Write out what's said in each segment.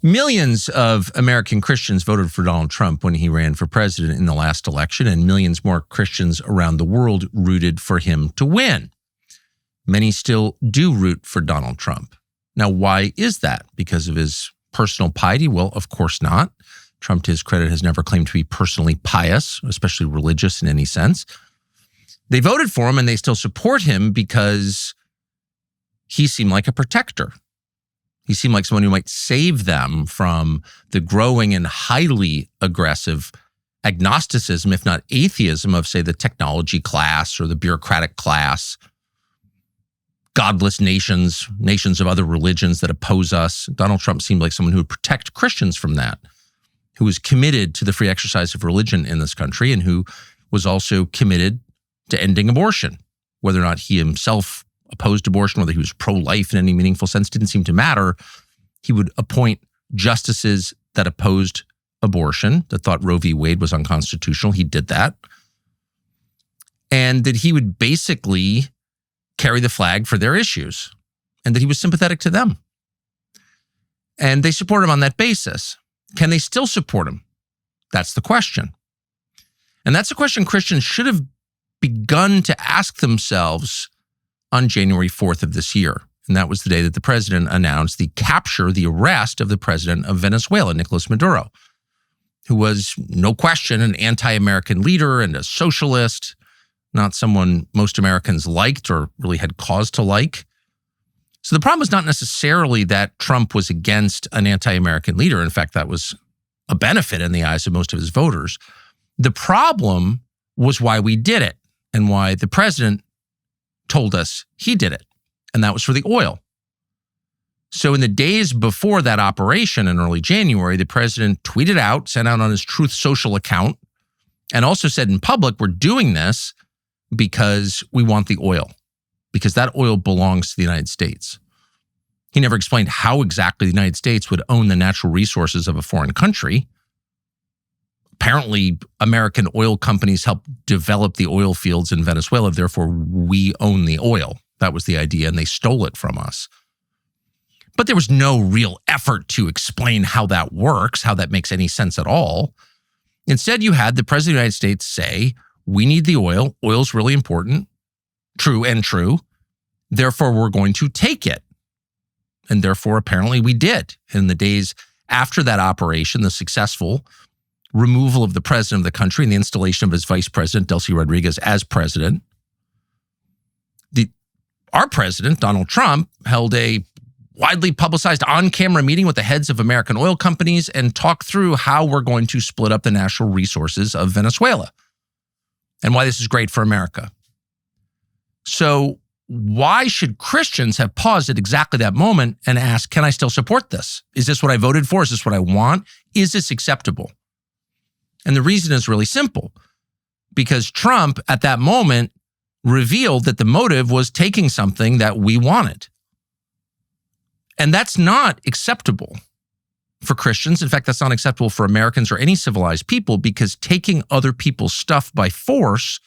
Millions of American Christians voted for Donald Trump when he ran for president in the last election, and millions more Christians around the world rooted for him to win. Many still do root for Donald Trump. Now, why is that? Because of his personal piety? Well, of course not. Trump, to his credit, has never claimed to be personally pious, especially religious in any sense. They voted for him and they still support him because he seemed like a protector. He seemed like someone who might save them from the growing and highly aggressive agnosticism, if not atheism, of, say, the technology class or the bureaucratic class, godless nations of other religions that oppose us. Donald Trump seemed like someone who would protect Christians from that, who was committed to the free exercise of religion in this country and who was also committed to ending abortion. Whether or not he himself opposed abortion, whether he was pro-life in any meaningful sense, didn't seem to matter. He would appoint justices that opposed abortion, that thought Roe v. Wade was unconstitutional. He did that. And that he would basically carry the flag for their issues, and that he was sympathetic to them. And they support him on that basis. Can they still support him? That's the question. And that's a question Christians should have begun to ask themselves on January 4th of this year. And that was the day that the president announced the arrest of the president of Venezuela, Nicolas Maduro, who was, no question, an anti-American leader and a socialist, not someone most Americans liked or really had cause to like. So the problem was not necessarily that Trump was against an anti-American leader. In fact, that was a benefit in the eyes of most of his voters. The problem was why we did it and why the president told us he did it, and that was for the oil. So in the days before that operation in early January, the president tweeted out, sent out on his Truth Social account, and also said in public, we're doing this because we want the oil, because that oil belongs to the United States. He never explained how exactly the United States would own the natural resources of a foreign country. Apparently, American oil companies helped develop the oil fields in Venezuela. Therefore, we own the oil. That was the idea, and they stole it from us. But there was no real effort to explain how that works, how that makes any sense at all. Instead, you had the president of the United States say, we need the oil. Oil's really important. True. Therefore, we're going to take it. And therefore, apparently, we did. In the days after that operation, the successful removal of the president of the country and the installation of his vice president, Delcy Rodriguez, as president, our president, Donald Trump, held a widely publicized on-camera meeting with the heads of American oil companies and talked through how we're going to split up the natural resources of Venezuela and why this is great for America. So why should Christians have paused at exactly that moment and asked, can I still support this? Is this what I voted for? Is this what I want? Is this acceptable? And the reason is really simple, because Trump at that moment revealed that the motive was taking something that we wanted. And that's not acceptable for Christians. In fact, that's not acceptable for Americans or any civilized people, because taking other people's stuff by force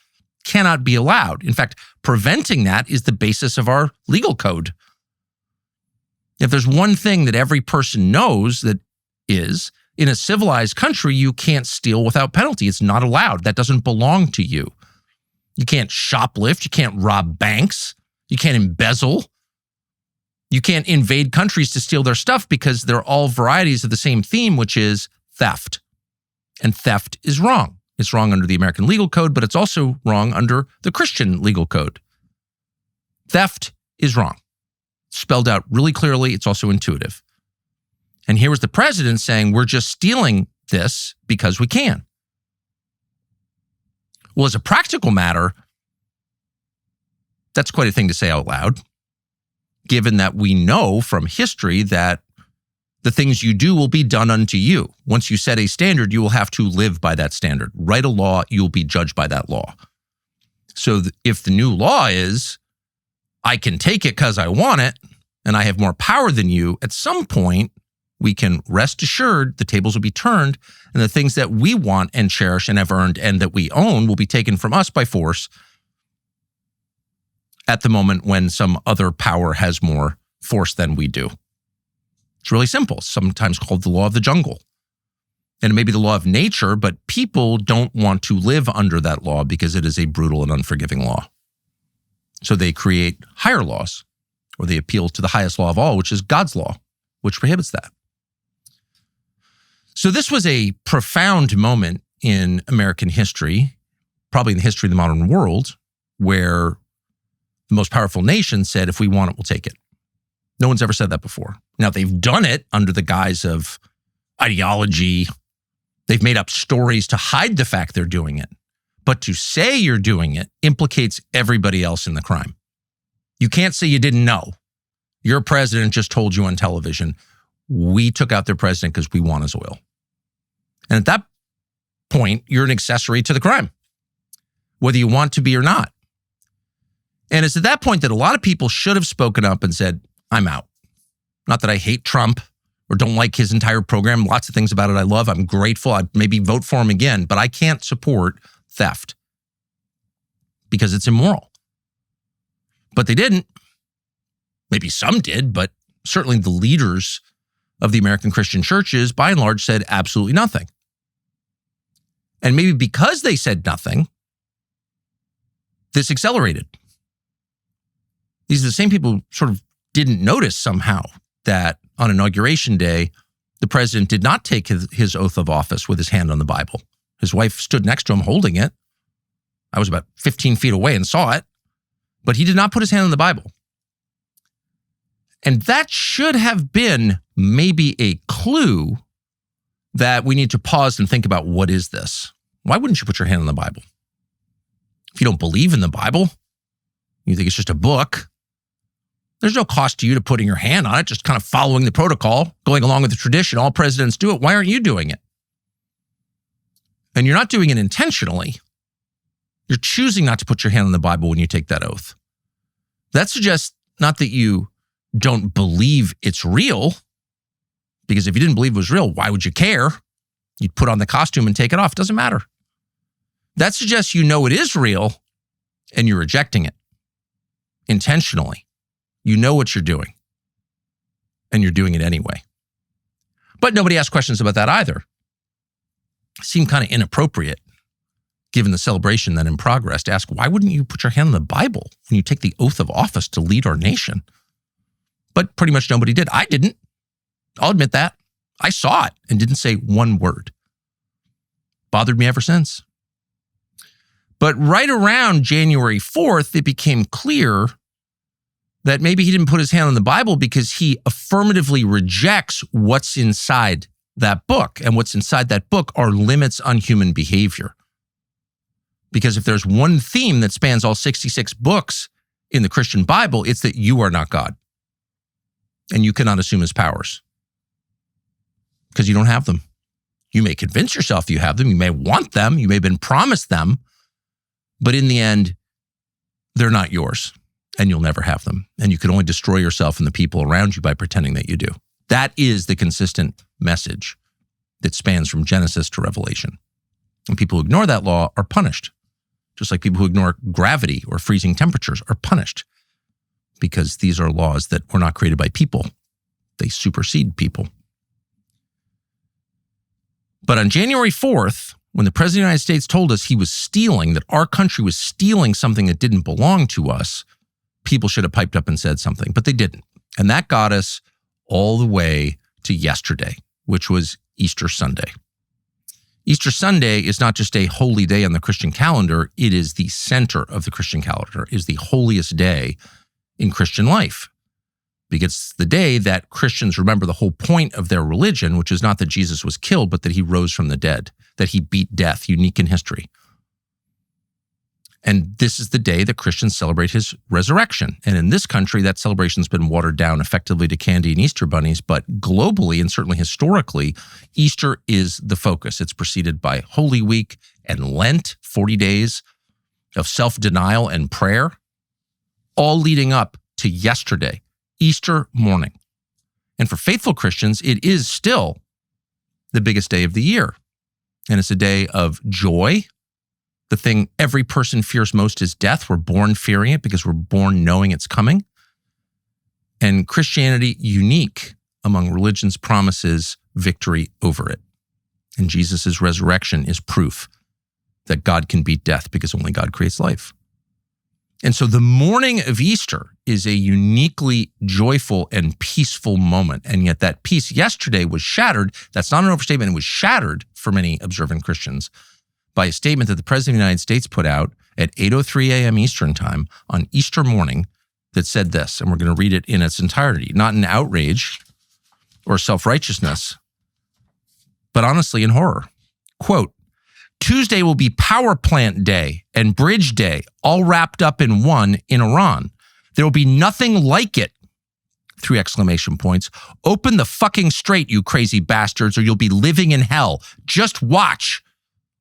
cannot be allowed. In fact, preventing that is the basis of our legal code. If there's one thing that every person knows, that is, in a civilized country, you can't steal without penalty. It's not allowed. That doesn't belong to you. You can't shoplift. You can't rob banks. You can't embezzle. You can't invade countries to steal their stuff, because they're all varieties of the same theme, which is theft. And theft is wrong. It's wrong under the American legal code, but it's also wrong under the Christian legal code. Theft is wrong. It's spelled out really clearly. It's also intuitive. And here was the president saying, we're just stealing this because we can. Well, as a practical matter, that's quite a thing to say out loud, given that we know from history that the things you do will be done unto you. Once you set a standard, you will have to live by that standard. Write a law, you will be judged by that law. So if the new law is, I can take it because I want it, and I have more power than you, at some point, we can rest assured the tables will be turned, and the things that we want and cherish and have earned and that we own will be taken from us by force at the moment when some other power has more force than we do. It's really simple. It's sometimes called the law of the jungle. And it may be the law of nature, but people don't want to live under that law because it is a brutal and unforgiving law. So they create higher laws, or they appeal to the highest law of all, which is God's law, which prohibits that. So this was a profound moment in American history, probably in the history of the modern world, where the most powerful nation said, if we want it, we'll take it. No one's ever said that before. Now, they've done it under the guise of ideology. They've made up stories to hide the fact they're doing it. But to say you're doing it implicates everybody else in the crime. You can't say you didn't know. Your president just told you on television, we took out their president because we want his oil. And at that point, you're an accessory to the crime, whether you want to be or not. And it's at that point that a lot of people should have spoken up and said, I'm out. Not that I hate Trump or don't like his entire program. Lots of things about it I love. I'm grateful. I'd maybe vote for him again, but I can't support theft because it's immoral. But they didn't. Maybe some did, but certainly the leaders of the American Christian churches, by and large, said absolutely nothing. And maybe because they said nothing, this accelerated. These are the same people who sort of didn't notice somehow that on Inauguration Day, the president did not take his oath of office with his hand on the Bible. His wife stood next to him holding it. I was about 15 feet away and saw it, but he did not put his hand on the Bible. And that should have been maybe a clue that we need to pause and think about, what is this? Why wouldn't you put your hand on the Bible? If you don't believe in the Bible, you think it's just a book, there's no cost to you to putting your hand on it, just kind of following the protocol, going along with the tradition. All presidents do it. Why aren't you doing it? And you're not doing it intentionally. You're choosing not to put your hand on the Bible when you take that oath. That suggests not that you don't believe it's real, because if you didn't believe it was real, why would you care? You'd put on the costume and take it off. It doesn't matter. That suggests you know it is real and you're rejecting it intentionally. You know what you're doing and you're doing it anyway. But nobody asked questions about that either. It seemed kind of inappropriate, given the celebration then in progress, to ask, why wouldn't you put your hand on the Bible when you take the oath of office to lead our nation? But pretty much nobody did. I didn't. I'll admit that. I saw it and didn't say one word. Bothered me ever since. But right around January 4th, it became clear that maybe he didn't put his hand on the Bible because he affirmatively rejects what's inside that book. And what's inside that book are limits on human behavior. Because if there's one theme that spans all 66 books in the Christian Bible, it's that you are not God. And you cannot assume his powers. Because you don't have them. You may convince yourself you have them. You may want them. You may have been promised them. But in the end, they're not yours. And you'll never have them. And you can only destroy yourself and the people around you by pretending that you do. That is the consistent message that spans from Genesis to Revelation. And people who ignore that law are punished. Just like people who ignore gravity or freezing temperatures are punished. Because these are laws that were not created by people. They supersede people. But on January 4th, when the President of the United States told us he was stealing, that our country was stealing something that didn't belong to us, people should have piped up and said something, but they didn't. And that got us all the way to yesterday, which was Easter Sunday. Easter Sunday is not just a holy day on the Christian calendar, it is the center of the Christian calendar, it is the holiest day in Christian life. Because it's the day that Christians remember the whole point of their religion, which is not that Jesus was killed, but that he rose from the dead, that he beat death, unique in history. And this is the day that Christians celebrate his resurrection. And in this country, that celebration's been watered down effectively to candy and Easter bunnies, but globally and certainly historically, Easter is the focus. It's preceded by Holy Week and Lent, 40 days of self-denial and prayer, all leading up to yesterday, Easter morning. And for faithful Christians, it is still the biggest day of the year. And it's a day of joy. The thing every person fears most is death. We're born fearing it because we're born knowing it's coming. And Christianity, unique among religions promises victory over it. And Jesus' resurrection is proof that God can beat death because only God creates life. And so the morning of Easter is a uniquely joyful and peaceful moment. And yet that peace yesterday was shattered. That's not an overstatement. It was shattered for many observant Christians by a statement that the President of the United States put out at 8:03 a.m. Eastern time on Easter morning that said this, and we're going to read it in its entirety, not in outrage or self-righteousness, but honestly in horror. Quote, Tuesday will be Power Plant Day and Bridge Day, all wrapped up in one in Iran. There will be nothing like it. 3 exclamation points. Open the fucking straight, you crazy bastards, or you'll be living in hell. Just watch.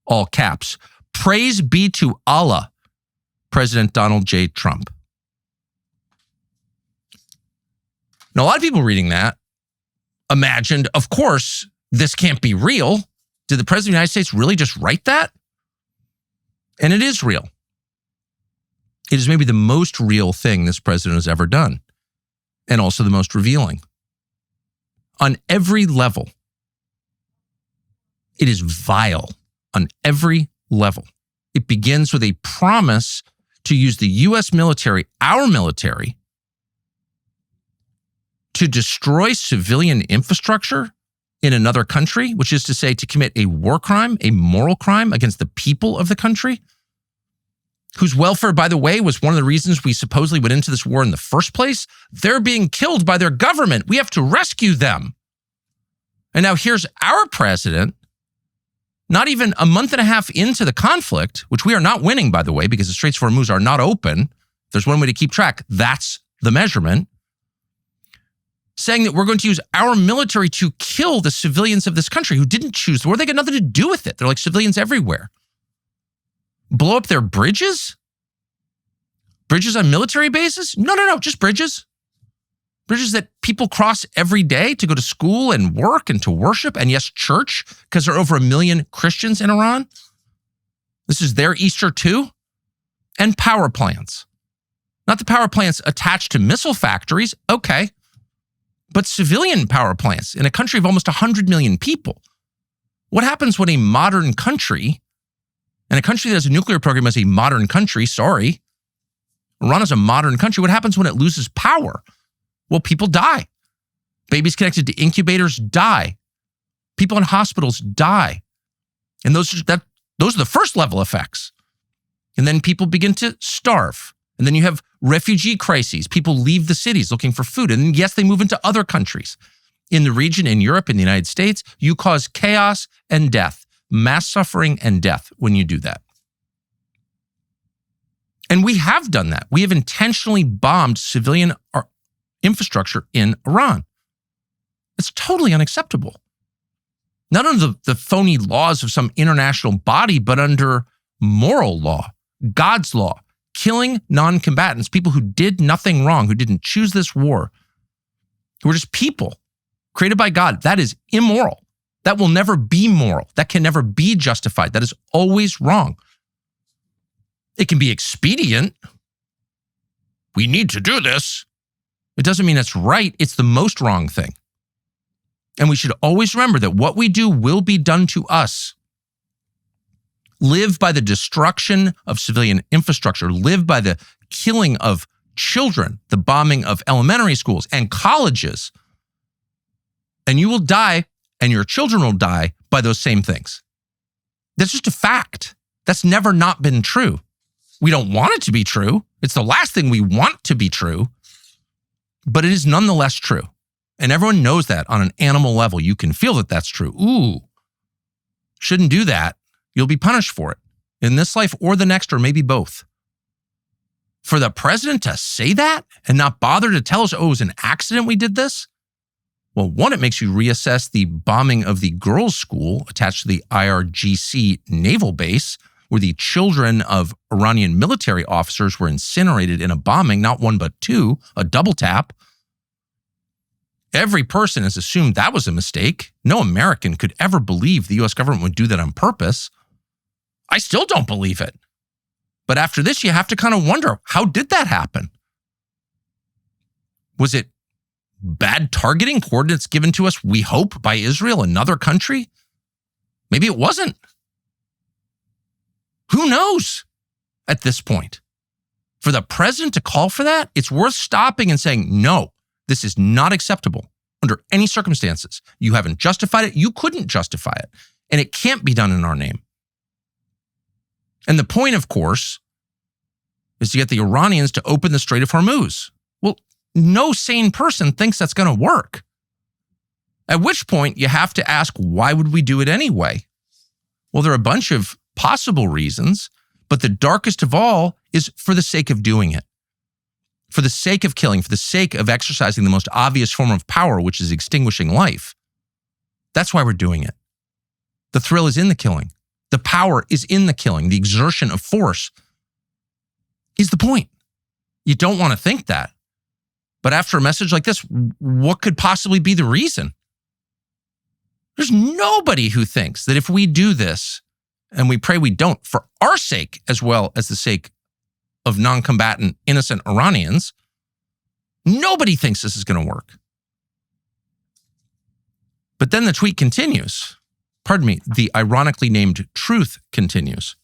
All caps. Praise be to Allah. President Donald J. Trump. Now, a lot of people reading that imagined, of course, this can't be real. Did the President of the United States really just write that? And it is real. It is maybe the most real thing this president has ever done, and also the most revealing. On every level, it is vile on every level. It begins with a promise to use the U.S. military, our military, to destroy civilian infrastructure in another country, which is to say to commit a war crime, a moral crime against the people of the country, whose welfare, by the way, was one of the reasons we supposedly went into this war in the first place. They're being killed by their government. We have to rescue them. And now here's our president, not even a month and a half into the conflict, which we are not winning, by the way, because the Straits of Hormuz are not open. There's one way to keep track. That's the measurement. Saying that we're going to use our military to kill the civilians of this country who didn't choose the war. They got nothing to do with it. They're like civilians everywhere. Blow up their bridges? Bridges on military bases? No, just bridges. Bridges that people cross every day to go to school and work and to worship. And yes, church, because there are over 1 million Christians in Iran. This is their Easter too. And power plants. Not the power plants attached to missile factories. Okay. But civilian power plants in a country of almost 100 million people. What happens when a modern country, and a country that has a nuclear program is a modern country, sorry, Iran is a modern country, what happens when it loses power? Well, people die. Babies connected to incubators die. People in hospitals die. And those are the first level effects. And then people begin to starve. And then you have refugee crises. People leave the cities looking for food. And then, yes, they move into other countries. In the region, in Europe, in the United States, you cause chaos and death, mass suffering and death when you do that. And we have done that. We have intentionally bombed civilian infrastructure in Iran. It's totally unacceptable. Not under the phony laws of some international body, but under moral law, God's law. Killing non-combatants, people who did nothing wrong, who didn't choose this war, who were just people created by God. That is immoral. That will never be moral. That can never be justified. That is always wrong. It can be expedient. We need to do this. It doesn't mean it's right. It's the most wrong thing. And we should always remember that what we do will be done to us. Live by the destruction of civilian infrastructure, live by the killing of children, the bombing of elementary schools and colleges. And you will die, and your children will die by those same things. That's just a fact. That's never not been true. We don't want it to be true. It's the last thing we want to be true, but it is nonetheless true. And everyone knows that on an animal level. You can feel that that's true. Ooh, shouldn't do that. You'll be punished for it in this life or the next, or maybe both. For the president to say that and not bother to tell us, oh, it was an accident we did this? Well, one, it makes you reassess the bombing of the girls' school attached to the IRGC naval base, where the children of Iranian military officers were incinerated in a bombing, not one but two, a double tap. Every person has assumed that was a mistake. No American could ever believe the U.S. government would do that on purpose. I still don't believe it. But after this, you have to kind of wonder, how did that happen? Was it bad targeting, coordinates given to us, we hope, by Israel, another country? Maybe it wasn't. Who knows at this point? For the president to call for that, it's worth stopping and saying, no, this is not acceptable under any circumstances. You haven't justified it. You couldn't justify it. And it can't be done in our name. And the point, of course, is to get the Iranians to open the Strait of Hormuz. Well, no sane person thinks that's going to work. At which point you have to ask, why would we do it anyway? Well, there are a bunch of possible reasons, but the darkest of all is for the sake of doing it. For the sake of killing, for the sake of exercising the most obvious form of power, which is extinguishing life. That's why we're doing it. The thrill is in the killing. The power is in the killing. The exertion of force is the point. You don't want to think that. But after a message like this, what could possibly be the reason? There's nobody who thinks that if we do this, and we pray we don't, for our sake as well as the sake of non-combatant, innocent Iranians, nobody thinks this is going to work. But then the tweet continues. Pardon me, the ironically named truth continues.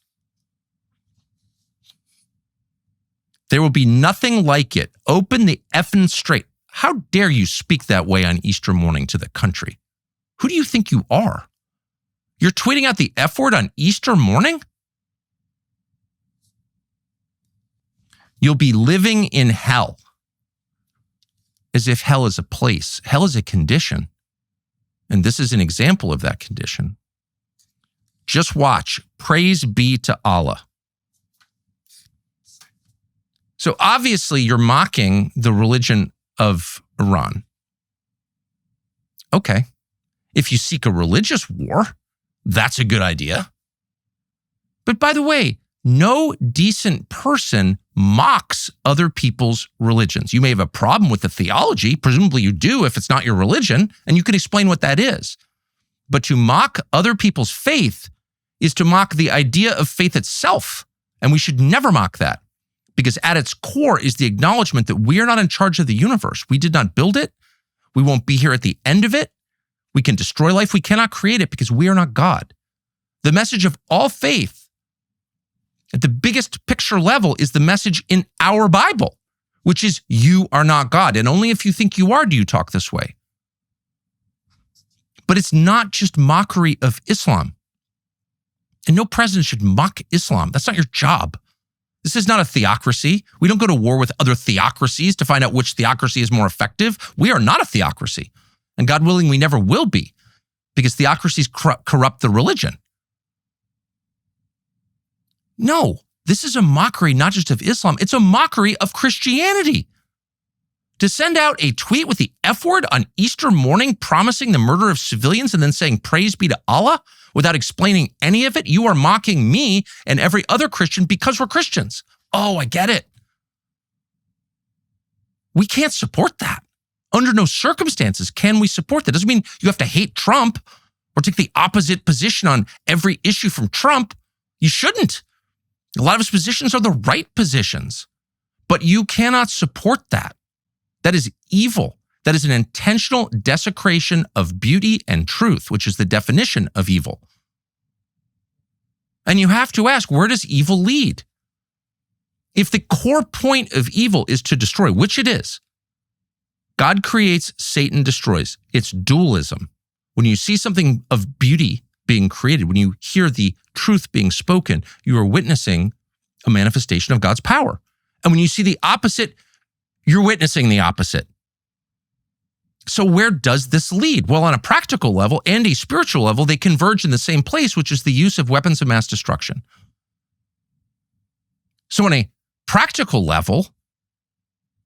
There will be nothing like it. Open the effing strait. How dare you speak that way on Easter morning to the country? Who do you think you are? You're tweeting out the F word on Easter morning? You'll be living in hell. As if hell is a place. Hell is a condition. And this is an example of that condition. Just watch. Praise be to Allah. So obviously you're mocking the religion of Iran. Okay. If you seek a religious war, that's a good idea. But by the way, no decent person mocks other people's religions. You may have a problem with the theology. Presumably you do if it's not your religion, and you can explain what that is. But to mock other people's faith is to mock the idea of faith itself. And we should never mock that, because at its core is the acknowledgement that we are not in charge of the universe. We did not build it. We won't be here at the end of it. We can destroy life. We cannot create it because we are not God. The message of all faith at the biggest picture level is the message in our Bible, which is you are not God. And only if you think you are do you talk this way. But it's not just mockery of Islam. And no president should mock Islam. That's not your job. This is not a theocracy. We don't go to war with other theocracies to find out which theocracy is more effective. We are not a theocracy. And God willing, we never will be, because theocracies corrupt the religion. No, this is a mockery not just of Islam, it's a mockery of Christianity. To send out a tweet with the F word on Easter morning promising the murder of civilians and then saying praise be to Allah without explaining any of it, you are mocking me and every other Christian because we're Christians. Oh, I get it. We can't support that. Under no circumstances can we support that. Doesn't mean you have to hate Trump or take the opposite position on every issue from Trump. You shouldn't. A lot of his positions are the right positions, but you cannot support that. That is evil. That is an intentional desecration of beauty and truth, which is the definition of evil. And you have to ask, where does evil lead? If the core point of evil is to destroy, which it is, God creates, Satan destroys. It's dualism. When you see something of beauty being created, when you hear the truth being spoken, you are witnessing a manifestation of God's power. And when you see the opposite, you're witnessing the opposite. So where does this lead? Well, on a practical level and a spiritual level, they converge in the same place, which is the use of weapons of mass destruction. So on a practical level,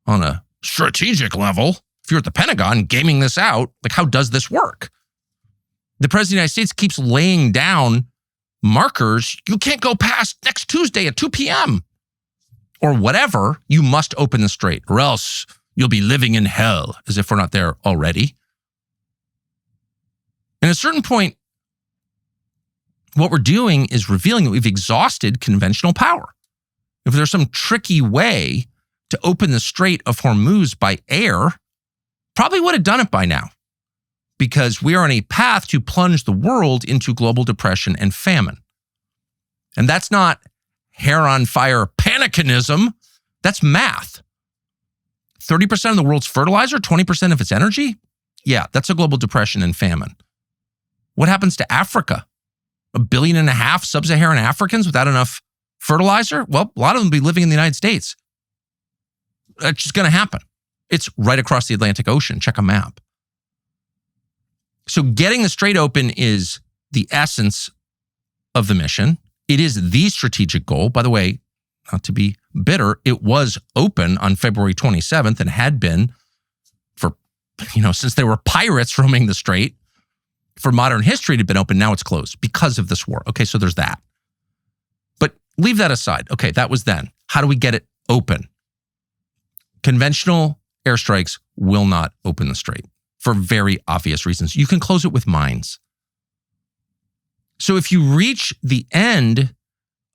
on a strategic level, if you're at the Pentagon gaming this out, like, how does this work? The President of the United States keeps laying down markers. You can't go past next Tuesday at 2 p.m. or whatever. You must open the strait or else you'll be living in hell, as if we're not there already. And at a certain point, what we're doing is revealing that we've exhausted conventional power. If there's some tricky way to open the Strait of Hormuz by air, probably would have done it by now, because we are on a path to plunge the world into global depression and famine. And that's not hair on fire panicism. That's math. 30% of the world's fertilizer, 20% of its energy? Yeah, that's a global depression and famine. What happens to Africa? 1.5 billion sub-Saharan Africans without enough fertilizer? Well, a lot of them will be living in the United States. That's just going to happen. It's right across the Atlantic Ocean. Check a map. So getting the Strait open is the essence of the mission. It is the strategic goal. By the way, not to be bitter, it was open on February 27th and had been for, since there were pirates roaming the Strait. For modern history, it had been open. Now it's closed because of this war. Okay, so there's that. But leave that aside. Okay, that was then. How do we get it open? Conventional airstrikes will not open the Strait for very obvious reasons. You can close it with mines. So if you reach the end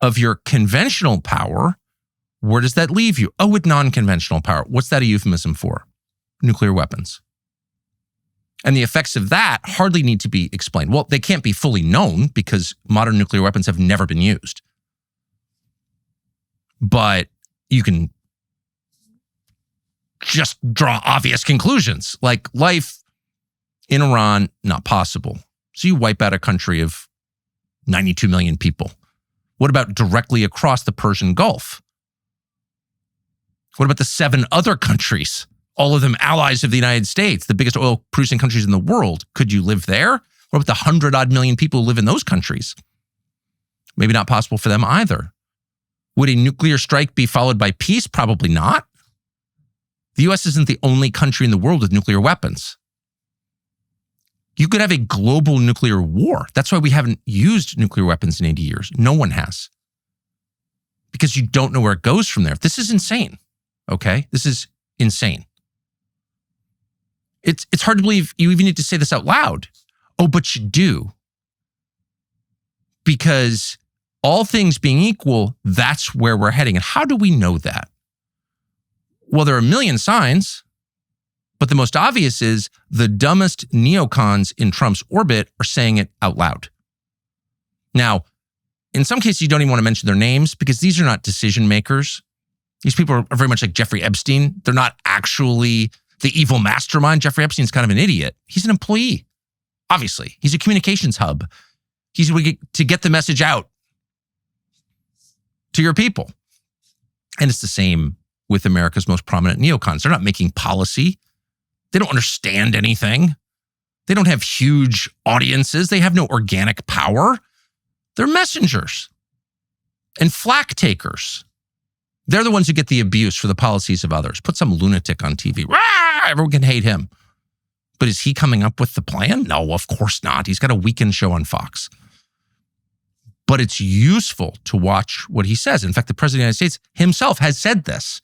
of your conventional power, where does that leave you? Oh, with non-conventional power. What's that a euphemism for? Nuclear weapons. And the effects of that hardly need to be explained. Well, they can't be fully known because modern nuclear weapons have never been used. But you can just draw obvious conclusions, like life in Iran, not possible. So you wipe out a country of 92 million people. What about directly across the Persian Gulf? What about the 7 other countries? All of them allies of the United States, the biggest oil-producing countries in the world. Could you live there? What about the 100-odd million people who live in those countries? Maybe not possible for them either. Would a nuclear strike be followed by peace? Probably not. The U.S. isn't the only country in the world with nuclear weapons. You could have a global nuclear war. That's why we haven't used nuclear weapons in 80 years. No one has. Because you don't know where it goes from there. This is insane, okay? This is insane. It's hard to believe you even need to say this out loud. Oh, but you do. Because all things being equal, that's where we're heading. And how do we know that? Well, there are a million signs, but the most obvious is the dumbest neocons in Trump's orbit are saying it out loud. Now, in some cases, you don't even want to mention their names because these are not decision makers. These people are very much like Jeffrey Epstein. They're not actually the evil mastermind. Jeffrey Epstein's kind of an idiot. He's an employee, obviously. He's a communications hub. He's to get the message out to your people. And it's the same with America's most prominent neocons. They're not making policy. They don't understand anything. They don't have huge audiences. They have no organic power. They're messengers and flack takers. They're the ones who get the abuse for the policies of others. Put some lunatic on TV. Rah! Everyone can hate him. But is he coming up with the plan? No, of course not. He's got a weekend show on Fox. But it's useful to watch what he says. In fact, the President of the United States himself has said this.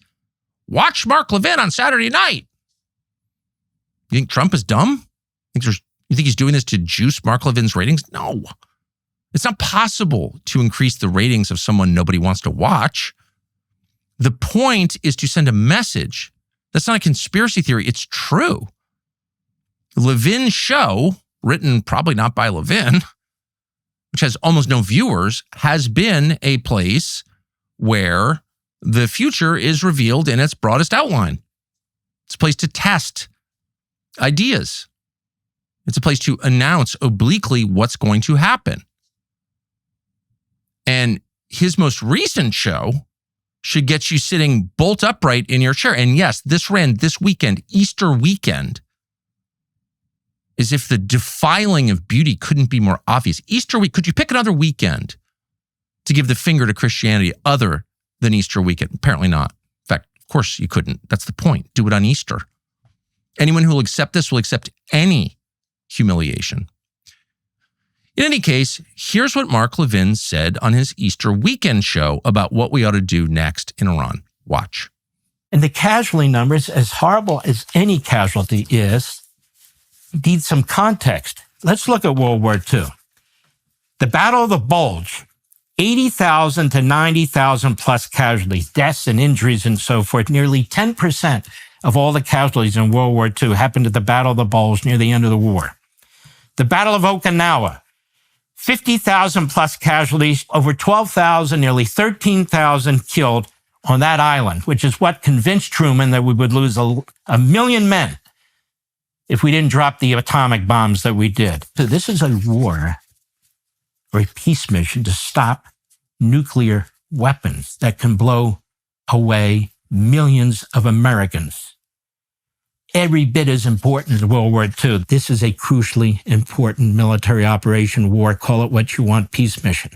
Watch Mark Levin on Saturday night. You think Trump is dumb? You think he's doing this to juice Mark Levin's ratings? No. It's not possible to increase the ratings of someone nobody wants to watch. The point is to send a message. That's not a conspiracy theory. It's true. Levin's show, written probably not by Levin, which has almost no viewers, has been a place where the future is revealed in its broadest outline. It's a place to test ideas. It's a place to announce obliquely what's going to happen. And his most recent show should get you sitting bolt upright in your chair. And yes, this ran this weekend, Easter weekend, as if the defiling of beauty couldn't be more obvious. Easter week, could you pick another weekend to give the finger to Christianity other than Easter weekend? Apparently not. In fact, of course you couldn't. That's the point. Do it on Easter. Anyone who will accept this will accept any humiliation. In any case, here's what Mark Levin said on his Easter weekend show about what we ought to do next in Iran. Watch. And the casualty numbers, as horrible as any casualty is, need some context. Let's look at World War II. The Battle of the Bulge, 80,000 to 90,000 plus casualties, deaths and injuries and so forth, nearly 10% of all the casualties in World War II happened at the Battle of the Bulge near the end of the war. The Battle of Okinawa, 50,000 plus casualties, over 12,000, nearly 13,000 killed on that island, which is what convinced Truman that we would lose a million men if we didn't drop the atomic bombs that we did. So this is a war or a peace mission to stop nuclear weapons that can blow away millions of Americans. Every bit as important as World War II. This is a crucially important military operation, war, call it what you want, peace mission.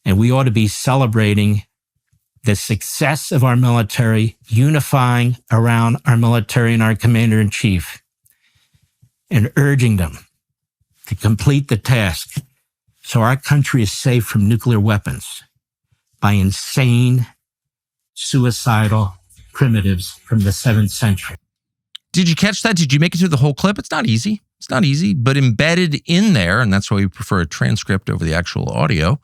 And we ought to be celebrating the success of our military, unifying around our military and our commander-in-chief, and urging them to complete the task so our country is safe from nuclear weapons by insane, suicidal primitives from the 7th century. Did you catch that? Did you make it through the whole clip? It's not easy. It's not easy, but embedded in there, and that's why we prefer a transcript over the actual audio,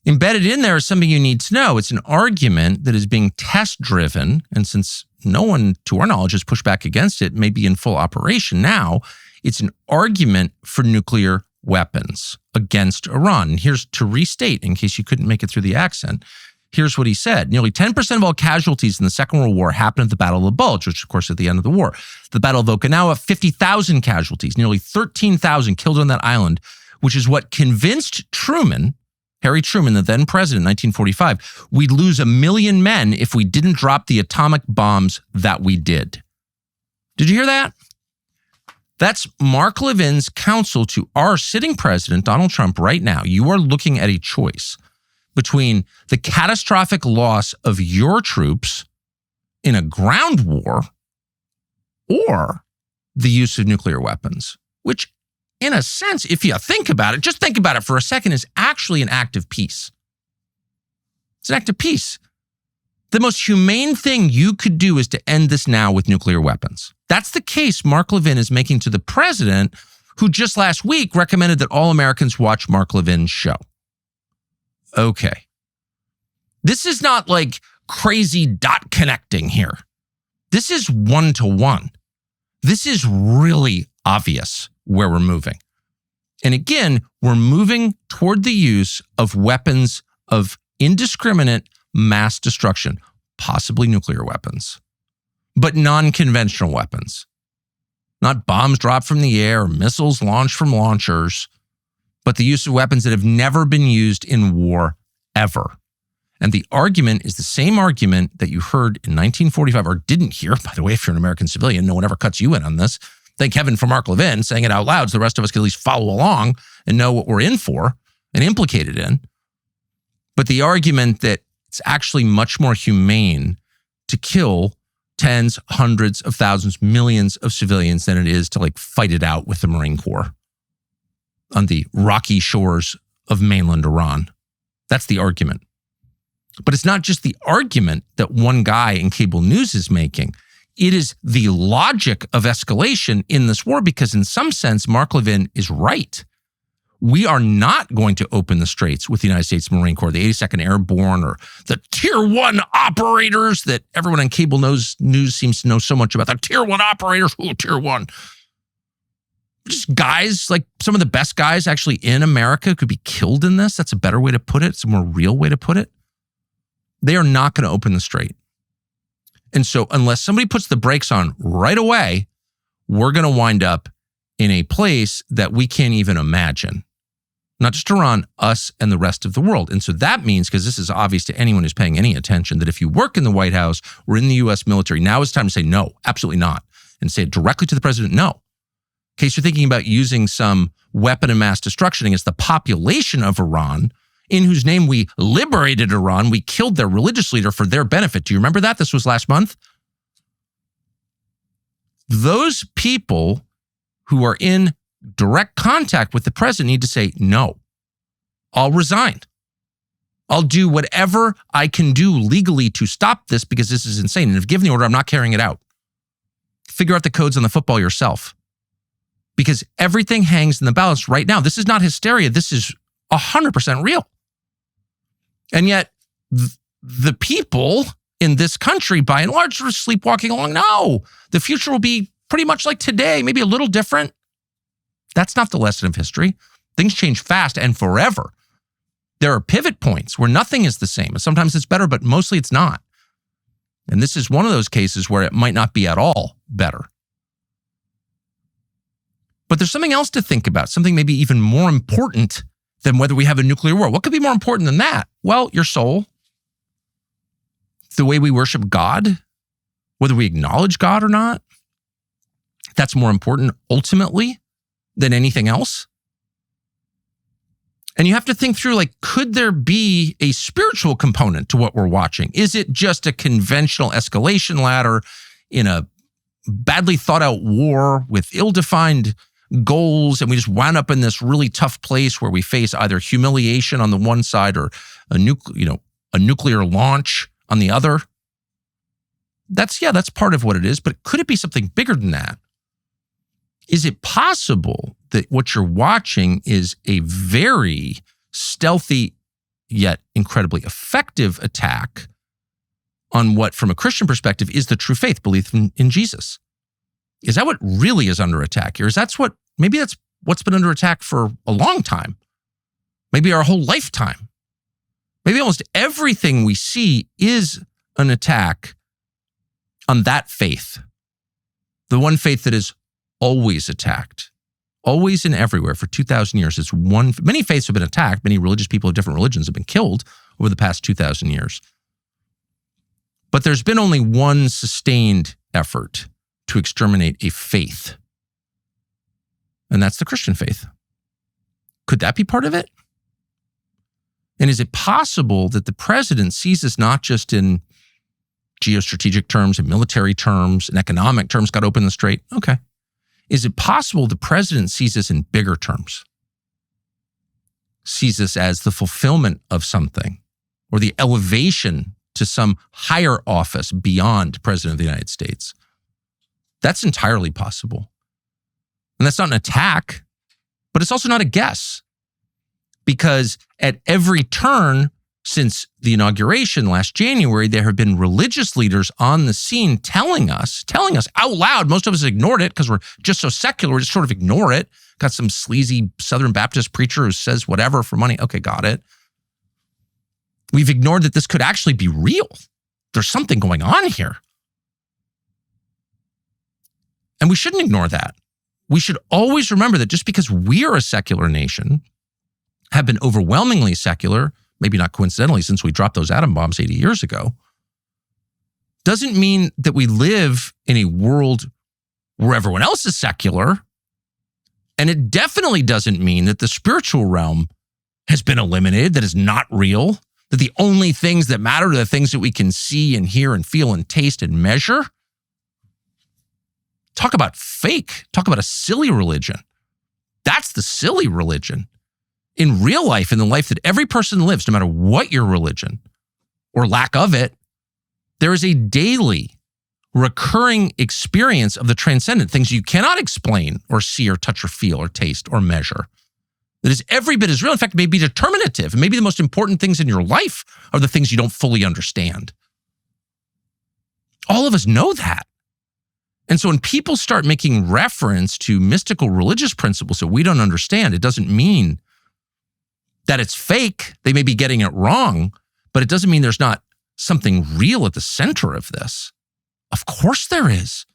embedded in there is something you need to know. It's an argument that is being test-driven, and since no one, to our knowledge, has pushed back against it, may be in full operation now, it's an argument for nuclear weapons against Iran. And here's to restate, in case you couldn't make it through the accent, here's what he said. Nearly 10% of all casualties in the Second World War happened at the Battle of the Bulge, which, of course, at the end of the war. The Battle of Okinawa, 50,000 casualties, nearly 13,000 killed on that island, which is what convinced Truman, Harry Truman, the then president in 1945, we'd lose 1 million men if we didn't drop the atomic bombs that we did. Did you hear that? That's Mark Levin's counsel to our sitting president, Donald Trump, right now. You are looking at a choice between the catastrophic loss of your troops in a ground war or the use of nuclear weapons, which, in a sense, if you think about it, just think about it for a second, is actually an act of peace. It's an act of peace. The most humane thing you could do is to end this now with nuclear weapons. That's the case Mark Levin is making to the president, who just last week recommended that all Americans watch Mark Levin's show. Okay. This is not like crazy dot connecting here. This is one-to-one. This is really obvious where we're moving. And again, we're moving toward the use of weapons of indiscriminate mass destruction, possibly nuclear weapons, but non-conventional weapons. Not bombs dropped from the air or missiles launched from launchers, but the use of weapons that have never been used in war ever. And the argument is the same argument that you heard in 1945, or didn't hear, by the way, if you're an American civilian, no one ever cuts you in on this. Thank heaven for Mark Levin saying it out loud so the rest of us can at least follow along and know what we're in for and implicated in. But the argument that it's actually much more humane to kill tens, hundreds of thousands, millions of civilians than it is to fight it out with the Marine Corps on the rocky shores of mainland Iran. That's the argument. But it's not just the argument that one guy in cable news is making. It is the logic of escalation in this war, because in some sense, Mark Levin is right. We are not going to open the straits with the United States Marine Corps, the 82nd Airborne, or the Tier 1 operators that everyone on cable news seems to know so much about. The Tier 1 operators, Tier 1. Just guys, like some of the best guys actually in America could be killed in this. That's a better way to put it. It's a more real way to put it. They are not going to open the strait. And so unless somebody puts the brakes on right away, we're going to wind up in a place that we can't even imagine. Not just Iran, us and the rest of the world. And so that means, because this is obvious to anyone who's paying any attention, that if you work in the White House or in the U.S. military, now is the time to say no, absolutely not. And say it directly to the president, no. In case you're thinking about using some weapon of mass destruction against the population of Iran, in whose name we liberated Iran, we killed their religious leader for their benefit. Do you remember that? This was last month. Those people who are in direct contact with the president need to say, no, I'll resign. I'll do whatever I can do legally to stop this, because this is insane. And if given the order, I'm not carrying it out. Figure out the codes on the football yourself, because everything hangs in the balance right now. This is not hysteria. This is 100% real. And yet the people in this country, by and large, sort of sleepwalking along. No, the future will be pretty much like today, maybe a little different. That's not the lesson of history. Things change fast and forever. There are pivot points where nothing is the same. And sometimes it's better, but mostly it's not. And this is one of those cases where it might not be at all better. But there's something else to think about, something maybe even more important than whether we have a nuclear war. What could be more important than that? Well, your soul, the way we worship God, whether we acknowledge God or not. That's more important ultimately than anything else. And you have to think through, like, could there be a spiritual component to what we're watching? Is it just a conventional escalation ladder in a badly thought out war with ill-defined goals, and we just wound up in this really tough place where we face either humiliation on the one side or a nuclear launch on the other? That's part of what it is, but could it be something bigger than that? Is it possible that what you're watching is a very stealthy yet incredibly effective attack on what, from a Christian perspective, is the true faith, belief in Jesus? Is that what really is under attack here? Maybe that's what's been under attack for a long time, maybe our whole lifetime. Maybe almost everything we see is an attack on that faith, the one faith that is always attacked, always and everywhere for 2,000 years. Many faiths have been attacked. Many religious people of different religions have been killed over the past 2,000 years. But there's been only one sustained effort to exterminate a faith, and that's the Christian faith. Could that be part of it? And is it possible that the president sees this not just in geostrategic terms, in military terms, in economic terms, got open and straight? Okay. Is it possible the president sees this in bigger terms? Sees this as the fulfillment of something or the elevation to some higher office beyond President of the United States? That's entirely possible. And that's not an attack, but it's also not a guess. Because at every turn since the inauguration last January, there have been religious leaders on the scene telling us out loud. Most of us ignored it because we're just so secular, we just sort of ignore it. Got some sleazy Southern Baptist preacher who says whatever for money. Okay, got it. We've ignored that this could actually be real. There's something going on here. And we shouldn't ignore that. We should always remember that just because we're a secular nation, have been overwhelmingly secular, maybe not coincidentally since we dropped those atom bombs 80 years ago, doesn't mean that we live in a world where everyone else is secular. And it definitely doesn't mean that the spiritual realm has been eliminated, that is not real, that the only things that matter are the things that we can see and hear and feel and taste and measure. Talk about fake. Talk about a silly religion. That's the silly religion. In real life, in the life that every person lives, no matter what your religion or lack of it, there is a daily recurring experience of the transcendent, things you cannot explain or see or touch or feel or taste or measure. That is every bit as real. In fact, it may be determinative. And maybe the most important things in your life are the things you don't fully understand. All of us know that. And so when people start making reference to mystical religious principles that we don't understand, it doesn't mean that it's fake. They may be getting it wrong, but it doesn't mean there's not something real at the center of this. Of course there is.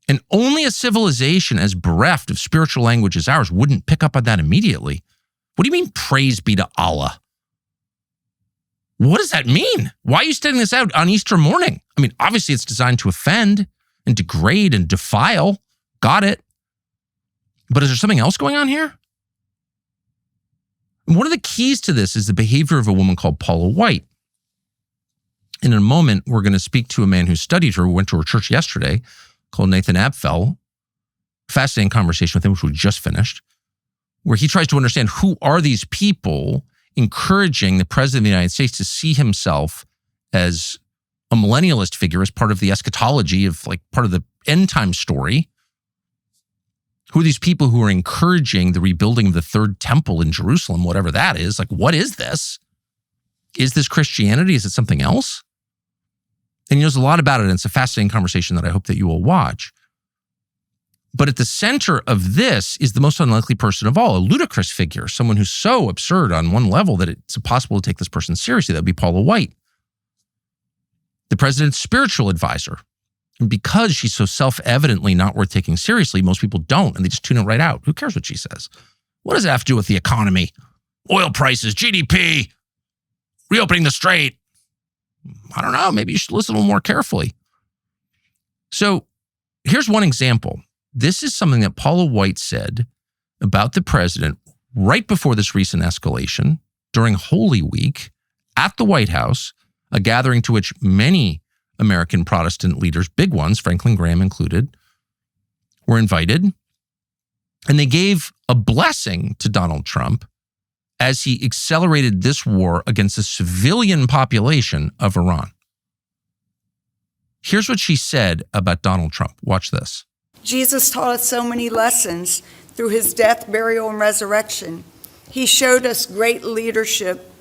And only a civilization as bereft of spiritual language as ours wouldn't pick up on that immediately. What do you mean, praise be to Allah? What does that mean? Why are you studying this out on Easter morning? I mean, obviously it's designed to offend and degrade and defile. Got it. But is there something else going on here? And one of the keys to this is the behavior of a woman called Paula White. In a moment, we're going to speak to a man who studied her, who went to her church yesterday, called Nathan Abfell. Fascinating conversation with him, which we just finished, where he tries to understand who are these people encouraging the president of the United States to see himself as a millennialist figure, as part of the eschatology of like part of the end time story. Who are these people who are encouraging the rebuilding of the third temple in Jerusalem, whatever that is? Like, what is this? Is this Christianity? Is it something else? And he knows a lot about it, and it's a fascinating conversation that I hope that you will watch. But at the center of this is the most unlikely person of all, a ludicrous figure, someone who's so absurd on one level that it's impossible to take this person seriously. That would be Paula White, the president's spiritual advisor. And because she's so self-evidently not worth taking seriously, most people don't, and they just tune it right out. Who cares what she says? What does it have to do with the economy? Oil prices, GDP, reopening the strait. I don't know. Maybe you should listen a little more carefully. So here's one example. This is something that Paula White said about the president right before this recent escalation during Holy Week at the White House, a gathering to which many American Protestant leaders, big ones, Franklin Graham included, were invited. And they gave a blessing to Donald Trump as he accelerated this war against the civilian population of Iran. Here's what she said about Donald Trump. Watch this. Jesus taught us so many lessons through his death, burial, and resurrection. He showed us great leadership.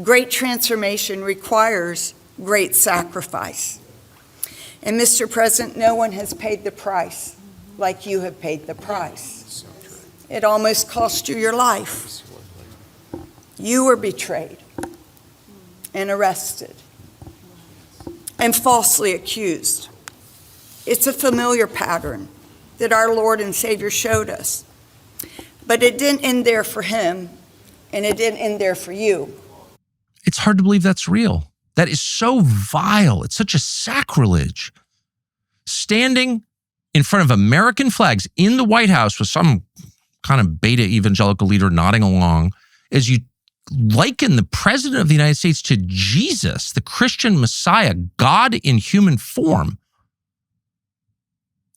Great transformation requires great sacrifice. And Mr. President, no one has paid the price like you have paid the price. It almost cost you your life. You were betrayed and arrested and falsely accused. It's a familiar pattern that our Lord and Savior showed us. But it didn't end there for him, and it didn't end there for you. It's hard to believe that's real. That is so vile. It's such a sacrilege. Standing in front of American flags in the White House with some kind of beta evangelical leader nodding along as you liken the president of the United States to Jesus, the Christian Messiah, God in human form.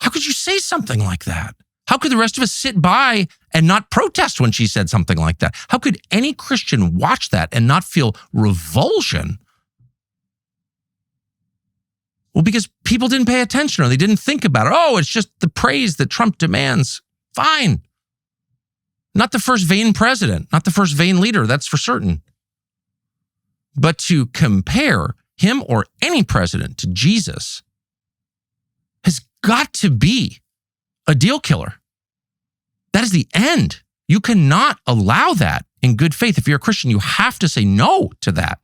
How could you say something like that? How could the rest of us sit by and not protest when she said something like that? How could any Christian watch that and not feel revulsion? Well, because people didn't pay attention or they didn't think about it. Oh, it's just the praise that Trump demands. Fine. Not the first vain president, not the first vain leader, that's for certain. But to compare him or any president to Jesus has got to be a deal killer. That is the end. You cannot allow that in good faith. If you're a Christian, you have to say no to that.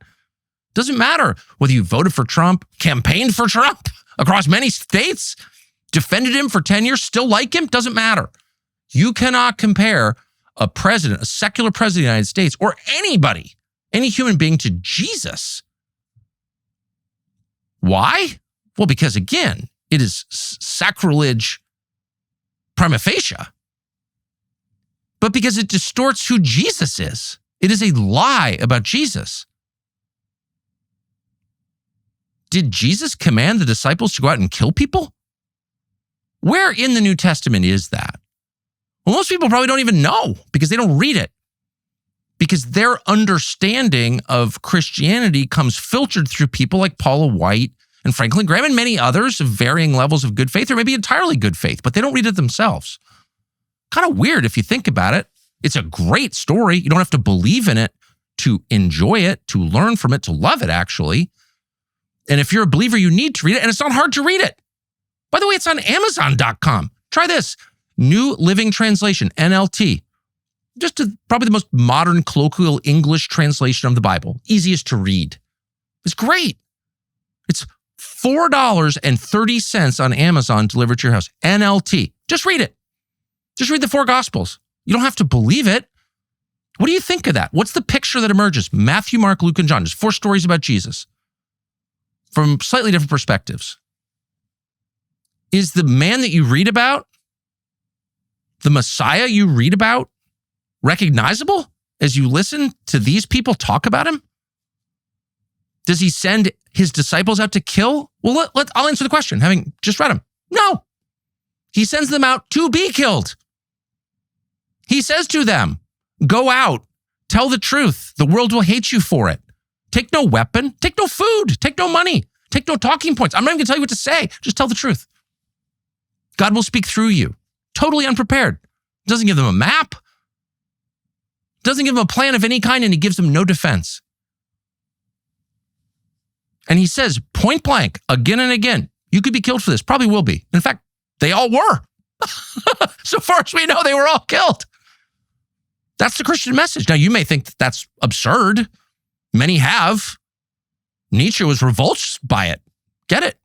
Doesn't matter whether you voted for Trump, campaigned for Trump across many states, defended him for 10 years, still like him, doesn't matter. You cannot compare a president, a secular president of the United States, or anybody, any human being to Jesus. Why? Well, because again, it is sacrilege prima facie, but because it distorts who Jesus is. It is a lie about Jesus. Did Jesus command the disciples to go out and kill people? Where in the New Testament is that? Well, most people probably don't even know because they don't read it. Because their understanding of Christianity comes filtered through people like Paula White and Franklin Graham and many others of varying levels of good faith or maybe entirely good faith, but they don't read it themselves. Kind of weird if you think about it. It's a great story. You don't have to believe in it to enjoy it, to learn from it, to love it, actually. And if you're a believer, you need to read it, and it's not hard to read it. By the way, it's on Amazon.com. Try this. New Living Translation, NLT. Probably the most modern colloquial English translation of the Bible. Easiest to read. It's great. It's $4.30 on Amazon delivered to your house. NLT. Just read it. Just read the 4 Gospels. You don't have to believe it. What do you think of that? What's the picture that emerges? Matthew, Mark, Luke, and John. Just 4 stories about Jesus from slightly different perspectives. Is the man that you read about, the Messiah you read about, recognizable as you listen to these people talk about him? Does he send his disciples out to kill? Well, I'll answer the question, having just read him. No. He sends them out to be killed. He says to them, go out, tell the truth. The world will hate you for it. Take no weapon, take no food, take no money, take no talking points. I'm not even going to tell you what to say. Just tell the truth. God will speak through you. Totally unprepared. Doesn't give them a map. Doesn't give them a plan of any kind, and he gives them no defense. And he says point blank, again and again, you could be killed for this. Probably will be. In fact, they all were. So far as we know, they were all killed. That's the Christian message. Now, you may think that that's absurd. Many have. Nietzsche was revolted by it. Get it?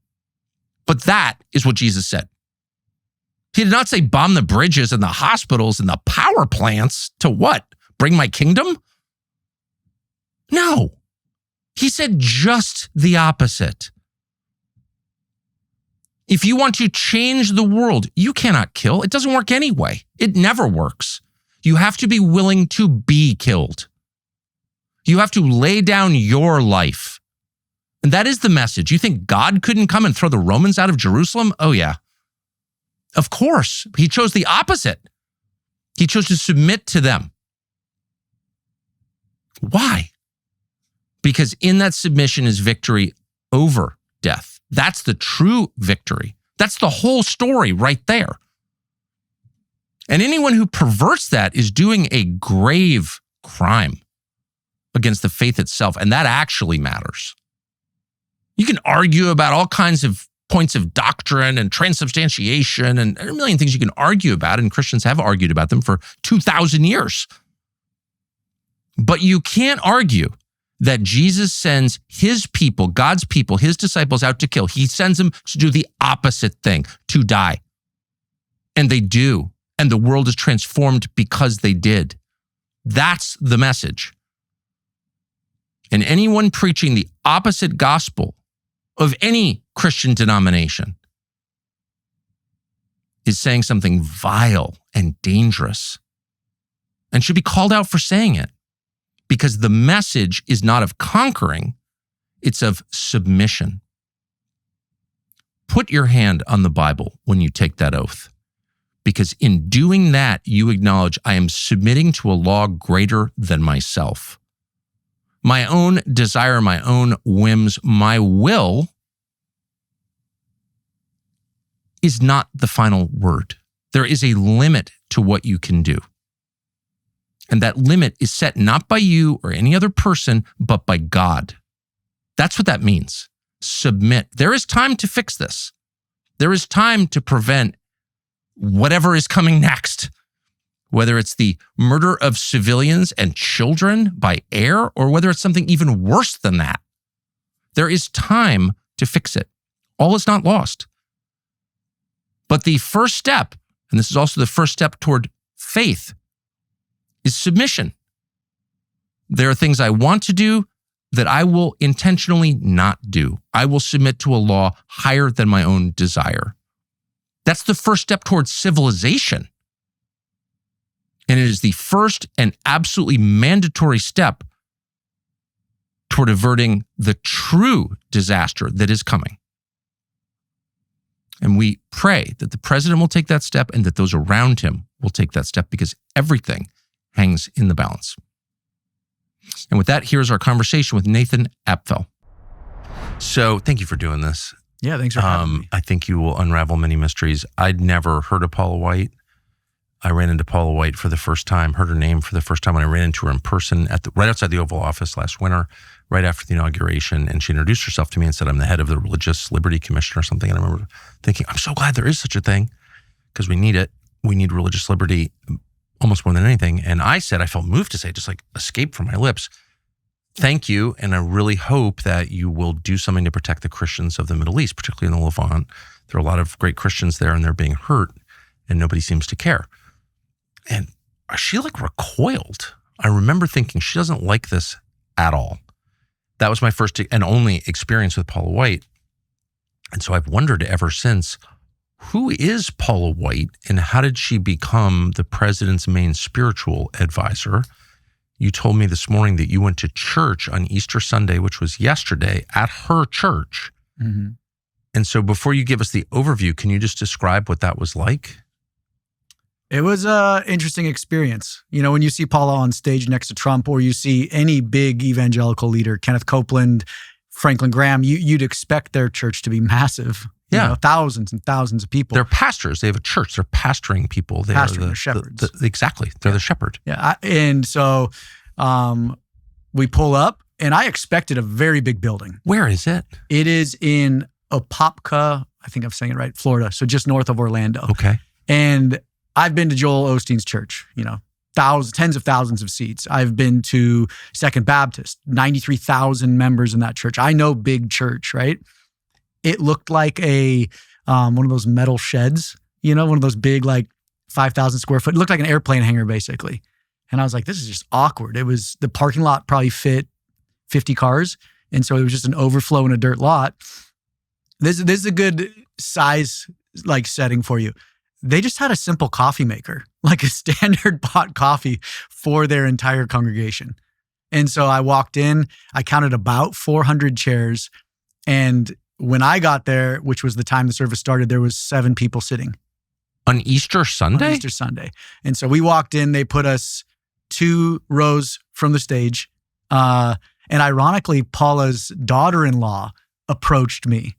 But that is what Jesus said. He did not say bomb the bridges and the hospitals and the power plants to what? Bring my kingdom? No. He said just the opposite. If you want to change the world, you cannot kill. It doesn't work anyway. It never works. You have to be willing to be killed. You have to lay down your life. And that is the message. You think God couldn't come and throw the Romans out of Jerusalem? Oh, yeah. Of course. He chose the opposite. He chose to submit to them. Why? Because in that submission is victory over death. That's the true victory. That's the whole story right there. And anyone who perverts that is doing a grave crime against the faith itself. And that actually matters. You can argue about all kinds of points of doctrine and transubstantiation and a million things you can argue about, and Christians have argued about them for 2,000 years. But you can't argue that Jesus sends his people, God's people, his disciples out to kill. He sends them to do the opposite thing, to die. And they do. And the world is transformed because they did. That's the message. And anyone preaching the opposite gospel of any Christian denomination is saying something vile and dangerous and should be called out for saying it, because the message is not of conquering, it's of submission. Put your hand on the Bible when you take that oath, because in doing that, you acknowledge I am submitting to a law greater than myself. My own desire, my own whims, my will is not the final word. There is a limit to what you can do. And that limit is set not by you or any other person, but by God. That's what that means. Submit. There is time to fix this. There is time to prevent whatever is coming next, whether it's the murder of civilians and children by air, or whether it's something even worse than that. There is time to fix it. All is not lost. But the first step, and this is also the first step toward faith, is submission. There are things I want to do that I will intentionally not do. I will submit to a law higher than my own desire. That's the first step towards civilization. And it is the first and absolutely mandatory step toward averting the true disaster that is coming. And we pray that the president will take that step and that those around him will take that step, because everything hangs in the balance. And with that, here's our conversation with Nathan Apfel. So thank you for doing this. Yeah, thanks for having me. I think you will unravel many mysteries. I'd never heard of Paula White. I ran into Paula White for the first time, heard her name for the first time when I ran into her in person right outside the Oval Office last winter, right after the inauguration. And she introduced herself to me and said, I'm the head of the Religious Liberty Commission or something. And I remember thinking, I'm so glad there is such a thing, because we need it. We need religious liberty almost more than anything. And I said, I felt moved to say, just like escaped from my lips, thank you. And I really hope that you will do something to protect the Christians of the Middle East, particularly in the Levant. There are a lot of great Christians there and they're being hurt and nobody seems to care. And she recoiled. I remember thinking she doesn't like this at all. That was my first and only experience with Paula White. And so I've wondered ever since, who is Paula White and how did she become the president's main spiritual advisor? You told me this morning that you went to church on Easter Sunday, which was yesterday, at her church. Mm-hmm. And so before you give us the overview, can you just describe what that was like? It was an interesting experience. You know, when you see Paula on stage next to Trump, or you see any big evangelical leader, Kenneth Copeland, Franklin Graham, you'd expect their church to be massive. Yeah. You know, thousands and thousands of people. They're pastors. They have a church. They're pastoring people. They're shepherds. Exactly. They're the shepherd. Yeah. And so we pull up And I expected a very big building. Where is it? It is in Apopka, I think I'm saying it right, Florida. So just north of Orlando. Okay. And I've been to Joel Osteen's church, tens of thousands of seats. I've been to Second Baptist, 93,000 members in that church. I know big church, right? It looked like one of those metal sheds, one of those big, like 5,000 square foot. It looked like an airplane hangar, basically. And I was like, this is just awkward. The parking lot probably fit 50 cars. And so it was just an overflow in a dirt lot. This is a good size, like, setting for you. They just had a simple coffee maker, like a standard pot coffee for their entire congregation. And so I walked in, I counted about 400 chairs. And when I got there, which was the time the service started, there was 7 people sitting. On Easter Sunday? On Easter Sunday. And so we walked in, they put us 2 rows from the stage. And ironically, Paula's daughter-in-law approached me.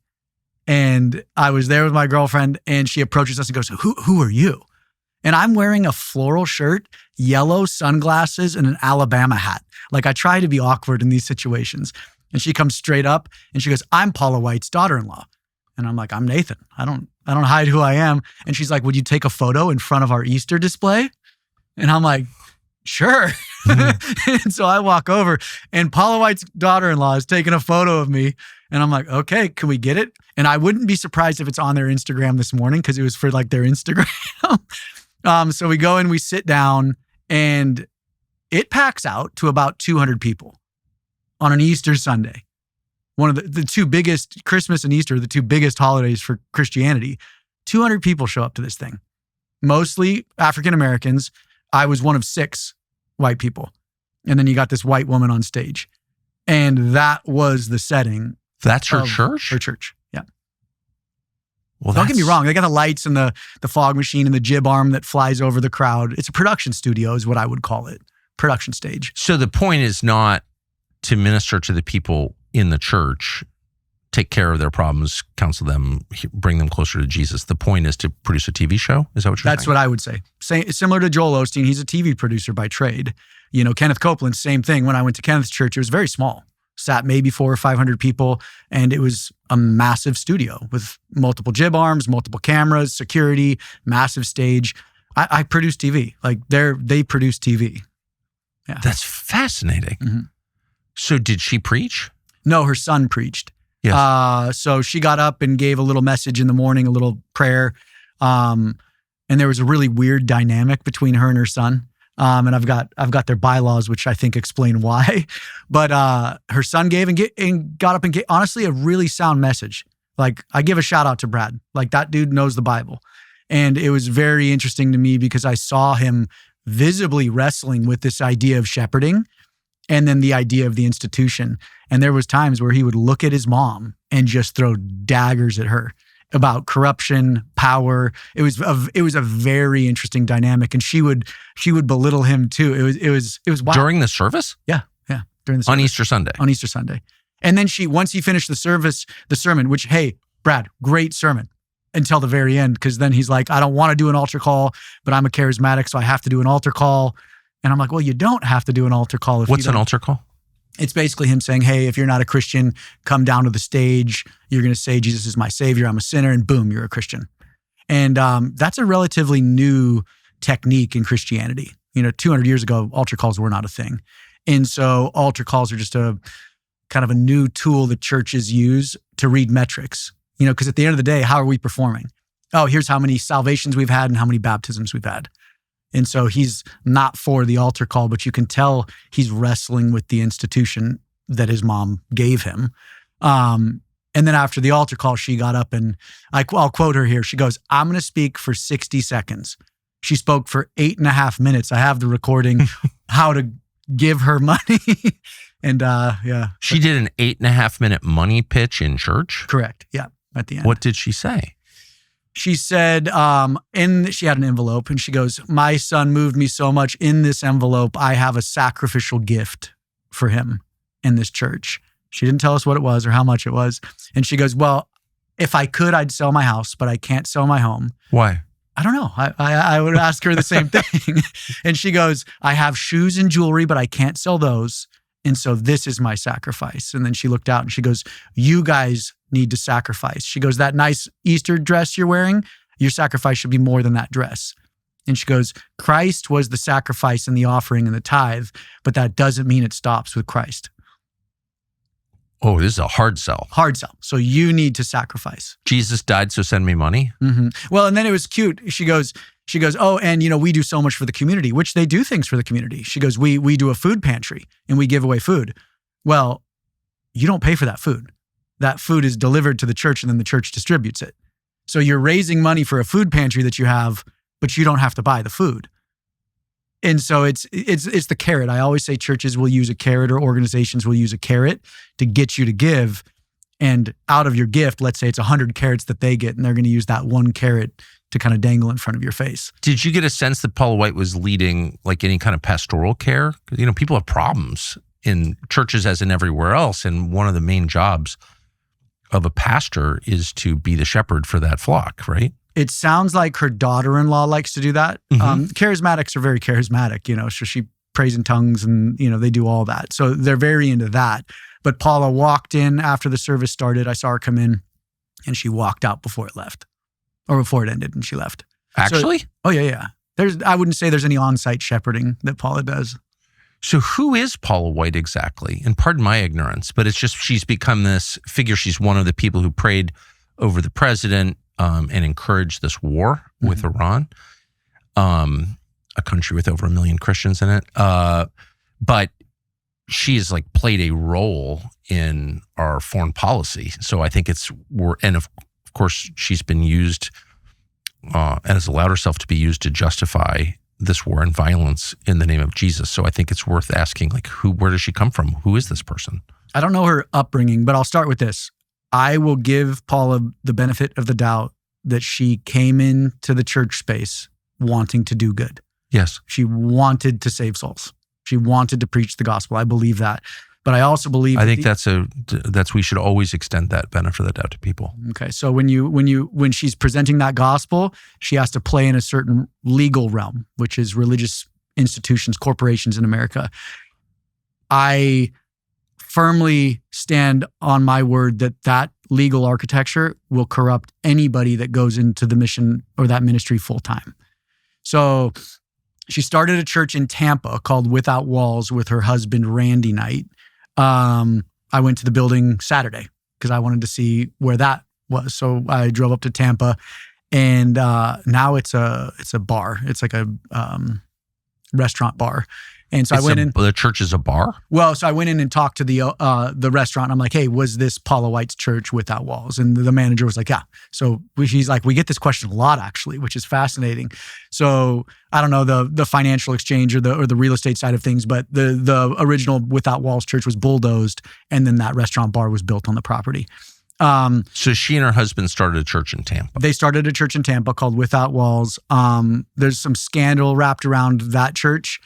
And I was there with my girlfriend, and she approaches us and goes, who are you? And I'm wearing a floral shirt, yellow sunglasses, and an Alabama hat. Like, I try to be awkward in these situations. And she comes straight up and she goes, I'm Paula White's daughter-in-law. And I'm like, I'm Nathan. I don't hide who I am. And she's like, would you take a photo in front of our Easter display? And I'm like, sure. And so I walk over, and Paula White's daughter-in-law is taking a photo of me. And I'm like, okay, can we get it? And I wouldn't be surprised if it's on their Instagram this morning, because it was for like their Instagram. So we go in, we sit down, and it packs out to about 200 people on an Easter Sunday. One of the 2 biggest, Christmas and Easter, the 2 biggest holidays for Christianity. 200 people show up to this thing, mostly African Americans. I was one of 6 white people. And then you got this white woman on stage. And that was the setting. That's her church? Her church, yeah. Well, don't get me wrong. They got the lights and the fog machine and the jib arm that flies over the crowd. It's a production studio is what I would call it. Production stage. So the point is not to minister to the people in the church, take care of their problems, counsel them, bring them closer to Jesus. The point is to produce a TV show? Is that what you're saying? That's what I would say. Similar to Joel Osteen, he's a TV producer by trade. Kenneth Copeland, same thing. When I went to Kenneth's church, it was very small. Sat maybe 400 or 500 people, and it was a massive studio with multiple jib arms, multiple cameras, security, massive stage. I produce TV. Like, they produce TV. Yeah. That's fascinating. Mm-hmm. So did she preach? No, her son preached. Yes. So she got up and gave a little message in the morning, a little prayer. And there was a really weird dynamic between her and her son. And I've got their bylaws, which I think explain why. But her son gave and got up and gave, honestly, a really sound message. Like, I give a shout out to Brad. Like, that dude knows the Bible. And it was very interesting to me because I saw him visibly wrestling with this idea of shepherding and then the idea of the institution. And there was times where he would look at his mom and just throw daggers at her about corruption, power. It was a very interesting dynamic, and she would belittle him too. It was wild. During the service? Yeah, during the service. On Easter Sunday. On Easter Sunday. And then once he finished the sermon, which, hey, Brad, great sermon until the very end, because then he's like, I don't want to do an altar call, but I'm a charismatic, so I have to do an altar call. And I'm like, well, you don't have to do an altar call. What's an altar call? It's basically him saying, hey, if you're not a Christian, come down to the stage. You're going to say, Jesus is my savior. I'm a sinner. And boom, you're a Christian. And that's a relatively new technique in Christianity. 200 years ago, altar calls were not a thing. And so altar calls are just a kind of a new tool that churches use to read metrics. Because at the end of the day, how are we performing? Oh, here's how many salvations we've had and how many baptisms we've had. And so he's not for the altar call, but you can tell he's wrestling with the institution that his mom gave him. And then after the altar call, she got up and I'll quote her here. She goes, I'm going to speak for 60 seconds. She spoke for 8.5 minutes. I have the recording, how to give her money. And yeah. She did an 8.5 minute money pitch in church? Correct. Yeah. At the end. What did she say? She said, and she had an envelope, and she goes, my son moved me so much. In this envelope, I have a sacrificial gift for him in this church. She didn't tell us what it was or how much it was. And she goes, well, if I could, I'd sell my house, but I can't sell my home. Why? I don't know. I would ask her the same thing. And she goes, I have shoes and jewelry, but I can't sell those. And so this is my sacrifice. And then she looked out and she goes, you guys need to sacrifice. She goes, that nice Easter dress you're wearing, your sacrifice should be more than that dress. And she goes, Christ was the sacrifice and the offering and the tithe, but that doesn't mean it stops with Christ. Oh, this is a hard sell. Hard sell. So you need to sacrifice. Jesus died, so send me money. Mm-hmm. Well, and then it was cute. She goes, oh, and we do so much for the community, which they do things for the community. She goes, we do a food pantry and we give away food. Well, you don't pay for that food. That food is delivered to the church and then the church distributes it. So you're raising money for a food pantry that you have, but you don't have to buy the food. And so it's the carrot. I always say churches will use a carrot or organizations will use a carrot to get you to give. And out of your gift, let's say it's 100 carrots that they get, and they're going to use that one carrot to kind of dangle in front of your face. Did you get a sense that Paula White was leading like any kind of pastoral care? Because, people have problems in churches as in everywhere else. And one of the main jobs of a pastor is to be the shepherd for that flock, right? It sounds like her daughter-in-law likes to do that. Mm-hmm. Charismatics are very charismatic, so she prays in tongues and, they do all that. So they're very into that. But Paula walked in after the service started. I saw her come in and she walked out before it left or before it ended and she left. Actually? So, oh, yeah. I wouldn't say there's any on-site shepherding that Paula does. So who is Paula White exactly? And pardon my ignorance, but it's just she's become this figure. She's one of the people who prayed over the president and encouraged this war with Iran, a country with over 1 million Christians in it. But she has played a role in our foreign policy. So I think and of course she's been used and has allowed herself to be used to justify this war and violence in the name of Jesus. So I think it's worth asking, where does she come from? Who is this person? I don't know her upbringing, but I'll start with this. I will give Paula the benefit of the doubt that she came into the church space wanting to do good. Yes. She wanted to save souls. She wanted to preach the gospel. I believe that. But I also believe we should always extend that benefit of the doubt to people. Okay. So when she's presenting that gospel, she has to play in a certain legal realm, which is religious institutions, corporations in America. I firmly stand on my word that legal architecture will corrupt anybody that goes into the mission or that ministry full time. So she started a church in Tampa called Without Walls with her husband, Randy Knight. I went to the building Saturday because I wanted to see where that was. So I drove up to Tampa, and now it's a bar. It's like a restaurant bar. And so I went in. The church is a bar? Well, so I went in and talked to the restaurant. And I'm like, hey, was this Paula White's church Without Walls? And the manager was like, yeah. So she's like, we get this question a lot, actually, which is fascinating. So I don't know the financial exchange or the real estate side of things, but the original Without Walls church was bulldozed, and then that restaurant bar was built on the property. So she and her husband started a church in Tampa. They started a church in Tampa called Without Walls. There's some scandal wrapped around that church.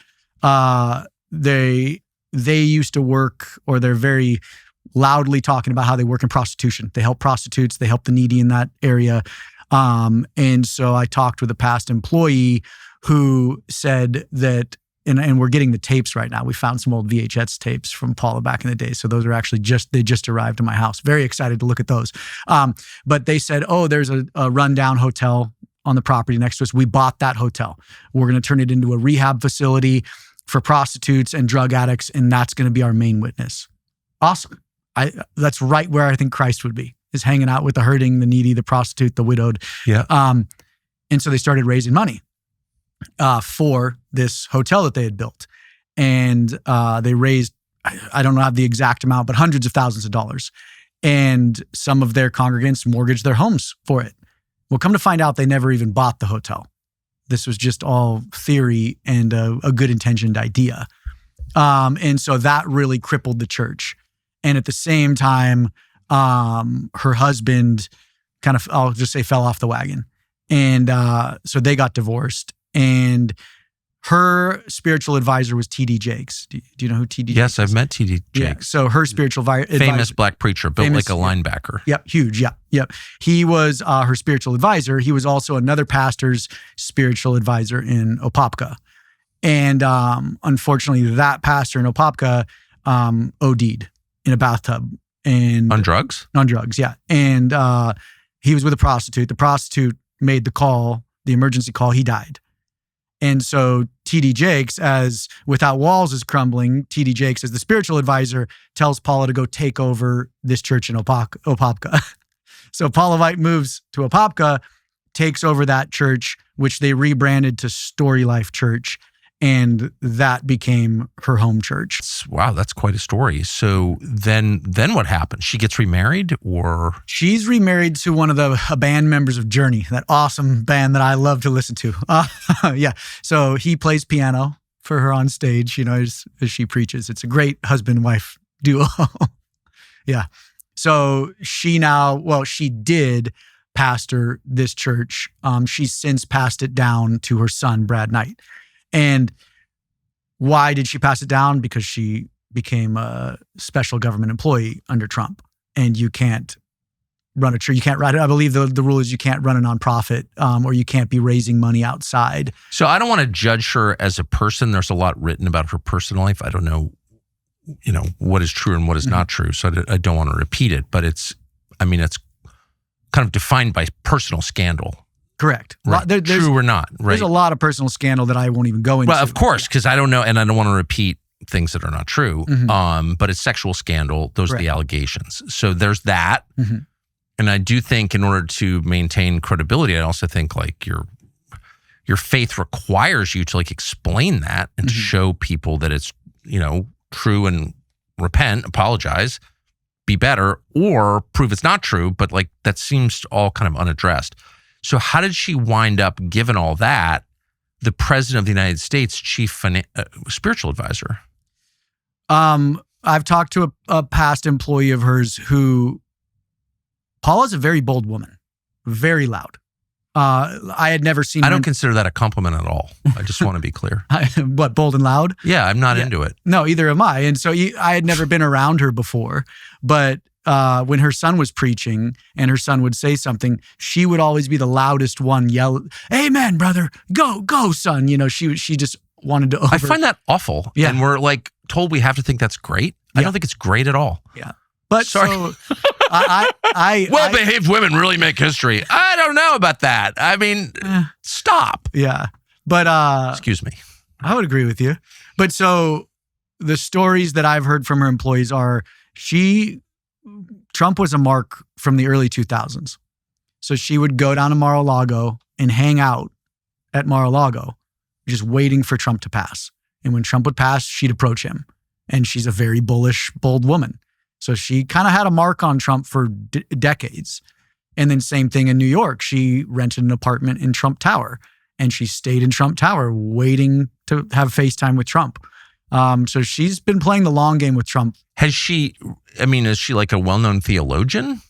They used to work, or they're very loudly talking about how they work in prostitution. They help prostitutes. They help the needy in that area. And so I talked with a past employee who said that, and we're getting the tapes right now. We found some old VHS tapes from Paula back in the day. So those are actually they just arrived in my house. Very excited to look at those. But they said, oh, there's a rundown hotel on the property next to us. We bought that hotel. We're going to turn it into a rehab facility for prostitutes and drug addicts, and that's going to be our main witness. Awesome. That's right where I think Christ would be, is hanging out with the hurting, the needy, the prostitute, the widowed. Yeah. And so they started raising money for this hotel that they had built. And they raised, I don't have the exact amount, but hundreds of thousands of dollars. And some of their congregants mortgaged their homes for it. Well, come to find out, they never even bought the hotel. This was just all theory and a good intentioned idea. And so that really crippled the church. And at the same time, her husband kind of, I'll just say, fell off the wagon. And so they got divorced. And her spiritual advisor was T.D. Jakes. Do you know who T.D. Jakes is? Yes, I've met T.D. Jakes. Yeah. So her spiritual advisor. Famous black preacher, built like a linebacker. Yep, huge. Yep. He was her spiritual advisor. He was also another pastor's spiritual advisor in Opopka. And unfortunately, that pastor in Opopka OD'd in a bathtub and On drugs? on drugs. Yeah. And he was with a prostitute. The prostitute made the call, the emergency call. He died. And so T.D. Jakes, as Without Walls is crumbling, T.D. Jakes, as the spiritual advisor, tells Paula to go take over this church in Apopka. So Paula White moves to Apopka, takes over that church, which they rebranded to Story Life Church. And that became her home church. Wow, that's quite a story. So then what happened? She gets remarried, or She's remarried to one of the band members of Journey, that awesome band that I love to listen to. Yeah. So he plays piano for her on stage, as she preaches. It's a great husband-wife duo. Yeah. So she did pastor this church. She's since passed it down to her son, Brad Knight. And why did she pass it down? Because she became a special government employee under Trump. And you can't run a church. You can't run it. I believe the rule is you can't run a nonprofit, or you can't be raising money outside. so I don't want to judge her as a person. There's a lot written about her personal life. I don't know, what is true and what is not true. So I don't want to repeat it, but it's kind of defined by personal scandal. Correct. Right. True or not, right? There's a lot of personal scandal that I won't even go into. Well, of course, because I don't know, and I don't want to repeat things that are not true. But it's sexual scandal. Those are the allegations. So there's that. And I do think in order to maintain credibility, I also think like your faith requires you to like explain that and to show people that it's, true, and repent, apologize, be better, or prove it's not true. But like that seems all kind of unaddressed. So how did she wind up, given all that, the president of the United States chief spiritual advisor? I've talked to a past employee of hers who, Paula's a very bold woman, very loud. I had never seen. I don't consider that a compliment at all. I just want to be clear. What, bold and loud? Yeah, I'm not into it. No, either am I. And so I had never been around her before, but when her son was preaching and her son would say something, she would always be the loudest one, yell, "Amen, brother. Go, son." She just wanted to I find that awful. Yeah. And we're like told we have to think that's great. I don't think it's great at all. Yeah. But Sorry. so I Well-behaved women really make history. I don't know about that. I mean, stop. yeah. But Excuse me. I would agree with you. But so the stories that I've heard from her employees are Trump was a mark from the early 2000s. So she would go down to Mar-a-Lago and hang out at Mar-a-Lago, just waiting for Trump to pass. And when Trump would pass, she'd approach him. And she's a very bullish, bold woman. So she kind of had a mark on Trump for decades. And then same thing in New York. She rented an apartment in Trump Tower. And she stayed in Trump Tower waiting to have FaceTime with Trump. So she's been playing the long game with Trump. Is she like a well-known theologian?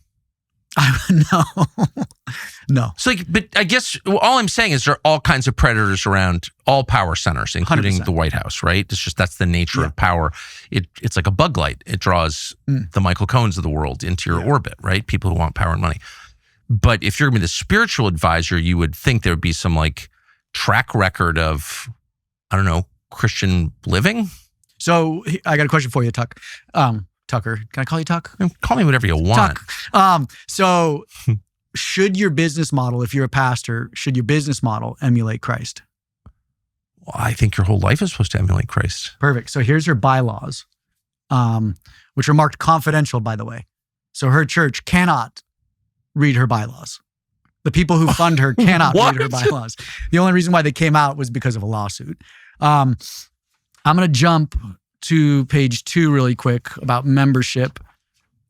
No. So but I guess all I'm saying is there are all kinds of predators around all power centers, including 100%. the White House, right? It's just that's the nature of power. It's like a bug light. It draws the Michael Cohens of the world into your orbit, right? People who want power and money. But if you're going to be the spiritual advisor, you would think there would be some like track record of, I don't know, Christian living. So I got a question for you, Tucker. Can I call you Tuck? Call me whatever you want. Tuck. So should your business model, if you're a pastor, should your business model emulate Christ? Well, I think your whole life is supposed to emulate Christ. Perfect. So here's her bylaws, which are marked confidential, by the way. So her church cannot read her bylaws. The people who fund her cannot read her bylaws. The only reason why they came out was because of a lawsuit. I'm going to jump to page 2 really quick about membership.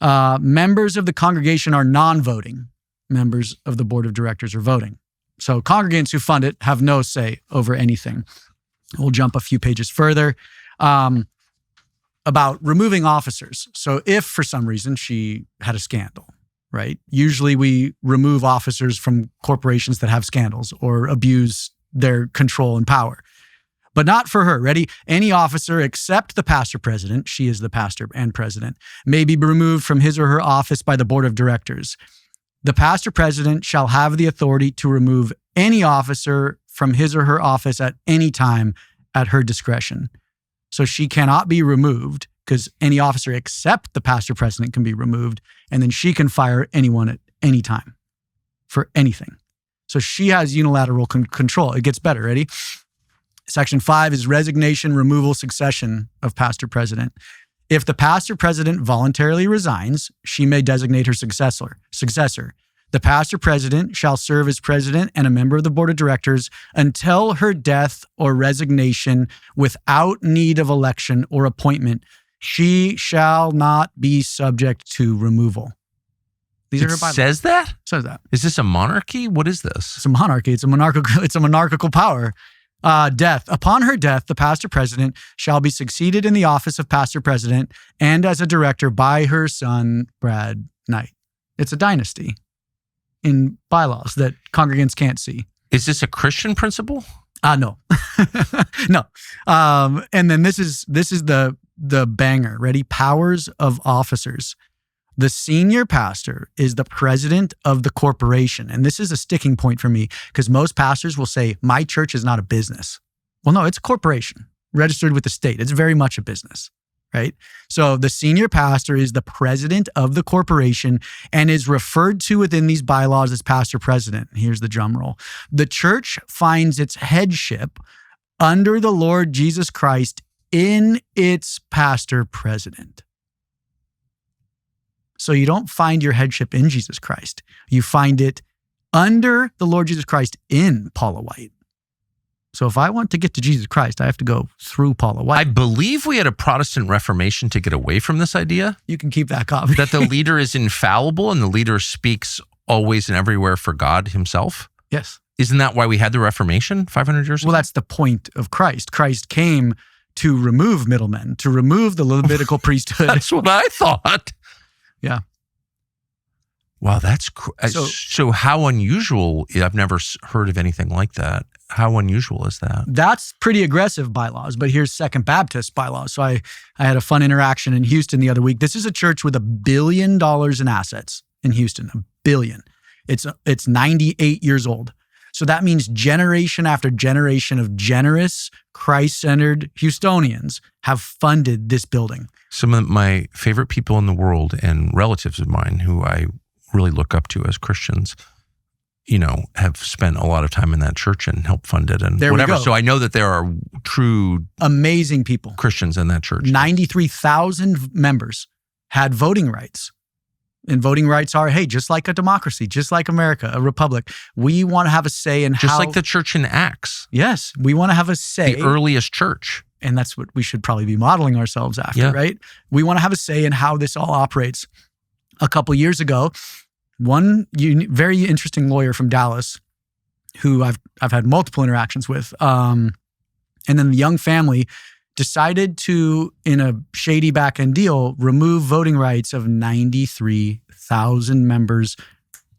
Members of the congregation are non-voting. Members of the board of directors are voting. So congregants who fund it have no say over anything. We'll jump a few pages further about removing officers. So if for some reason she had a scandal, right? Usually we remove officers from corporations that have scandals or abuse their control and power. But not for her. Ready? Any officer except the pastor president, she is the pastor and president, may be removed from his or her office by the board of directors. The pastor president shall have the authority to remove any officer from his or her office at any time at her discretion. So she cannot be removed because any officer except the pastor president can be removed. And then she can fire anyone at any time for anything. So she has unilateral control. It gets better. Ready? Section 5 is resignation, removal, succession of pastor president. If the pastor president voluntarily resigns, she may designate her successor. The pastor president shall serve as president and a member of the board of directors until her death or resignation without need of election or appointment. She shall not be subject to removal. These are her bylaws. Says that? Says that. Is this a monarchy? What is this? It's a monarchy. It's a monarchical power. Death. Upon her death, the pastor president shall be succeeded in the office of pastor president and as a director by her son, Brad Knight. It's a dynasty in bylaws that congregants can't see. Is this a Christian principle? No. No. And then this is the banger. Ready? Powers of officers. The senior pastor is the president of the corporation. And this is a sticking point for me because most pastors will say, my church is not a business. Well, no, it's a corporation registered with the state. It's very much a business, right? So the senior pastor is the president of the corporation and is referred to within these bylaws as pastor president. Here's the drum roll. The church finds its headship under the Lord Jesus Christ in its pastor president. So you don't find your headship in Jesus Christ. You find it under the Lord Jesus Christ in Paula White. So if I want to get to Jesus Christ, I have to go through Paula White. I believe we had a Protestant Reformation to get away from this idea You can keep that copy. that the leader is infallible and the leader speaks always and everywhere for God himself. Yes. Isn't that why we had the Reformation 500 years ago? Well, that's the point of Christ. Christ came to remove middlemen, to remove the Levitical priesthood. That's what I thought. Yeah. Wow, that's So- so how unusual. I've never heard of anything like that. How unusual is that? That's pretty aggressive bylaws, but here's Second Baptist bylaws. So I had a fun interaction in Houston the other week. This is a church with $1 billion in assets in Houston, $1 billion. It's 98 years old. So that means generation after generation of generous, Christ-centered Houstonians have funded this building. Some of my favorite people in the world and relatives of mine who I really look up to as Christians, have spent a lot of time in that church and helped fund it and There we whatever. go. So I know that there are true Amazing people. Christians in that church. 93,000 members had voting rights. And voting rights are, hey, just like a democracy, just like America, a republic, we want to have a say in Just how... like the church in Acts, Yes, we want to have a say. the earliest church. And that's what we should probably be modeling ourselves after, Yeah. right? We want to have a say in how this all operates. A couple years ago, one very interesting lawyer from Dallas, who I've had multiple interactions with, and then the young family decided to, in a shady back-end deal, remove voting rights of 93,000 members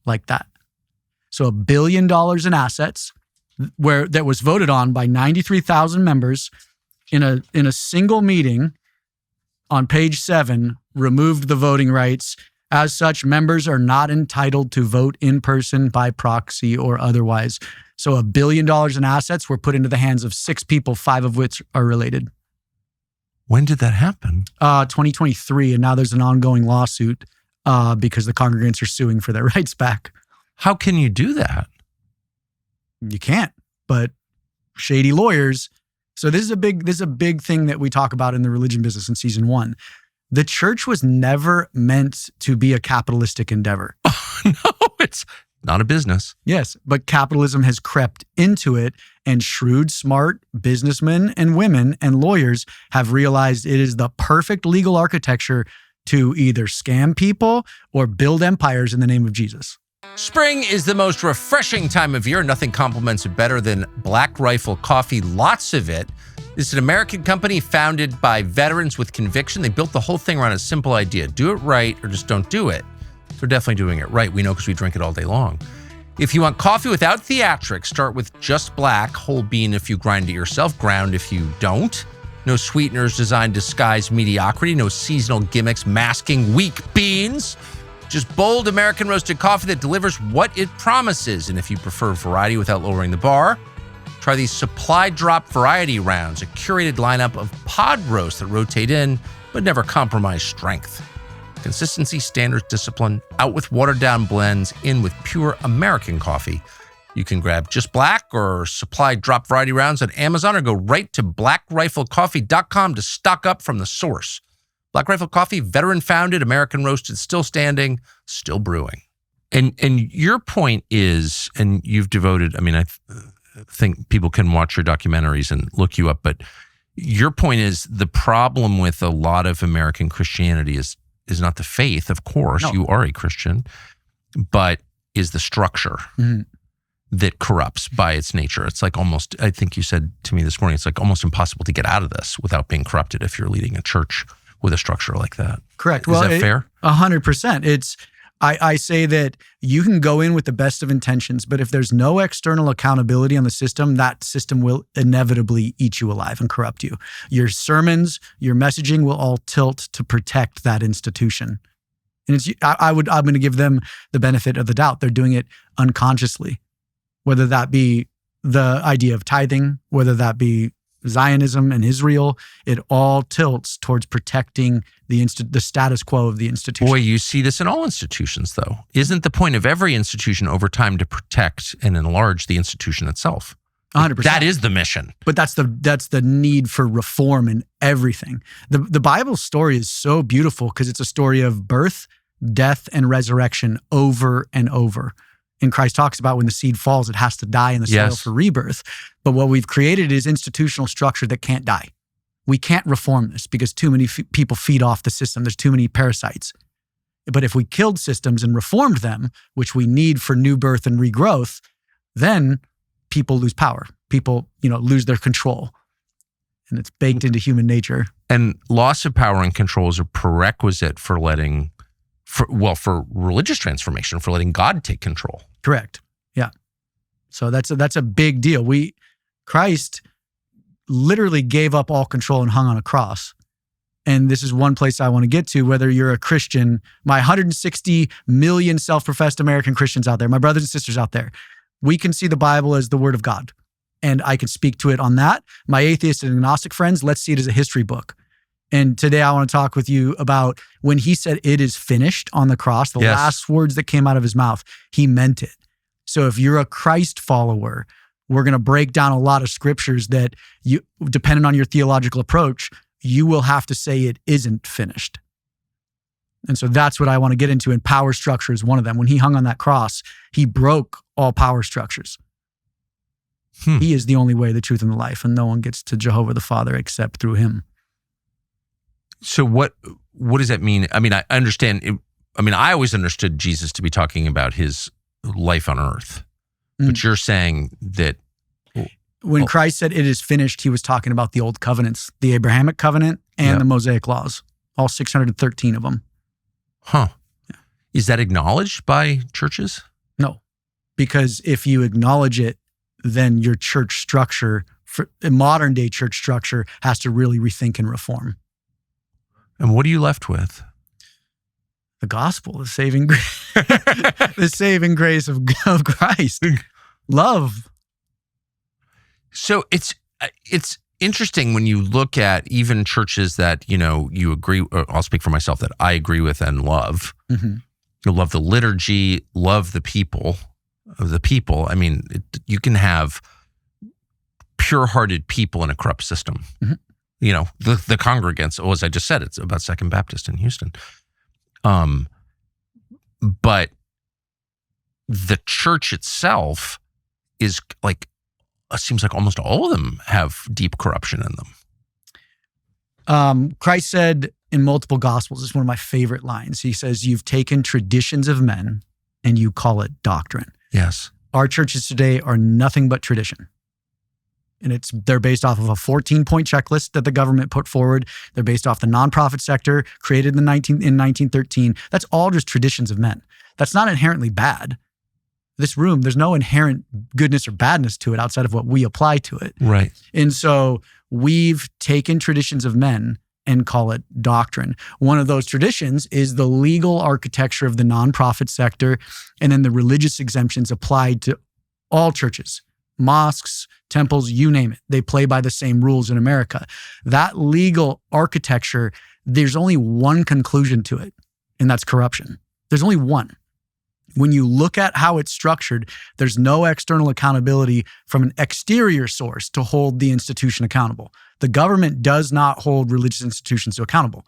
like that. So $1 billion in assets that was voted on by 93,000 members in a single meeting on page 7, removed the voting rights. As such, members are not entitled to vote in person, by proxy, or otherwise. So $1 billion in assets were put into the hands of 6 people, 5 of which are related. When did that happen? 2023, and now there's an ongoing lawsuit because the congregants are suing for their rights back. How can you do that? You can't, but shady lawyers. So this is a big thing that we talk about in the religion business in season 1. The church was never meant to be a capitalistic endeavor. No, it's not a business. Yes, but capitalism has crept into it, and shrewd, smart businessmen and women and lawyers have realized it is the perfect legal architecture to either scam people or build empires in the name of Jesus. Spring is the most refreshing time of year. Nothing complements it better than Black Rifle coffee. Lots of it. This is an American company founded by veterans with conviction. They built the whole thing around a simple idea. Do it right or just don't do it. They're definitely doing it right. We know because we drink it all day long. If you want coffee without theatrics, start with just black, whole bean if you grind it yourself, ground if you don't. No sweeteners designed to disguise mediocrity. No seasonal gimmicks masking weak beans. Just bold American roasted coffee that delivers what it promises. And if you prefer variety without lowering the bar, try these supply drop variety rounds, a curated lineup of pod roasts that rotate in but never compromise strength. Consistency, standards, discipline, out with watered-down blends, in with pure American coffee. You can grab Just Black or supply drop variety rounds on Amazon, or go right to blackriflecoffee.com to stock up from the source. Black Rifle Coffee, veteran-founded, American roasted, still standing, still brewing. And your point is, and you've devoted, I mean, I think people can watch your documentaries and look you up, but your point is the problem with a lot of American Christianity is not the faith, of course, no. You are a Christian, but is the structure that corrupts by its nature. It's like almost, I think you said to me this morning, it's like almost impossible to get out of this without being corrupted if you're leading a church with a structure like that. Correct. Is that fair? 100%. It's, I say that you can go in with the best of intentions, but if there's no external accountability on the system, that system will inevitably eat you alive and corrupt you. Your sermons, your messaging will all tilt to protect that institution. And I'm going to give them the benefit of the doubt. They're doing it unconsciously, whether that be the idea of tithing, whether that be Zionism and Israel, it all tilts towards protecting the status quo of the institution. Boy, you see this in all institutions, though. Isn't the point of every institution over time to protect and enlarge the institution itself? 100%. That is the mission. But that's the need for reform in everything. The Bible story is so beautiful because it's a story of birth, death, and resurrection over and over. And Christ talks about when the seed falls, it has to die in the soil for rebirth. But what we've created is institutional structure that can't die. We can't reform this because too many people feed off the system. There's too many parasites. But if we killed systems and reformed them, which we need for new birth and regrowth, then people lose power. People, lose their control. And it's baked into human nature. And loss of power and control is a prerequisite for for religious transformation, for letting God take control. Correct. Yeah. So that's a big deal. Christ literally gave up all control and hung on a cross. And this is one place I want to get to, whether you're a Christian, my 160 million self-professed American Christians out there, my brothers and sisters out there, we can see the Bible as the word of God. And I can speak to it on that. My atheist and agnostic friends, let's see it as a history book. And today I want to talk with you about when he said it is finished on the cross, the last words that came out of his mouth, he meant it. So if you're a Christ follower, we're going to break down a lot of scriptures that you, depending on your theological approach, you will have to say it isn't finished. And so that's what I want to get into. And power structure is one of them. When he hung on that cross, he broke all power structures. He is the only way, the truth, and the life. And no one gets to Jehovah the Father except through him. So what does that mean? I mean, I understand. I always understood Jesus to be talking about his life on earth. But you're saying that when Christ said it is finished, he was talking about the old covenants, the Abrahamic covenant and the Mosaic laws, all 613 of them. Huh. Yeah. Is that acknowledged by churches? No, because if you acknowledge it, then your church structure, modern day church structure, has to really rethink and reform. And what are you left with? The gospel, the saving grace of Christ. Love. So it's interesting when you look at even churches that, you agree, or I'll speak for myself, that I agree with and love. Mm-hmm. You love the liturgy, love the people. I mean, you can have pure-hearted people in a corrupt system. Mm-hmm. The congregants, as I just said, it's about Second Baptist in Houston. But the church itself is seems like almost all of them have deep corruption in them. Christ said in multiple gospels, it's one of my favorite lines. He says, "You've taken traditions of men and you call it doctrine." Yes. Our churches today are nothing but tradition. And they're based off of a 14-point checklist that the government put forward. They're based off the nonprofit sector created in 1913. That's all just traditions of men. That's not inherently bad. This room, there's no inherent goodness or badness to it outside of what we apply to it. Right. And so we've taken traditions of men and call it doctrine. One of those traditions is the legal architecture of the nonprofit sector, and then the religious exemptions applied to all churches. Mosques, temples, you name it. They play by the same rules in America. That legal architecture there's only one conclusion to it, and that's corruption. There's only one. When you look at how it's structured, there's no external accountability from an exterior source to hold the institution accountable. The government does not hold religious institutions accountable.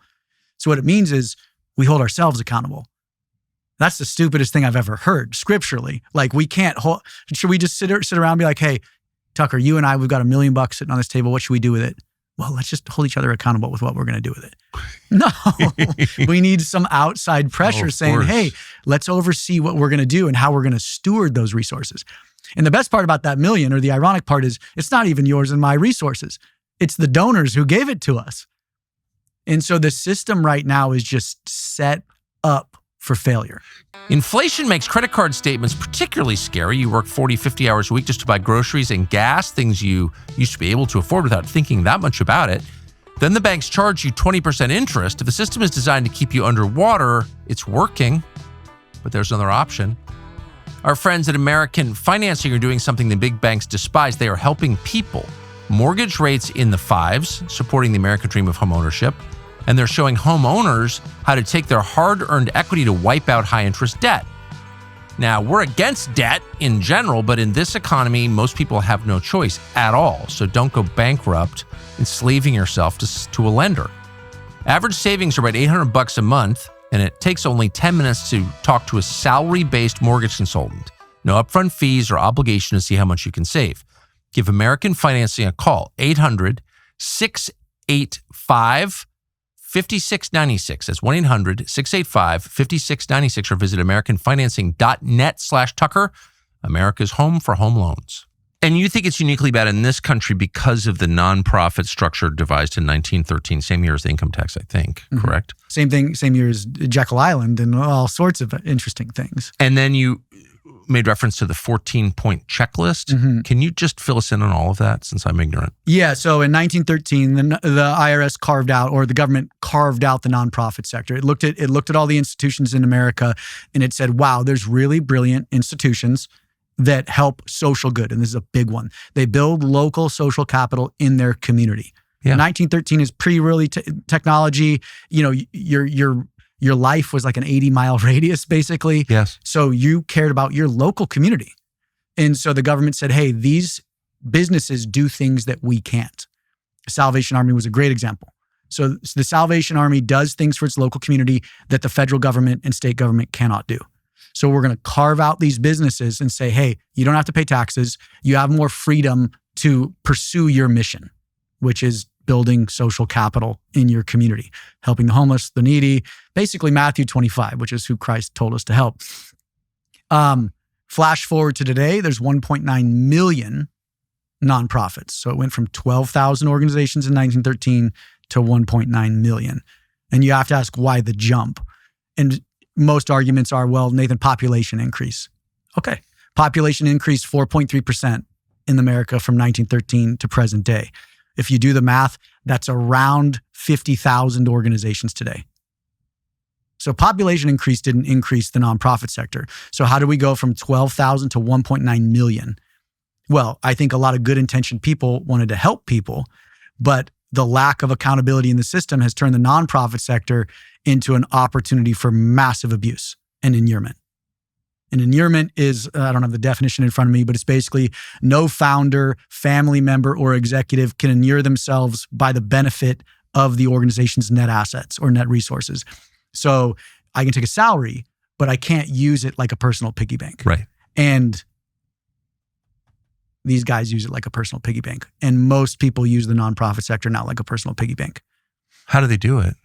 So what it means is we hold ourselves accountable. That's the stupidest thing I've ever heard scripturally. Like, we can't hold, should we just sit around and be like, hey, Tucker, you and I, we've got $1 million sitting on this table. What should we do with it? Well, let's just hold each other accountable with what we're going to do with it. No, we need some outside pressure saying, hey, let's oversee what we're going to do and how we're going to steward those resources. And the best part about that million, or the ironic part, is it's not even yours and my resources. It's the donors who gave it to us. And so the system right now is just set up for failure. Inflation makes credit card statements particularly scary. You work 40, 50 hours a week just to buy groceries and gas, things you used to be able to afford without thinking that much about it. Then the banks charge you 20% interest. If the system is designed to keep you underwater, it's working, but there's another option. Our friends at American Financing are doing something the big banks despise. They are helping people. Mortgage rates in the 5s, supporting the American dream of homeownership. And they're showing homeowners how to take their hard-earned equity to wipe out high-interest debt. Now, we're against debt in general, but in this economy, most people have no choice at all. So don't go bankrupt, enslaving yourself to a lender. Average savings are about $800 a month, and it takes only 10 minutes to talk to a salary-based mortgage consultant. No upfront fees or obligation to see how much you can save. Give American Financing a call, 800-685-5696. That's 1-800-685-5696, or visit AmericanFinancing.net/Tucker, America's home for home loans. And you think it's uniquely bad in this country because of the nonprofit structure devised in 1913, same year as the income tax, I think, correct? Same thing, same year as Jekyll Island and all sorts of interesting things. And then you made reference to the 14-point checklist. Can you just fill us in on all of that, since I'm ignorant? Yeah, so in 1913, the IRS carved out, or the government carved out, the nonprofit sector. It looked at all the institutions in America, and it said, wow, there's really brilliant institutions that help social good. And this is a big one. They build local social capital in their community. Yeah. 1913 is pre-really technology. You know, your life was like an 80-mile radius, basically. Yes. So you cared about your local community. And so the government said, hey, these businesses do things that we can't. The Salvation Army was a great example. So the Salvation Army does things for its local community that the federal government and state government cannot do. So we're going to carve out these businesses and say, hey, you don't have to pay taxes. You have more freedom to pursue your mission, which is building social capital in your community, helping the homeless, the needy, basically Matthew 25, which is who Christ told us to help. Flash forward to today, there's 1.9 million nonprofits. So it went from 12,000 organizations in 1913 to 1.9 million. And you have to ask, why the jump? And most arguments are, well, Nathan, population increase. Okay. Population increased 4.3% in America from 1913 to present day. If you do the math, that's around 50,000 organizations today. So population increase didn't increase the nonprofit sector. So how do we go from 12,000 to 1.9 million? Well, I think a lot of good intentioned people wanted to help people, but the lack of accountability in the system has turned the nonprofit sector into an opportunity for massive abuse and inurement. An inurement is, I don't have the definition in front of me, but it's basically no founder, family member, or executive can inure themselves by the benefit of the organization's net assets or net resources. So I can take a salary, but I can't use it like a personal piggy bank. Right. And these guys use it like a personal piggy bank. And most people use the nonprofit sector not like a personal piggy bank. How do they do it?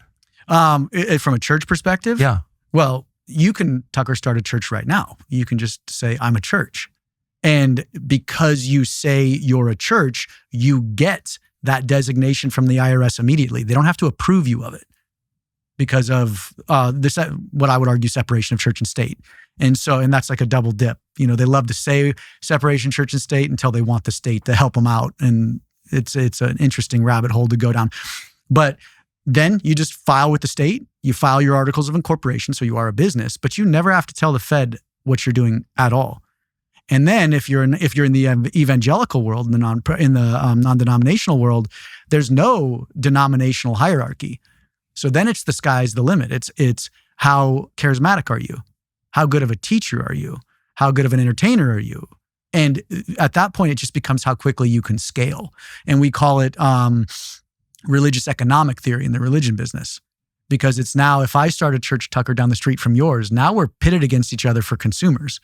From a church perspective? Yeah. Well, you can, Tucker, start a church right now. You can just say, I'm a church. And because you say you're a church, you get that designation from the IRS immediately. They don't have to approve you of it because of this, what I would argue, separation of church and state. And that's like a double dip. You know, they love to say separation of church and state until they want the state to help them out. And it's an interesting rabbit hole to go down. But then you just file with the state. You file your articles of incorporation, so you are a business, but you never have to tell the Fed what you're doing at all. And then if you're in the evangelical world, in the non-denominational world, there's no denominational hierarchy. So then it's the sky's the limit. It's how charismatic are you? How good of a teacher are you? How good of an entertainer are you? And at that point, it just becomes how quickly you can scale. And we call it religious economic theory in the religion business. Because it's now, if I start a church, Tucker, down the street from yours, now we're pitted against each other for consumers.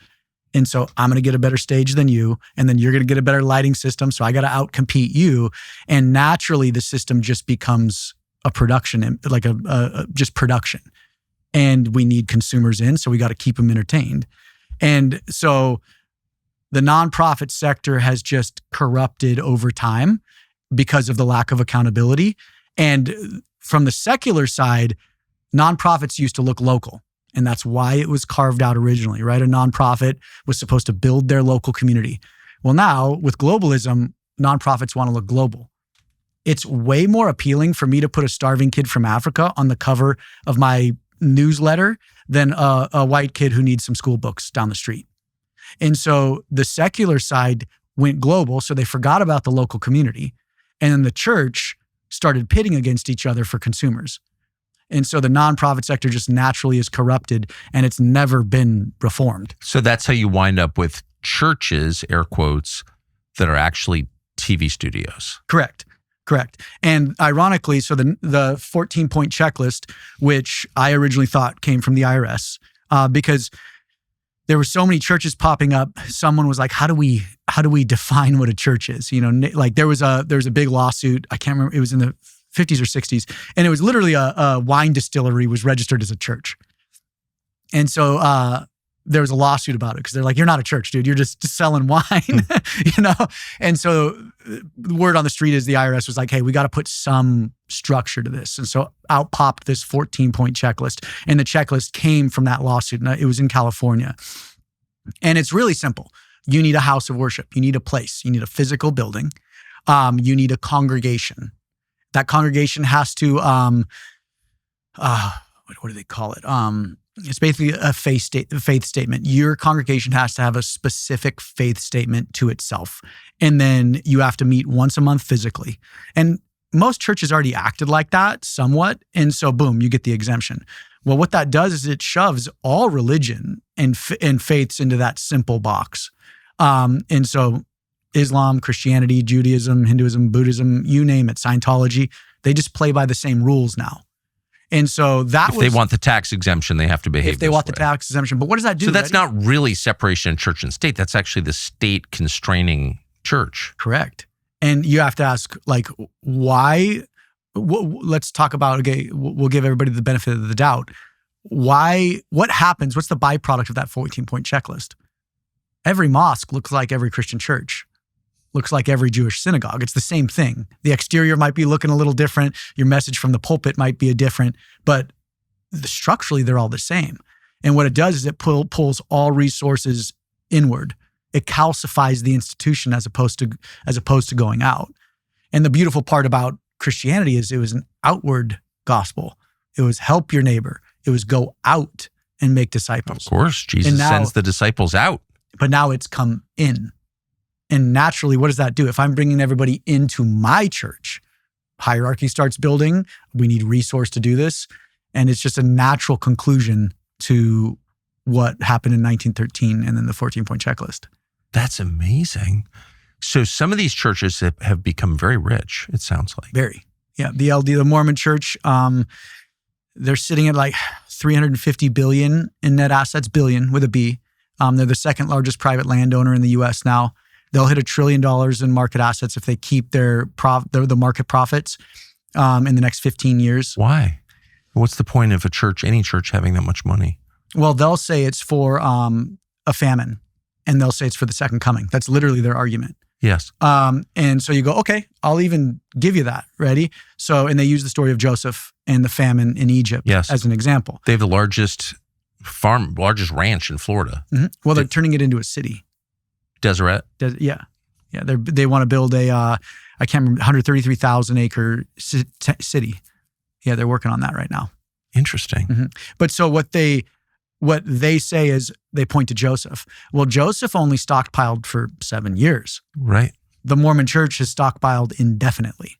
And so I'm going to get a better stage than you, and then you're going to get a better lighting system. So I got to outcompete you. And naturally, the system just becomes a production, like just production. And we need consumers in, so we got to keep them entertained. And so the nonprofit sector has just corrupted over time because of the lack of accountability. And from the secular side, nonprofits used to look local. And that's why it was carved out originally, right? A nonprofit was supposed to build their local community. Well, now with globalism, nonprofits want to look global. It's way more appealing for me to put a starving kid from Africa on the cover of my newsletter than a white kid who needs some school books down the street. And so the secular side went global, so they forgot about the local community. And then the church started pitting against each other for consumers. And so the nonprofit sector just naturally is corrupted, and it's never been reformed. So that's how you wind up with churches, air quotes, that are actually TV studios. Correct. And ironically, so the 14-point checklist, which I originally thought came from the IRS, because there were so many churches popping up. Someone was like, how do we define what a church is? You know, like there was a big lawsuit. I can't remember. It was in the 50s or 60s. And it was literally a wine distillery was registered as a church. And so there was a lawsuit about it because they're like, you're not a church, dude. You're just selling wine, you know? And so the word on the street is the IRS was like, hey, we got to put some structure to this. And so out popped this 14-point checklist. And the checklist came from that lawsuit. And it was in California. And it's really simple. You need a house of worship. You need a place. You need a physical building. You need a congregation. That congregation has to, what do they call it? It's basically a faith statement. Your congregation has to have a specific faith statement to itself. And then you have to meet once a month physically. And most churches already acted like that somewhat. And so boom, you get the exemption. Well, what that does is it shoves all religion and faiths into that simple box. And so Islam, Christianity, Judaism, Hinduism, Buddhism, you name it, Scientology, they just play by the same rules now. And so that if they want the tax exemption, they have to behave if they want the tax exemption. But what does that do? So that's not really separation of church and state. That's actually the state constraining church. Correct. And you have to ask, like, why? Let's talk about, okay, we'll give everybody the benefit of the doubt. Why? What happens? What's the byproduct of that 14-point checklist? Every mosque looks like every Christian church. Looks like every Jewish synagogue. It's the same thing. The exterior might be looking a little different. Your message from the pulpit might be different, but structurally they're all the same. And what it does is it pulls all resources inward. It calcifies the institution as opposed to going out. And the beautiful part about Christianity is it was an outward gospel. It was help your neighbor. It was go out and make disciples. Of course, Jesus sends the disciples out. But now it's come in. And naturally, what does that do? If I'm bringing everybody into my church, hierarchy starts building. We need resource to do this. And it's just a natural conclusion to what happened in 1913 and then the 14-point checklist. That's amazing. So some of these churches have become very rich, it sounds like. Very. Yeah. The LD, the Mormon Church, they're sitting at like 350 billion in net assets, billion with a B. They're the second largest private landowner in the U.S. now. They'll hit $1 trillion in market assets if they keep the market profits in the next 15 years. Why? What's the point of any church having that much money? Well, they'll say it's for a famine, and they'll say it's for the second coming. That's literally their argument. Yes. And so you go, okay, I'll even give you that. Ready? So, and they use the story of Joseph and the famine in Egypt as an example. They have the largest ranch in Florida. Mm-hmm. Well, they're turning it into a city. Deseret? Yeah. They want to build a, I can't remember, 133,000 acre city. Yeah, they're working on that right now. Interesting. Mm-hmm. But so what they say is they point to Joseph. Well, Joseph only stockpiled for 7 years. Right. The Mormon Church has stockpiled indefinitely.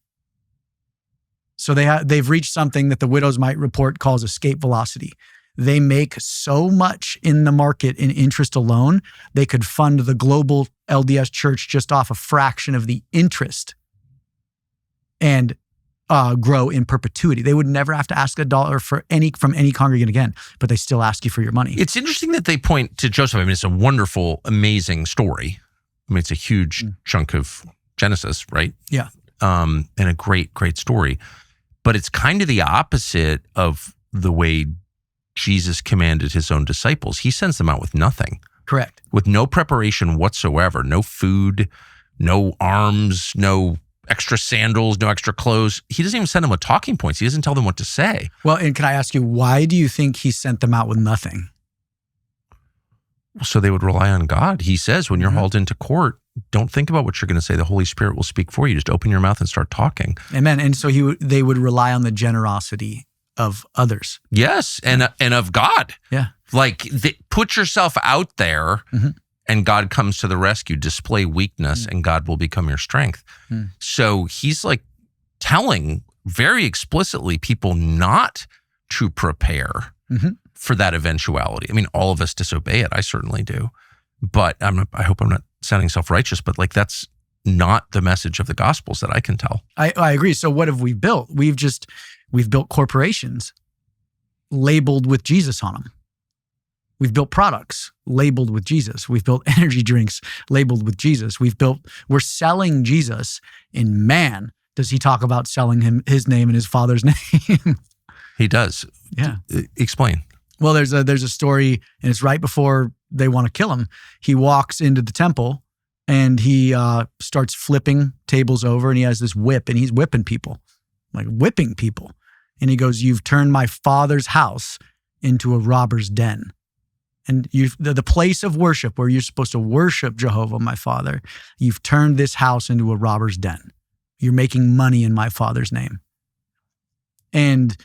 So they've reached something that the Widows Mite report calls escape velocity. They make so much in the market in interest alone, they could fund the global LDS church just off a fraction of the interest and grow in perpetuity. They would never have to ask $1 from any congregant again, but they still ask you for your money. It's interesting that they point to Joseph. I mean, it's a wonderful, amazing story. I mean, it's a huge chunk of Genesis, right? Yeah. And a great, great story. But it's kind of the opposite of the way Jesus commanded his own disciples. He sends them out with nothing. Correct. With no preparation whatsoever, no food, no arms, no extra sandals, no extra clothes. He doesn't even send them with talking points. He doesn't tell them what to say. Well, and can I ask you, why do you think he sent them out with nothing? So they would rely on God. He says, when you're hauled into court, don't think about what you're going to say. The Holy Spirit will speak for you. Just open your mouth and start talking. Amen. And so they would rely on the generosity of others. Yes, and of God. Yeah. Like, put yourself out there, and God comes to the rescue. Display weakness, and God will become your strength. So he's like telling very explicitly people not to prepare for that eventuality. I mean, all of us disobey it. I certainly do. But I hope I'm not sounding self-righteous, but like that's not the message of the Gospels that I can tell. I agree. So what have we built? We've built corporations labeled with Jesus on them. We've built products labeled with Jesus. We've built energy drinks labeled with Jesus. We're selling Jesus, and man, does he talk about selling his name and his Father's name. He does. Yeah. Explain. Well, there's a story, and it's right before they want to kill him. He walks into the temple and he starts flipping tables over, and he has this whip, and he's whipping people, like whipping people. And he goes, "You've turned my Father's house into a robber's den." And the place of worship where you're supposed to worship Jehovah, my Father, you've turned this house into a robber's den. You're making money in my Father's name. And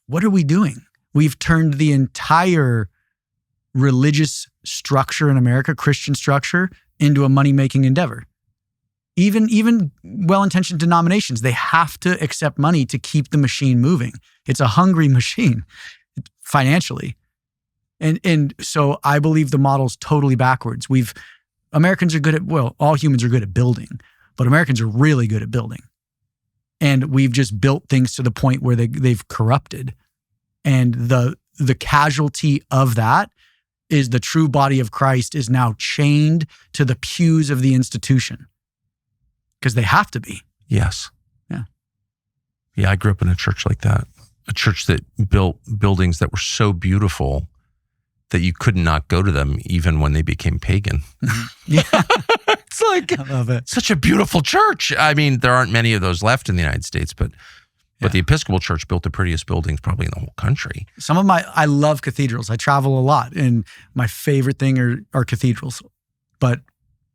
what are we doing? We've turned the entire religious structure in America, Christian structure, into a money-making endeavor. Even well-intentioned denominations, they have to accept money to keep the machine moving. It's a hungry machine financially. And so I believe the model's totally backwards. Americans are good at, all humans are good at building, but Americans are really good at building. And we've just built things to the point where they've corrupted. And the casualty of that is the true body of Christ is now chained to the pews of the institution. Because they have to be. Yes. Yeah. Yeah, I grew up in a church like that. A church that built buildings that were so beautiful that you could not go to them even when they became pagan. Yeah. It's like, I love it. Such a beautiful church. I mean, there aren't many of those left in the United States, but the Episcopal Church built the prettiest buildings probably in the whole country. I love cathedrals. I travel a lot, and my favorite thing are cathedrals. But,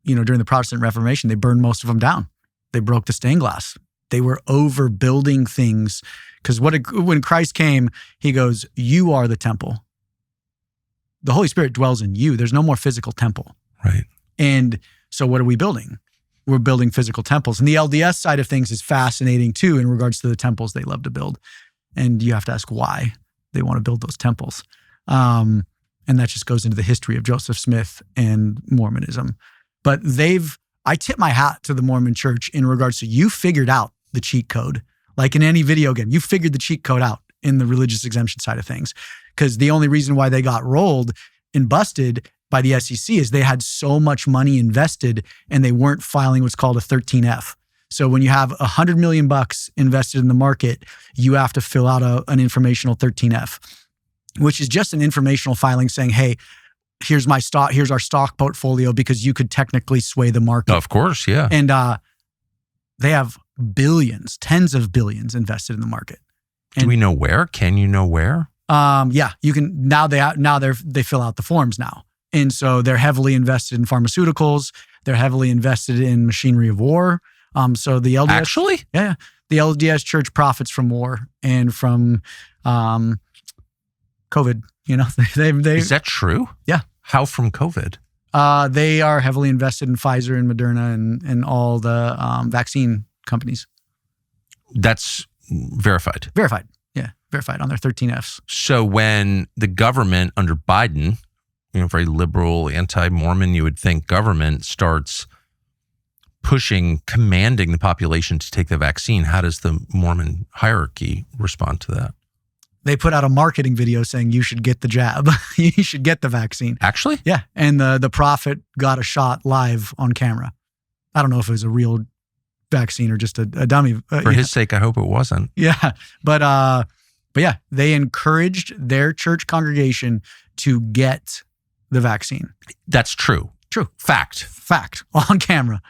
during the Protestant Reformation, they burned most of them down. They broke the stained glass. They were overbuilding things. Because when Christ came, he goes, "You are the temple. The Holy Spirit dwells in you. There's no more physical temple." Right. And so what are we building? We're building physical temples. And the LDS side of things is fascinating too in regards to the temples they love to build. And you have to ask why they want to build those temples. And that just goes into the history of Joseph Smith and Mormonism. But I tip my hat to the Mormon church in regards to you figured out the cheat code. Like in any video game, you figured the cheat code out in the religious exemption side of things. Because the only reason why they got rolled and busted by the SEC is they had so much money invested and they weren't filing what's called a 13F. So when you have $100 million invested in the market, you have to fill out an informational 13F, which is just an informational filing saying, "Hey, here's my stock, here's our stock portfolio," because you could technically sway the market. Of course, yeah. And they have billions, tens of billions invested in the market. Do we know where? Can you know where? Yeah, you can. Now they fill out the forms now. And so they're heavily invested in pharmaceuticals. They're heavily invested in machinery of war. So the LDS Actually? Yeah. The LDS church profits from war and from COVID. Is that true? Yeah. How from COVID? They are heavily invested in Pfizer and Moderna and all the vaccine companies. That's verified. Verified. Yeah, verified on their 13Fs. So when the government under Biden, very liberal, anti-Mormon, you would think government starts commanding the population to take the vaccine, how does the Mormon hierarchy respond to that? They put out a marketing video saying you should get the jab. You should get the vaccine. Actually? Yeah. And the prophet got a shot live on camera. I don't know if it was a real vaccine or just a dummy. For his sake, I hope it wasn't. Yeah. But yeah, they encouraged their church congregation to get the vaccine. That's true. True. Fact on camera.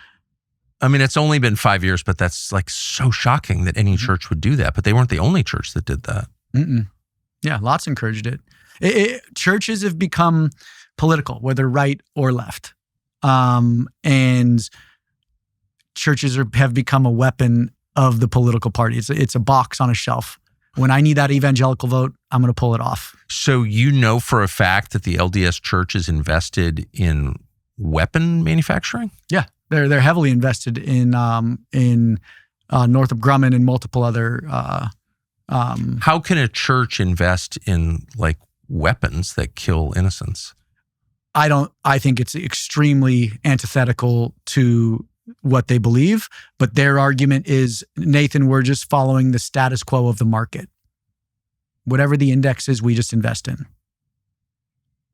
I mean, it's only been 5 years, but that's like so shocking that any church would do that. But they weren't the only church that did that. Mm-mm. Yeah, lots encouraged it. Churches have become political, whether right or left. And churches have become a weapon of the political party. It's a box on a shelf. When I need that evangelical vote, I'm going to pull it off. So for a fact that the LDS Church is invested in weapon manufacturing? Yeah, they're heavily invested in Northrop Grumman and multiple other. How can a church invest in like weapons that kill innocents? I think it's extremely antithetical to what they believe, but their argument is, Nathan, we're just following the status quo of the market. Whatever the index is, we just invest in.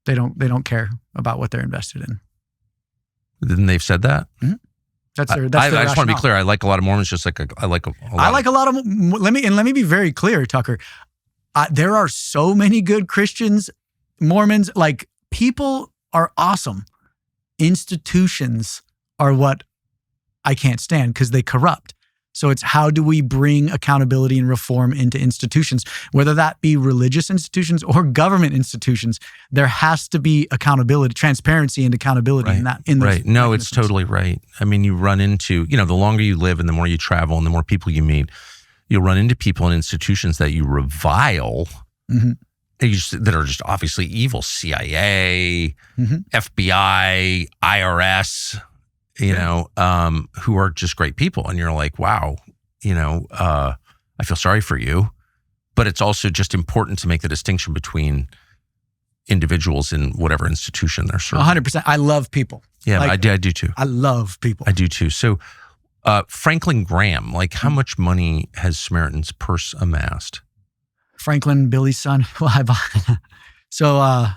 They don't care about what they're invested in. Then they've said that? Mm-hmm. That's their I just want to be clear. I like a lot of Mormons, just like I like a lot. I like a lot of. Let me be very clear, Tucker. There are so many good Christians, Mormons. Like, people are awesome. Institutions are what I can't stand because they corrupt. So it's how do we bring accountability and reform into institutions, whether that be religious institutions or government institutions. There has to be accountability, transparency, and accountability in that. Right. No, it's totally right. I mean, you run into, the longer you live and the more you travel and the more people you meet, you'll run into people in institutions that you revile, that are just obviously evil. CIA, FBI, IRS. Who are just great people. And you're like, wow, I feel sorry for you. But it's also just important to make the distinction between individuals in whatever institution they're serving. 100%. I love people. Yeah, I do too. I love people. I do too. So Franklin Graham, like how much money has Samaritan's Purse amassed? Franklin, Billy's son. So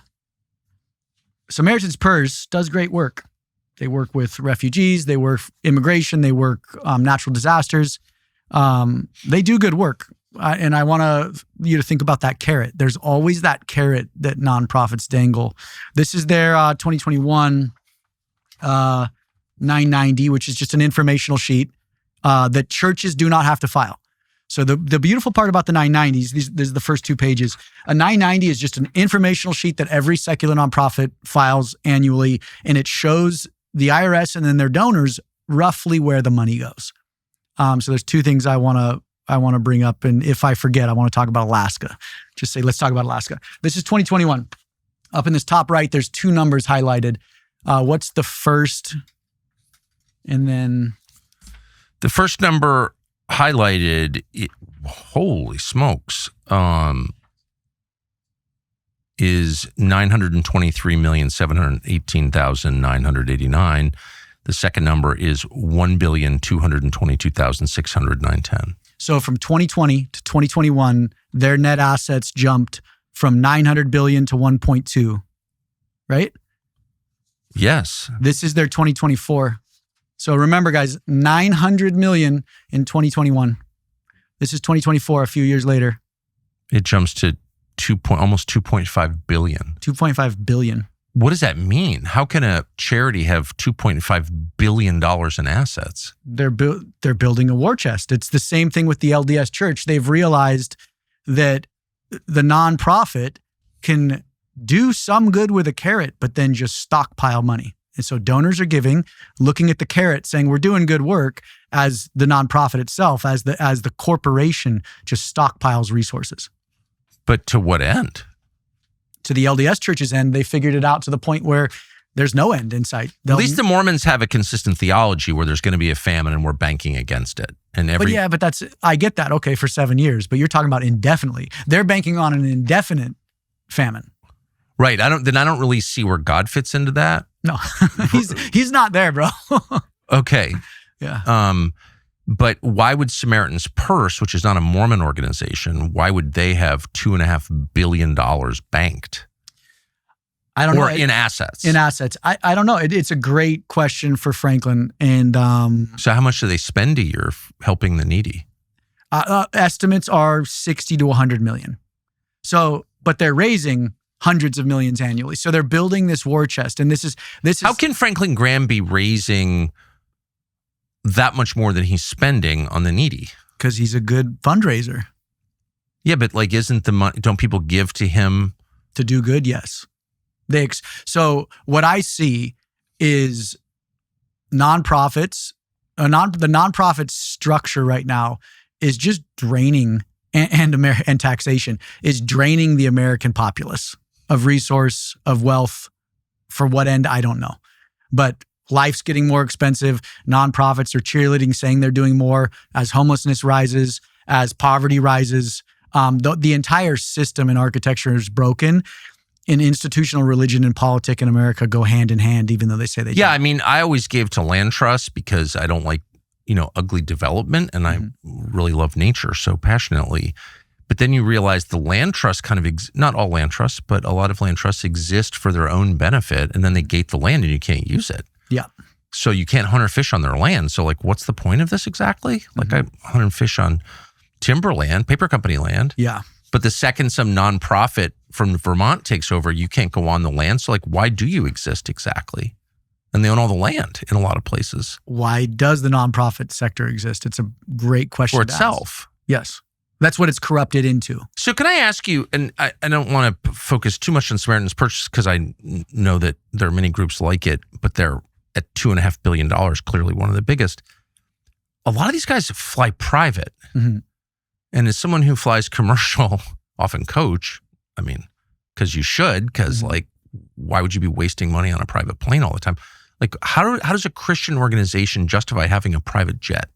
Samaritan's Purse does great work. They work with refugees, they work immigration, they work natural disasters. They do good work. And I want you to think about that carrot. There's always that carrot that nonprofits dangle. This is their 2021 990, which is just an informational sheet that churches do not have to file. So the beautiful part about the 990s, these are the first two pages. A 990 is just an informational sheet that every secular nonprofit files annually, and it shows the IRS and then their donors roughly where the money goes. So there's two things I want to bring up, and if I forget, I want to talk about Alaska. Just say, let's talk about Alaska. This is 2021. Up in this top right, there's two numbers highlighted. What's the first? And then the first number highlighted, holy smokes, is 923,718,989. The second number is 1,222,609.10. So from 2020 to 2021, their net assets jumped from 900 billion to 1.2, right? Yes. This is their 2024. So remember, guys, 900 million in 2021. This is 2024, a few years later. It jumps to almost 2.5 billion. 2.5 billion. What does that mean? How can a charity have $2.5 billion in assets? They're building a war chest. It's the same thing with the LDS Church. They've realized that the nonprofit can do some good with a carrot, but then just stockpile money. And so donors are giving, looking at the carrot, saying we're doing good work, as the nonprofit itself, as the corporation just stockpiles resources. But to what end? To the LDS Church's end, they figured it out to the point where there's no end in sight. At least the Mormons have a consistent theology where there's going to be a famine and we're banking against it. And but I get that. Okay, for 7 years, but you're talking about indefinitely. They're banking on an indefinite famine. Right. I don't really see where God fits into that. No, he's not there, bro. Okay. Yeah. But why would Samaritan's Purse, which is not a Mormon organization, why would they have $2.5 billion banked? I don't know. Or in assets? In assets. I don't know. It's a great question for Franklin. And so how much do they spend a year helping the needy? Estimates are 60 to 100 million. So, but they're raising hundreds of millions annually. So they're building this war chest. And this is how can Franklin Graham be raising that much more than he's spending on the needy? Because he's a good fundraiser. Yeah, but like, isn't the money? Don't people give to him to do good? Yes. So what I see is nonprofits. The nonprofit structure right now is just draining, and taxation is draining the American populace of resource, of wealth. For what end, I don't know. But life's getting more expensive. Nonprofits are cheerleading, saying they're doing more as homelessness rises, as poverty rises. The entire system and architecture is broken. And institutional religion and politics in America go hand in hand, even though they say they Yeah, don't. I mean, I always gave to land trust because I don't like, ugly development, and I really love nature so passionately. But then you realize the land trust kind of, not all land trusts, but a lot of land trusts exist for their own benefit, and then they gate the land and you can't use it. Yeah. So you can't hunt or fish on their land. So like, what's the point of this exactly? Like I hunt and fish on timberland, paper company land. Yeah. But the second some nonprofit from Vermont takes over, you can't go on the land. So like, why do you exist exactly? And they own all the land in a lot of places. Why does the nonprofit sector exist? It's a great question. For to itself. ask. Yes. That's what it's corrupted into. So can I ask you, and I don't want to focus too much on Samaritan's Purse because I know that there are many groups like it, but they're at $2.5 billion, clearly one of the biggest. A lot of these guys fly private. Mm-hmm. And as someone who flies commercial, often coach, I mean, because you should, because like, why would you be wasting money on a private plane all the time? Like, how does a Christian organization justify having a private jet?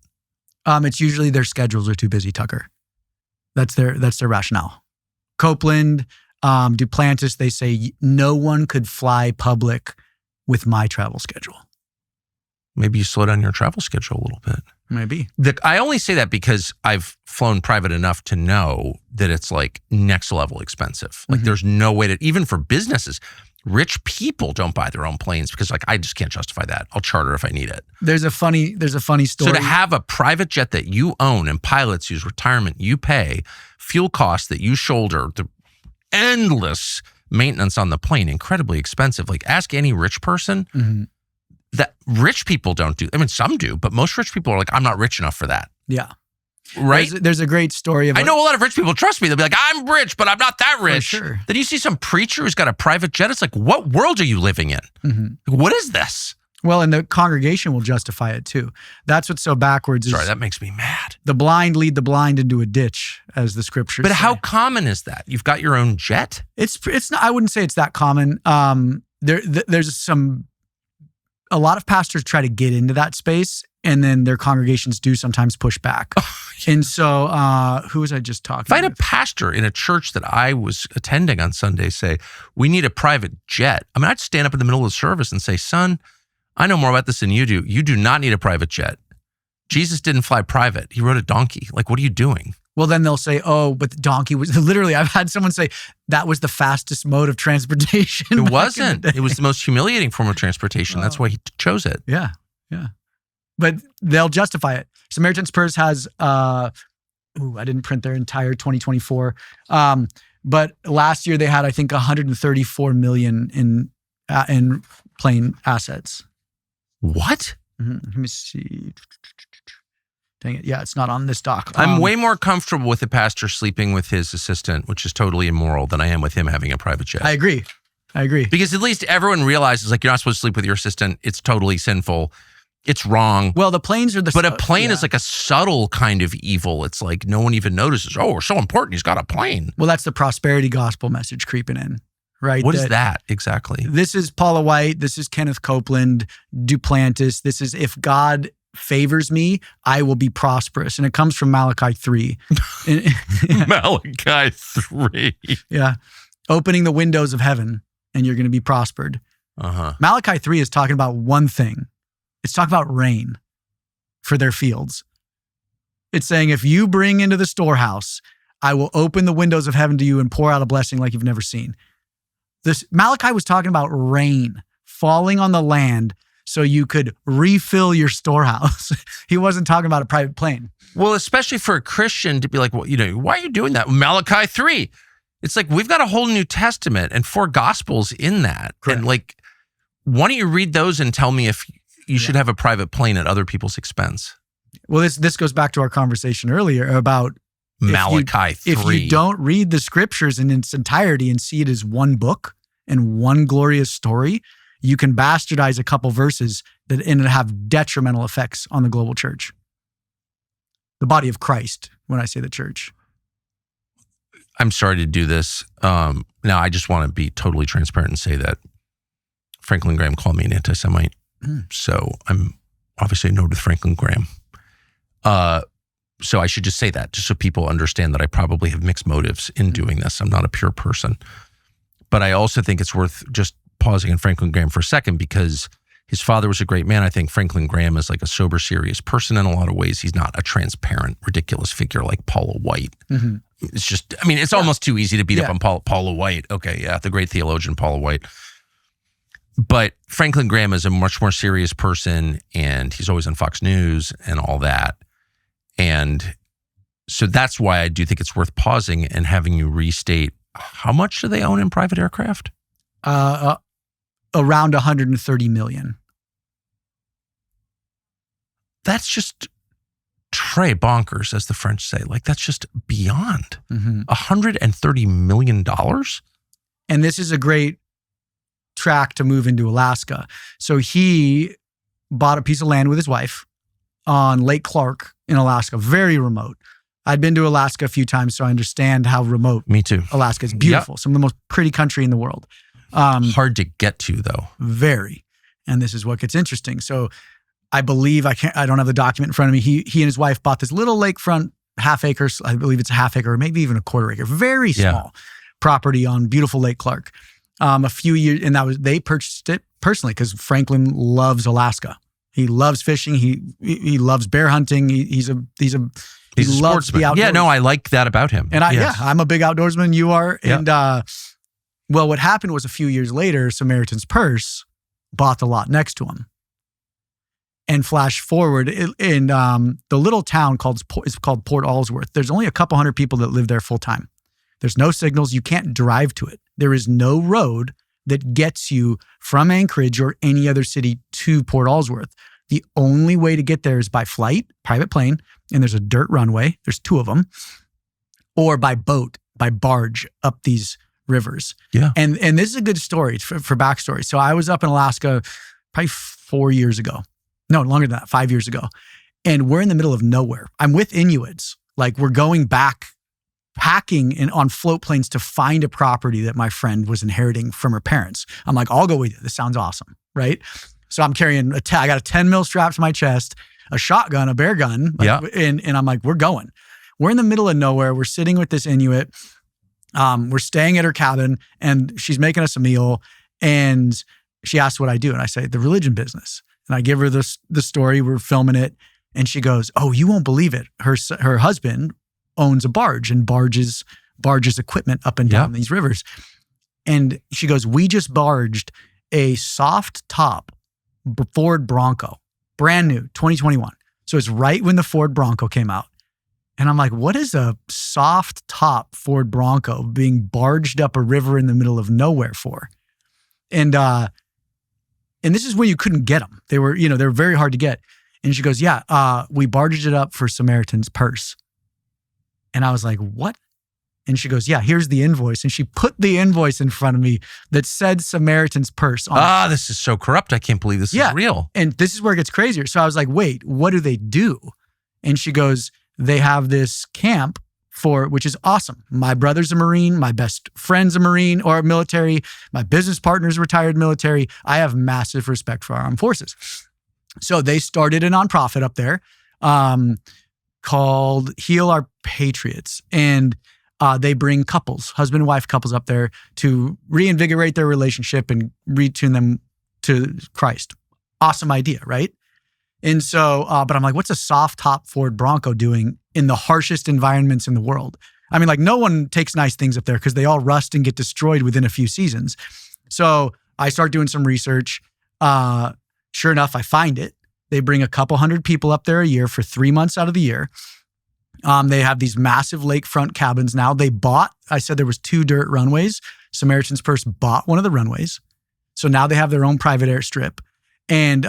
It's usually their schedules are too busy, Tucker. That's their rationale. Copeland, Duplantis, they say no one could fly public with my travel schedule. Maybe you slow down your travel schedule a little bit. Maybe. I only say that because I've flown private enough to know that it's like next level expensive. Like there's no way to, even for businesses, rich people don't buy their own planes because like, I just can't justify that. I'll charter if I need it. There's a funny story. So to have a private jet that you own and pilots whose retirement you pay, fuel costs that you shoulder, the endless maintenance on the plane, incredibly expensive. Like ask any rich person. That rich people don't do. I mean, some do, but most rich people are like, I'm not rich enough for that. Yeah. Right? There's a great story about. I know a lot of rich people, trust me, they'll be like, I'm rich, but I'm not that rich. For sure. Then you see some preacher who's got a private jet. It's like, what world are you living in? What is this? Well, and the congregation will justify it too. That's what's so backwards. Sorry, that makes me mad. The blind lead the blind into a ditch, as the scriptures But say. how common is that? You've got your own jet? It's not, I wouldn't say it's that common. There's a lot of pastors try to get into that space, and then their congregations do sometimes push back. And so, who was I just talking If I had a with? pastor in a church that I was attending on Sunday say, we need a private jet, I mean, I'd stand up in the middle of the service and say, son, I know more about this than you do. You do not need a private jet. Jesus didn't fly private. He rode a donkey. Like, what are you doing? Well, then they'll say, oh, but the donkey was literally, I've had someone say that was the fastest mode of transportation. It back in wasn't. the day. It was the most humiliating form of transportation. That's why he chose it. Yeah. But they'll justify it. Samaritan's Purse has, I didn't print their entire 2024. But last year they had, I think, 134 million in plane assets. What? Let me see. Dang it. Yeah, it's not on this doc. I'm way more comfortable with a pastor sleeping with his assistant, which is totally immoral, than I am with him having a private jet. I agree. Because at least everyone realizes, like, you're not supposed to sleep with your assistant. It's totally sinful. It's wrong. Well, the planes are But a plane is like a subtle kind of evil. It's like no one even notices. Oh, we're so important. He's got a plane. Well, that's the prosperity gospel message creeping in, right? What is that exactly? This is Paula White. This is Kenneth Copeland, Duplantis. This is, if God favors me, I will be prosperous. And it comes from Malachi 3. Malachi 3. Yeah. Opening the windows of heaven and you're going to be prospered. Malachi 3 is talking about one thing. It's talking about rain for their fields. It's saying, if you bring into the storehouse, I will open the windows of heaven to you and pour out a blessing like you've never seen. This Malachi was talking about rain falling on the land so you could refill your storehouse. He wasn't talking about a private plane. Well, especially for a Christian to be like, well, why are you doing that? Malachi 3. It's like, we've got a whole New Testament and 4 Gospels in that. Correct. And like, why don't you read those and tell me if you should have a private plane at other people's expense? Well, this goes back to our conversation earlier about Malachi 3. If you don't read the scriptures in its entirety and see it as one book and one glorious story, you can bastardize a couple verses and have detrimental effects on the global church. The body of Christ, when I say the church. I'm sorry to do this. Now, I just want to be totally transparent and say that Franklin Graham called me an anti-Semite. So I'm obviously annoyed with Franklin Graham. So I should just say that, just so people understand that I probably have mixed motives in doing this. I'm not a pure person. But I also think it's worth just pausing on Franklin Graham for a second, because his father was a great man. I think Franklin Graham is like a sober, serious person in a lot of ways. He's not a transparent, ridiculous figure like Paula White. Mm-hmm. It's just, it's almost too easy to beat up on Paula White. Okay, yeah, the great theologian Paula White. But Franklin Graham is a much more serious person, and he's always on Fox News and all that. And so that's why I do think it's worth pausing and having you restate, how much do they own in private aircraft? Around 130 million. That's just très bonkers, as the French say. Like, that's just beyond. $130 million? And this is a great track to move into Alaska. So he bought a piece of land with his wife on Lake Clark in Alaska, very remote. I'd been to Alaska a few times, so I understand how remote. Me too. Alaska is beautiful. Yep. Some of the most pretty country in the world. Hard to get to, though. Very. And this is what gets interesting. So I believe, I don't have the document in front of me. He and his wife bought this little lakefront half acre. I believe it's a half acre, or maybe even a quarter acre. Very small property on beautiful Lake Clark. A few years, and they purchased it personally because Franklin loves Alaska. He loves fishing. He loves bear hunting. He's a sportsman. Yeah, no, I like that about him. And I'm a big outdoorsman. You are. Yeah. And well, what happened was a few years later, Samaritan's Purse bought the lot next to him. And flash forward, in the little town is called Port Allsworth. There's only a couple hundred people that live there full time. There's no signals. You can't drive to it. There is no road that gets you from Anchorage or any other city to Port Allsworth. The only way to get there is by flight, private plane, and there's a dirt runway. There's 2 of them. Or by boat, by barge up these rivers. Yeah. And this is a good story for backstory. So I was up in Alaska probably 4 years ago. No, longer than that, 5 years ago. And we're in the middle of nowhere. I'm with Inuits. Like, we're going back packing on float planes to find a property that my friend was inheriting from her parents. I'm like, I'll go with you. This sounds awesome, right? So I'm carrying I got a 10 mil strapped to my chest, a shotgun, a bear gun. And I'm like, we're going. We're in the middle of nowhere. We're sitting with this Inuit. We're staying at her cabin, and she's making us a meal. And she asks what I do. And I say, the religion business. And I give her the story. We're filming it. And she goes, oh, you won't believe it. Her husband owns a barge and barges equipment up and down these rivers. And she goes, we just barged a soft top Ford Bronco, brand new, 2021. So it's right when the Ford Bronco came out. And I'm like, what is a soft top Ford Bronco being barged up a river in the middle of nowhere for? And this is when you couldn't get them. They were very hard to get. And she goes, we barged it up for Samaritan's Purse. And I was like, what? And she goes, here's the invoice. And she put the invoice in front of me that said Samaritan's Purse on it. This is so corrupt. I can't believe this is real. And this is where it gets crazier. So I was like, wait, what do they do? And she goes, they have this camp which is awesome. My brother's a Marine, my best friend's a Marine or military, my business partner's retired military. I have massive respect for our armed forces. So they started a nonprofit up there called Heal Our Patriots. And they bring couples, husband and wife couples up there to reinvigorate their relationship and retune them to Christ. Awesome idea, right? And so, but I'm like, what's a soft top Ford Bronco doing in the harshest environments in the world? I mean, like no one takes nice things up there because they all rust and get destroyed within a few seasons. So I start doing some research. Sure enough, I find it. They bring a couple hundred people up there a year for 3 months out of the year. They have these massive lakefront cabins now. I said there was 2 dirt runways. Samaritan's Purse bought one of the runways. So now they have their own private airstrip. And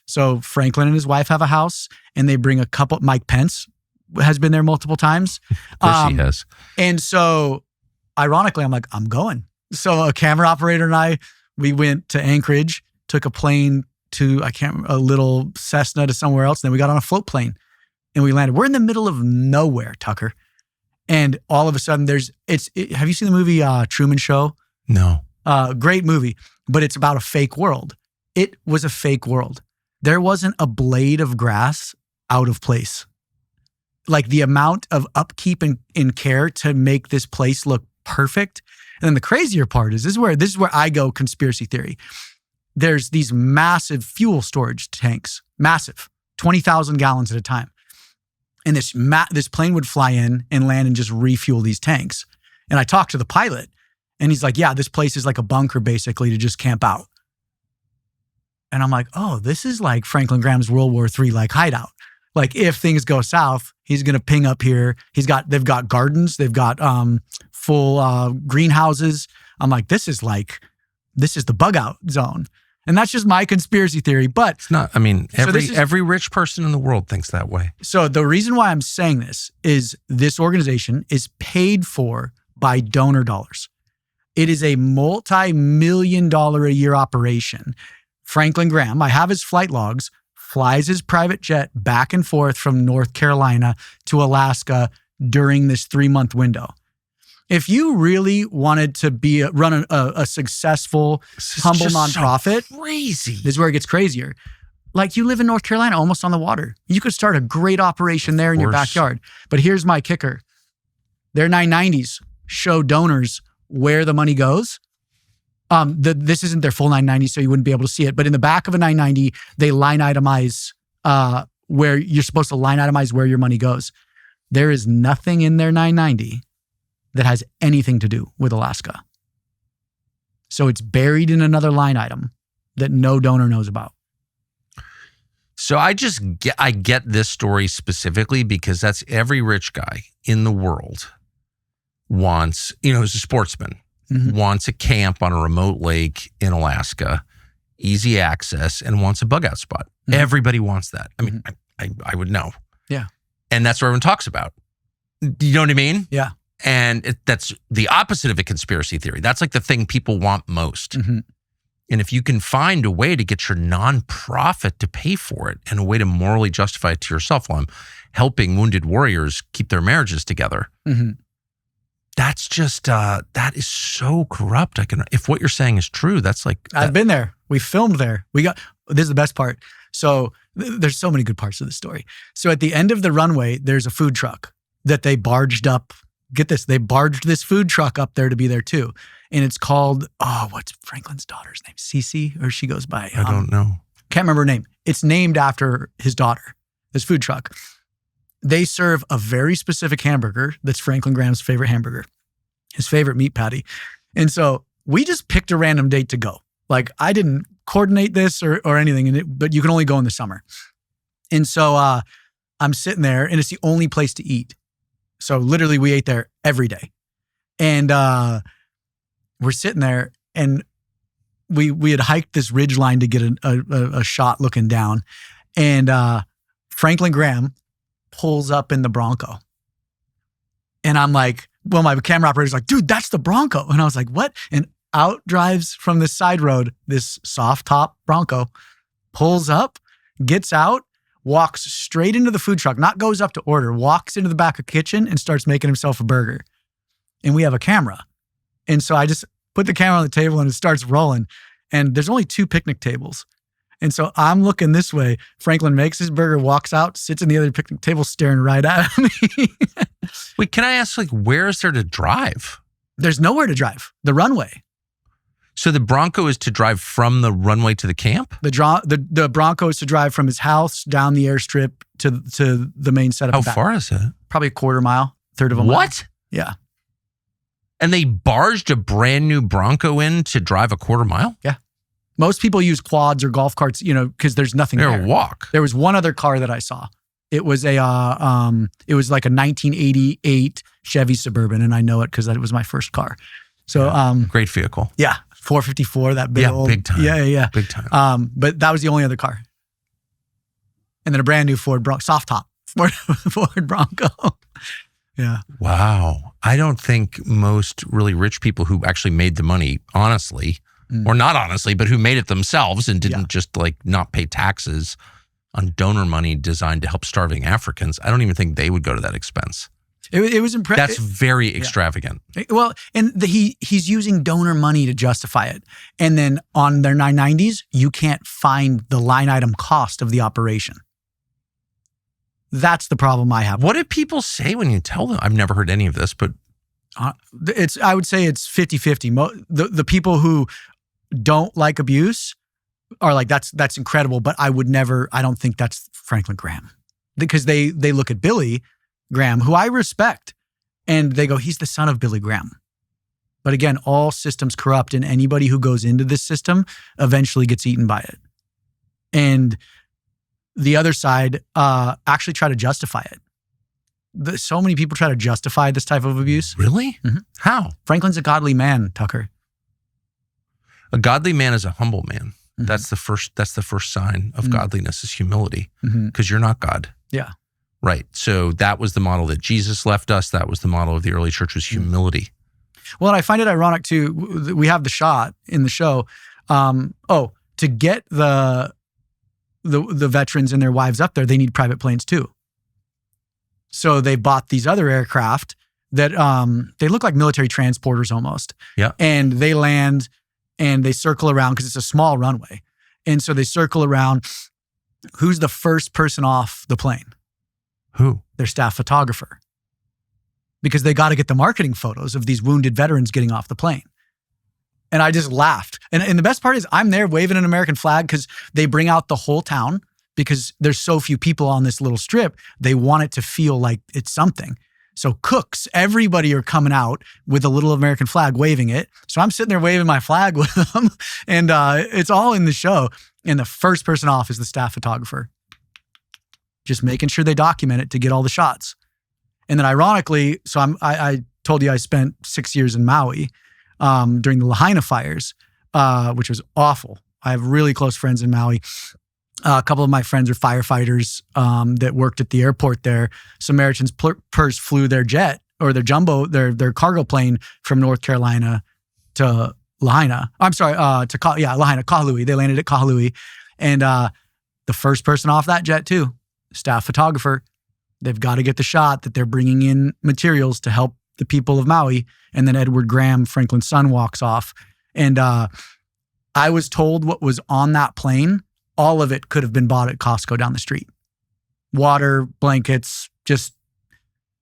so Franklin and his wife have a house, and they bring a couple. Mike Pence has been there multiple times. Of course he has. And so ironically, I'm like, I'm going. So a camera operator and I, we went to Anchorage, took a plane to, a little Cessna to somewhere else. And then we got on a float plane and we landed. We're in the middle of nowhere, Tucker. And all of a sudden have you seen the movie Truman Show? No. Great movie, but it's about a fake world. It was a fake world. There wasn't a blade of grass out of place. Like the amount of upkeep and care to make this place look perfect. And then the crazier part is, this is where I go conspiracy theory. There's these massive fuel storage tanks, massive, 20,000 gallons at a time. And this plane would fly in and land and just refuel these tanks. And I talked to the pilot and he's like, yeah, this place is like a bunker basically to just camp out. And I'm like, oh, this is like Franklin Graham's World War III like hideout. Like if things go south, he's going to ping up here. They've got gardens. They've got full greenhouses. I'm like, this is the bug out zone. And that's just my conspiracy theory. But it's not, I mean, every rich person in the world thinks that way. So the reason why I'm saying this is this organization is paid for by donor dollars. It is a multi-million-dollar a year operation. Franklin Graham, I have his flight logs, flies his private jet back and forth from North Carolina to Alaska during this 3-month window. If you really wanted to run a successful, humble nonprofit, so crazy. This is where it gets crazier. Like you live in North Carolina, almost on the water. You could start a great operation there in your backyard. But here's my kicker. Their 990s show donors where the money goes. This isn't their full 990, so you wouldn't be able to see it. But in the back of a 990, they line itemize where you're supposed to line itemize where your money goes. There is nothing in their 990 that has anything to do with Alaska. So it's buried in another line item that no donor knows about. So I get this story specifically because that's every rich guy in the world wants, who's a sportsman, wants a camp on a remote lake in Alaska, easy access, and wants a bug out spot. Everybody wants that. I mean, I would know. Yeah. And that's what everyone talks about. You know what I mean? Yeah. And that's the opposite of a conspiracy theory. That's like the thing people want most. And if you can find a way to get your nonprofit to pay for it and a way to morally justify it to yourself while I'm helping wounded warriors keep their marriages together, that's just, that is so corrupt. If what you're saying is true, that's like... I've been there. We filmed there. This is the best part. So there's so many good parts of the story. So at the end of the runway, there's a food truck that they barged up. Get this, they barged this food truck up there to be there too. And it's called, what's Franklin's daughter's name? Cece, or she goes by? I don't know. Can't remember her name. It's named after his daughter, this food truck. They serve a very specific hamburger that's Franklin Graham's favorite hamburger, his favorite meat patty. And so we just picked a random date to go. Like I didn't coordinate this or anything, but you can only go in the summer. And so I'm sitting there and it's the only place to eat. So literally we ate there every day. And we're sitting there and we had hiked this ridge line to get a shot looking down. And Franklin Graham pulls up in the Bronco. And I'm like, well, my camera operator's like, dude, that's the Bronco. And I was like, what? And out drives from this side road, this soft top Bronco, pulls up, gets out, walks straight into the food truck, not goes up to order, walks into the back of the kitchen and starts making himself a burger. And we have a camera. And so I just put the camera on the table and it starts rolling. And there's only 2 picnic tables. And so I'm looking this way. Franklin makes his burger, walks out, sits in the other picnic table staring right at me. Wait, can I ask, like, where is there to drive? There's nowhere to drive. The runway. So the Bronco is to drive from the runway to the camp? The Bronco is to drive from his house down the airstrip to the main setup. How far is it? Probably a quarter mile, third of a mile. What? Yeah. And they barged a brand new Bronco in to drive a quarter mile? Yeah. Most people use quads or golf carts, because there's nothing there. Or walk. There was one other car that I saw. It was like a 1988 Chevy Suburban, and I know it because that was my first car. So, great vehicle. Yeah, 454, that big old. Big time. Yeah. Big time. But that was the only other car. And then a brand new Ford Bronco, soft top Ford Bronco. Yeah. Wow. I don't think most really rich people who actually made the money, honestly, or not honestly, but who made it themselves and didn't just like not pay taxes on donor money designed to help starving Africans, I don't even think they would go to that expense. It was impressive. That's very extravagant. Well, and he's using donor money to justify it. And then on their 990s, you can't find the line item cost of the operation. That's the problem I have. What did people say when you tell them? I've never heard any of this, but I would say it's 50-50. The people who don't like abuse are like, that's incredible, but I don't think that's Franklin Graham. Because they look at Billy Graham, who I respect, and they go, he's the son of Billy Graham. But again, all systems corrupt, and anybody who goes into this system eventually gets eaten by it. And the other side actually try to justify it. So many people try to justify this type of abuse. Really? Mm-hmm. How? Franklin's a godly man, Tucker. A godly man is a humble man. Mm-hmm. That's the first sign of godliness is humility, Mm-hmm. because you're not God. Yeah. Right. So that was the model that Jesus left us. That was the model of the early church, was humility. Well, and I find it ironic too. We have the shot in the show. To get the veterans and their wives up there, they need private planes too. So they bought these other aircraft that they look like military transporters almost. Yeah. And they land and they circle around because it's a small runway. And so they circle around. Who's the first person off the plane? Who? Their staff photographer. Because they got to get the marketing photos of these wounded veterans getting off the plane. And I just laughed. And the best part is I'm there waving an American flag because they bring out the whole town because there's so few people on this little strip. They want it to feel like it's something. So cooks, everybody are coming out with a little American flag, waving it. So I'm sitting there waving my flag with them. And it's all in the show. And the first person off is the staff photographer. Just making sure they document it to get all the shots. And then ironically, so I told you I spent 6 years in Maui during the Lahaina fires, which was awful. I have really close friends in Maui. A couple of my friends are firefighters that worked at the airport there. Samaritan's Purse flew their jet or their jumbo, their cargo plane from North Carolina to Lahaina. I'm sorry, Lahaina, Kahului. They landed at Kahului. And the first person off that jet too, staff photographer. They've got to get the shot that they're bringing in materials to help the people of Maui. And then Edward Graham, Franklin's son, walks off. And I was told what was on that plane, all of it could have been bought at Costco down the street. Water, blankets,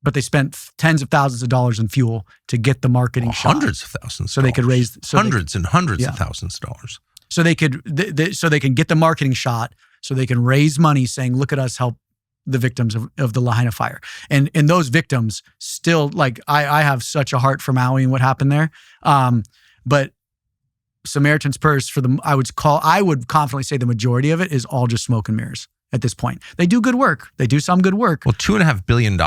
but they spent tens of thousands of dollars in fuel to get the marketing shot. Hundreds of thousands. So they could raise hundreds and hundreds of thousands of dollars. So they could, so they can get the marketing shot, so they can raise money saying, look at us help the victims of the Lahaina fire. And those victims still, like, I have such a heart for Maui and what happened there. But Samaritan's Purse, I would confidently say the majority of it is all just smoke and mirrors at this point. They do good work. They do some good work. Well, $2.5 billion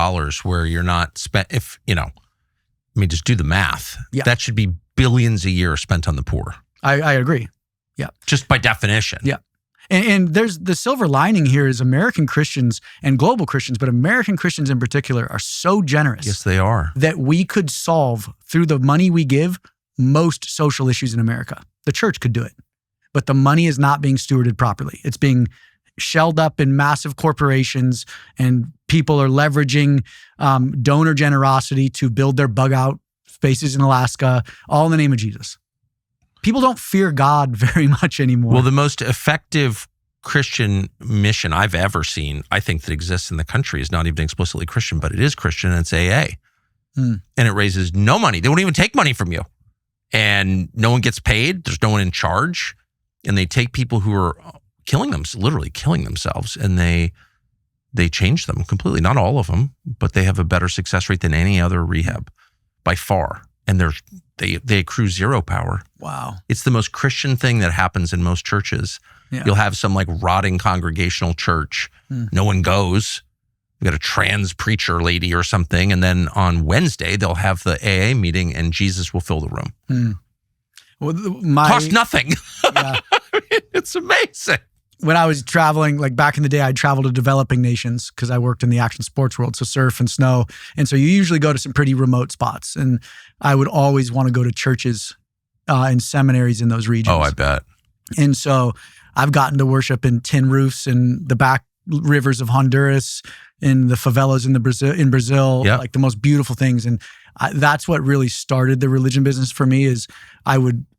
where you're not spent, just do the math. Yeah. That should be billions a year spent on the poor. I agree. Yeah. Just by definition. Yeah. And there's the silver lining here is American Christians and global Christians, but American Christians in particular are so generous. Yes, they are. That we could solve, through the money we give, most social issues in America. The church could do it, but the money is not being stewarded properly. It's being shelled up in massive corporations, and people are leveraging donor generosity to build their bug out spaces in Alaska, all in the name of Jesus. People don't fear God very much anymore. Well, the most effective Christian mission I've ever seen, I think, that exists in the country is not even explicitly Christian, but it is Christian, and it's AA. And it raises no money. They won't even take money from you. And no one gets paid. There's no one in charge. And they take people who are literally killing themselves, and they change them completely. Not all of them, but they have a better success rate than any other rehab by far. And they accrue zero power. Wow. It's the most Christian thing that happens in most churches. Yeah. You'll have some like rotting congregational church. No one goes. We got a trans preacher lady or something. And then on Wednesday, they'll have the AA meeting and Jesus will fill the room. Well, Cost nothing. Yeah. It's amazing. When I was traveling, like back in the day, I'd travel to developing nations because I worked in the action sports world, so surf and snow. And so you usually go to some pretty remote spots. And I would always want to go to churches and seminaries in those regions. Oh, I bet. And so I've gotten to worship in tin roofs in the back rivers of Honduras, in the favelas in Brazil, Yeah. like the most beautiful things. And that's what really started the religion business for me. Is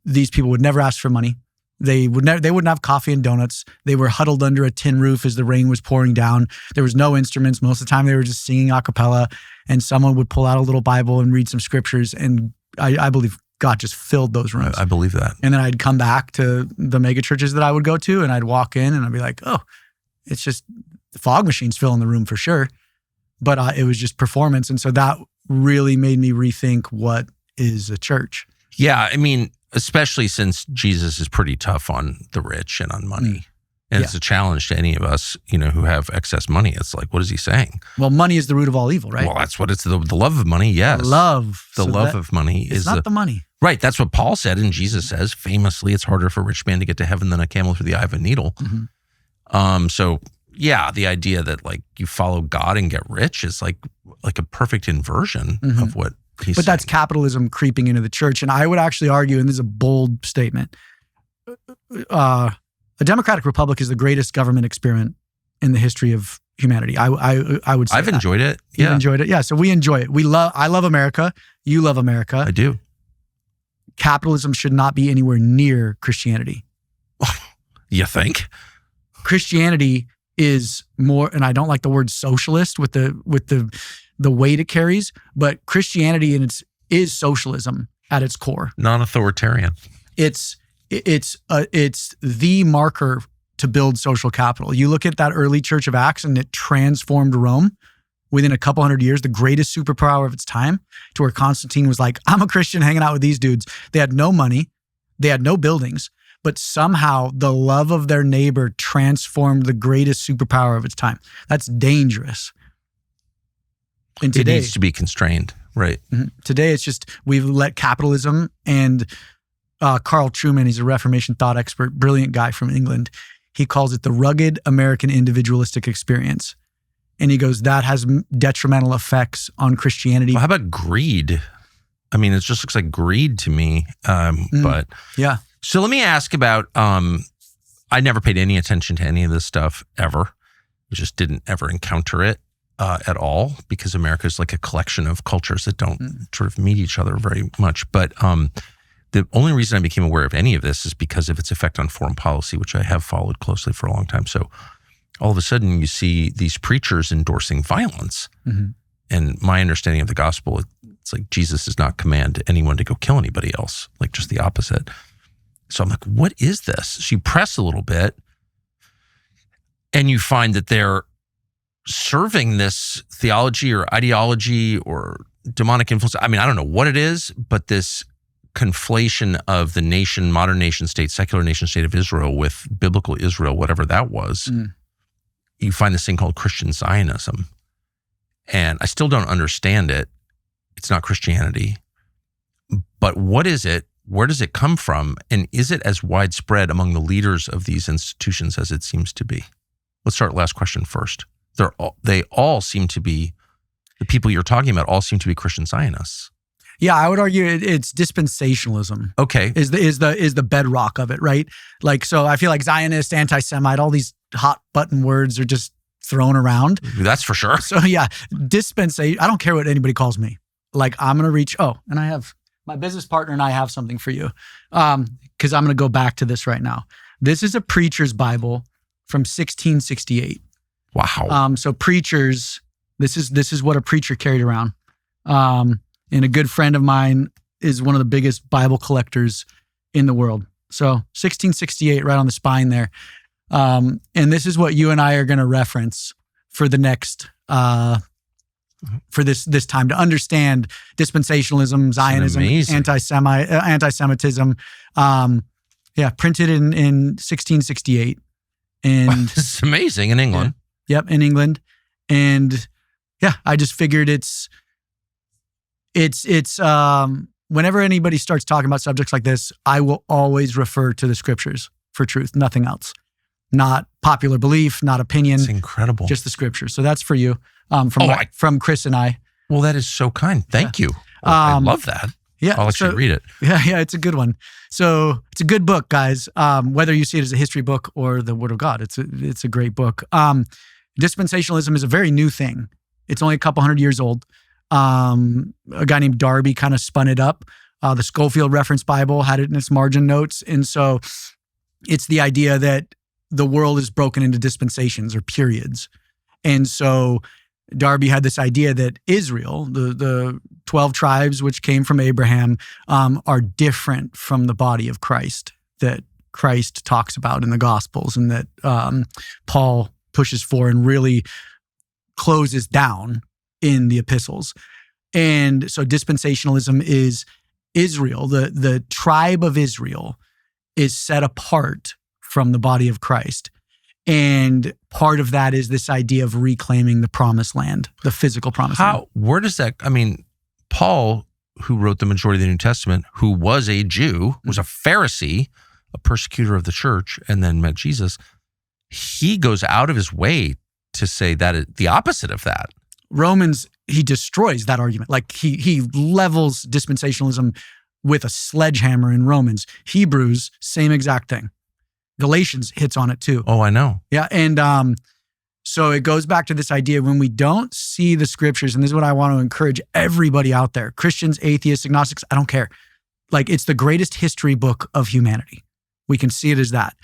these people would never ask for money. They wouldn't have coffee and donuts. They were huddled under a tin roof as the rain was pouring down. There was no instruments. Most of the time they were just singing a cappella, and someone would pull out a little Bible and read some scriptures. And I believe God just filled those rooms. I believe that. And then I'd come back to the mega churches that I would go to, and I'd walk in and I'd be like, oh, it's just the fog machines filling the room for sure. But it was just performance. And so that really made me rethink what is a church. Yeah, I mean, especially since Jesus is pretty tough on the rich and on money. And it's a challenge to any of us, who have excess money. It's like, what is he saying? Well, money is the root of all evil, right? Well, that's what it's the love of money. Yes. The love of money is not the money. Right. That's what Paul said. And Jesus says famously, it's harder for a rich man to get to heaven than a camel through the eye of a needle. So yeah, the idea that like you follow God and get rich is like a perfect inversion of what he's saying. That's capitalism creeping into the church. And I would actually argue, and this is a bold statement, a democratic republic is the greatest government experiment in the history of humanity. I would say I've enjoyed it. Yeah. You've enjoyed it. Yeah. So we enjoy it. I love America. You love America. I do. Capitalism should not be anywhere near Christianity. You think? Christianity is more, and I don't like the word socialist with the weight it carries, but Christianity is socialism at its core. Non-authoritarian. It's the marker to build social capital. You look at that early Church of Acts, and it transformed Rome within a couple hundred years, the greatest superpower of its time, to where Constantine was like, I'm a Christian hanging out with these dudes. They had no money. They had no buildings, but somehow the love of their neighbor transformed the greatest superpower of its time. That's dangerous. And today, it needs to be constrained, right? Today, it's just we've let capitalism and Carl Trueman, he's a Reformation thought expert, brilliant guy from England. He calls it the rugged American individualistic experience. And he goes, that has detrimental effects on Christianity. Well, how about greed? I mean, it just looks like greed to me. But yeah. So let me ask about, I never paid any attention to any of this stuff ever. I just didn't ever encounter it at all, because America is like a collection of cultures that don't sort of meet each other very much. But the only reason I became aware of any of this is because of its effect on foreign policy, which I have followed closely for a long time. So all of a sudden you see these preachers endorsing violence. And my understanding of the gospel, it's like Jesus does not command anyone to go kill anybody else, like just the opposite. So I'm like, what is this? So you press a little bit and you find that they're serving this theology or ideology or demonic influence. I mean, I don't know what it is, but this conflation of the nation, modern nation state, secular nation state of Israel with biblical Israel, whatever that was, you find this thing called Christian Zionism. And I still don't understand it. It's not Christianity. But what is it? Where does it come from? And is it as widespread among the leaders of these institutions as it seems to be? Let's start last question first. They all seem to be, the people you're talking about all seem to be Christian Zionists. Yeah, I would argue it's dispensationalism. Okay. Is the bedrock of it, right? Like, so I feel like Zionist, anti-Semite, all these hot button words are just thrown around. That's for sure. So yeah, dispensation. I don't care what anybody calls me. Like, I'm gonna reach. Oh, and I have my business partner and I have something for you, because I'm gonna go back to this right now. This is a preacher's Bible from 1668. Wow. So preachers, this is what a preacher carried around. And a good friend of mine is one of the biggest Bible collectors in the world. So 1668, right on the spine there. And this is what you and I are going to reference for the next, for this time to understand dispensationalism, Zionism, amazing. anti-Semitism. Printed in 1668. And This is amazing in England. Yep, in England. And yeah, I just figured it's whenever anybody starts talking about subjects like this, I will always refer to the scriptures for truth, nothing else. Not popular belief, not opinion, It's incredible. just the scriptures. So that's for you, I- from Chris and I. Well, that is so kind. Thank you. I love that. Yeah, I'll let you read it. Yeah, it's a good one. So it's a good book, guys. Whether you see it as a history book or the Word of God, it's a great book. Dispensationalism is a very new thing. It's only a couple hundred years old. A guy named Darby kind of spun it up. The Schofield Reference Bible had it in its margin notes. And so it's the idea that the world is broken into dispensations or periods. And so Darby had this idea that Israel, the 12 tribes which came from Abraham, are different from the body of Christ that Christ talks about in the Gospels and that Paul pushes for and really closes down in the epistles. And so dispensationalism is Israel, the tribe of Israel is set apart from the body of Christ. And part of that is this idea of reclaiming the promised land, the physical promised land. Where does that, I mean, Paul, who wrote the majority of the New Testament, who was a Jew, was a Pharisee, a persecutor of the church, and then met Jesus, he goes out of his way to say that the opposite of that. Romans, he destroys that argument. Like he levels dispensationalism with a sledgehammer in Romans. Hebrews, same exact thing. Galatians hits on it too. Oh, I know. Yeah. And so it goes back to this idea when we don't see the scriptures, and this is what I want to encourage everybody out there, Christians, atheists, agnostics, I don't care. Like, it's the greatest history book of humanity. We can see it as that.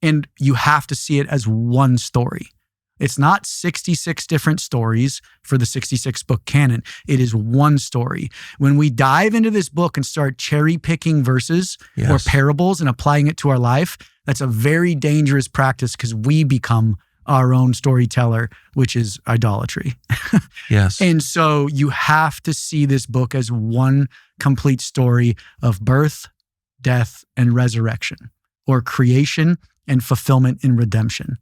And you have to see it as one story. It's not 66 different stories for the 66 book canon. It is one story. When we dive into this book and start cherry picking verses or parables and applying it to our life, that's a very dangerous practice because we become our own storyteller, which is idolatry. Yes. And so you have to see this book as one complete story of birth, death, and resurrection, or creation and fulfillment in redemption.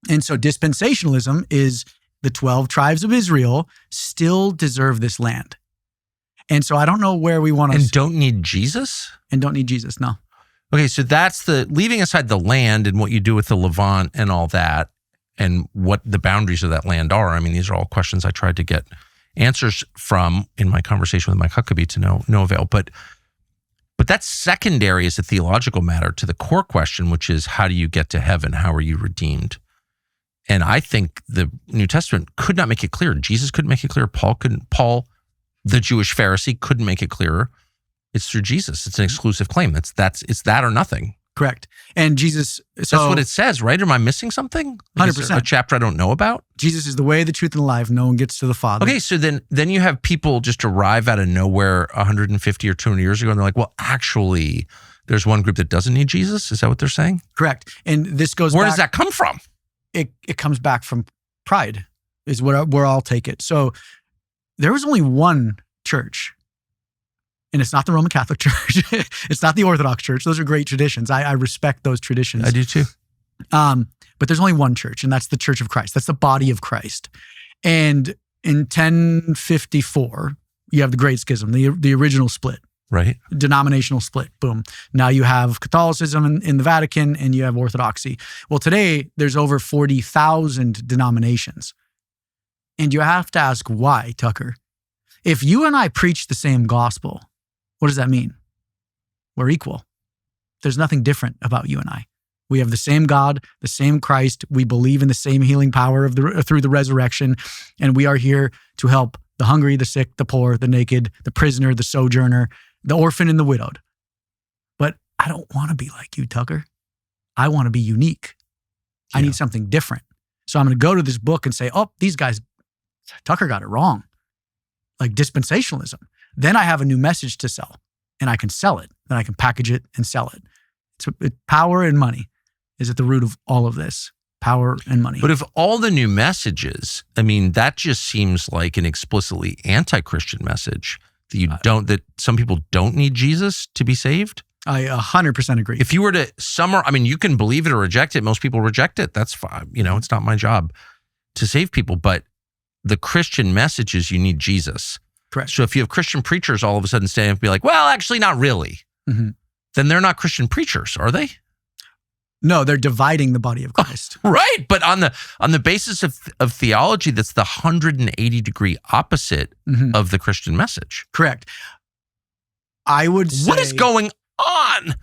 And so dispensationalism is the 12 tribes of Israel still deserve this land. And so I don't know where we want to... And don't need Jesus? And don't need Jesus, no. Okay, so that's leaving aside the land and what you do with the Levant and all that, and what the boundaries of that land are. I mean, these are all questions I tried to get answers from in my conversation with Mike Huckabee to no avail. But that's secondary as a theological matter to the core question, which is, how do you get to heaven? How are you redeemed? And I think the New Testament could not make it clear. Jesus couldn't make it clear. Paul couldn't. Paul, the Jewish Pharisee, couldn't make it clearer. It's through Jesus. It's an exclusive claim. It's that or nothing. Correct. And Jesus... That's what it says, right? Am I missing something? Like, 100%. is there a chapter I don't know about? Jesus is the way, the truth, and the life. No one gets to the Father. Okay, so then you have people just arrive out of nowhere 150 or 200 years ago, and they're like, well, actually, there's one group that doesn't need Jesus. Is that what they're saying? Correct. And this goes Where back... does that come from? It comes back from pride, is where I'll take it. So there was only one church, and it's not the Roman Catholic Church. It's not the Orthodox Church. Those are great traditions. I respect those traditions. I do too. But there's only one church, and that's the Church of Christ. That's the body of Christ. And in 1054, you have the Great Schism, the original split. Right. Denominational split. Boom. Now you have Catholicism in the Vatican and you have Orthodoxy. Well, today there's over 40,000 denominations. And you have to ask why, Tucker. If you and I preach the same gospel, what does that mean? We're equal. There's nothing different about you and I. We have the same God, the same Christ. We believe in the same healing power through the resurrection. And we are here to help the hungry, the sick, the poor, the naked, the prisoner, the sojourner, the orphan, and the widowed. But I don't want to be like you, Tucker. I want to be unique. I need something different. So I'm going to go to this book and say, oh, these guys, Tucker got it wrong. Like dispensationalism. Then I have a new message to sell and I can sell it. Then I can package it and sell it. Power and money is at the root of all of this. Power and money. But if all the new messages, I mean, that just seems like an explicitly anti-Christian message that some people don't need Jesus to be saved. I 100% agree. If you were to I mean, you can believe it or reject it. Most people reject it. That's fine. It's not my job to save people, but the Christian message is you need Jesus. Correct. So if you have Christian preachers all of a sudden standing up and be like, well, actually not really, then they're not Christian preachers, are they? No, they're dividing the body of Christ. Right. But on the basis of theology, that's the 180-degree opposite of the Christian message. Correct. I would say... What is going on?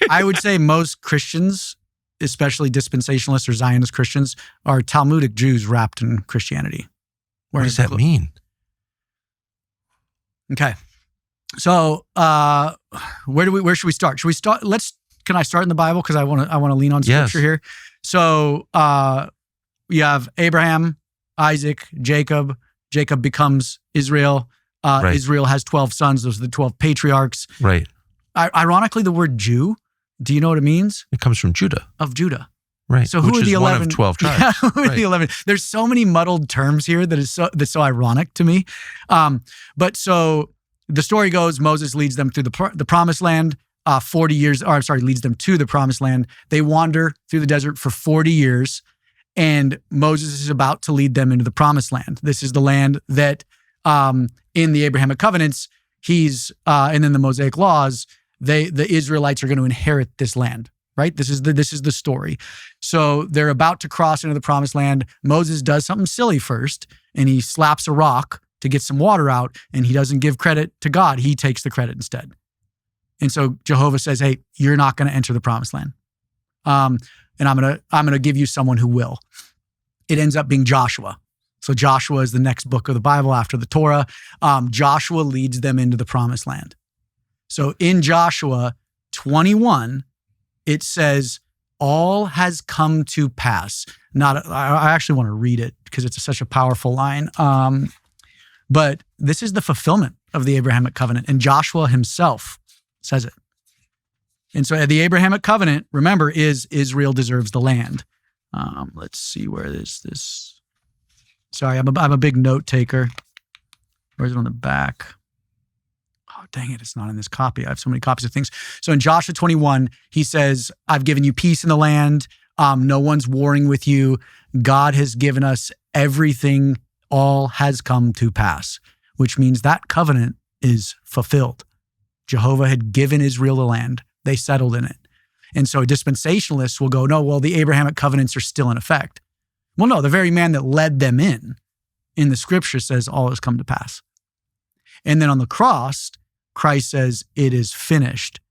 I would say most Christians, especially dispensationalists or Zionist Christians, are Talmudic Jews wrapped in Christianity. What does that mean? Okay. So where should we start? Can I start in the Bible? Because I want to lean on scripture here. So you have Abraham, Isaac, Jacob. Jacob becomes Israel. Right. Israel has 12 sons. Those are the 12 patriarchs. Right. Ironically, the word Jew, do you know what it means? It comes from Judah. Of Judah. Right. So who are the 11? One of 12 tribes. Yeah, who are the 11? There's so many muddled terms here that's so ironic to me. But so the story goes, Moses leads them through the promised land. 40 years, leads them to the promised land. They wander through the desert for 40 years, and Moses is about to lead them into the promised land. This is the land that in the Abrahamic covenants, and then the Mosaic laws, the Israelites are going to inherit this land, right? This is the story. So they're about to cross into the promised land. Moses does something silly first, and he slaps a rock to get some water out, and he doesn't give credit to God. He takes the credit instead. And so Jehovah says, hey, you're not going to enter the promised land. And I'm going to give you someone who will. It ends up being Joshua. So Joshua is the next book of the Bible after the Torah. Joshua leads them into the promised land. So in Joshua 21, it says, all has come to pass. I actually want to read it because it's such a powerful line. But this is the fulfillment of the Abrahamic covenant. And Joshua himself says it. And so the Abrahamic covenant, remember, is Israel deserves the land. Let's see, where is this? Sorry, I'm a big note taker. Where's it on the back? Oh, dang it, it's not in this copy. I have so many copies of things. So in Joshua 21, he says, I've given you peace in the land. No one's warring with you. God has given us everything. All has come to pass, which means that covenant is fulfilled. Jehovah had given Israel the land. They settled in it. And so dispensationalists will go, no, well, the Abrahamic covenants are still in effect. Well, no, the very man that led them in the scripture says all has come to pass. And then on the cross, Christ says it is finished.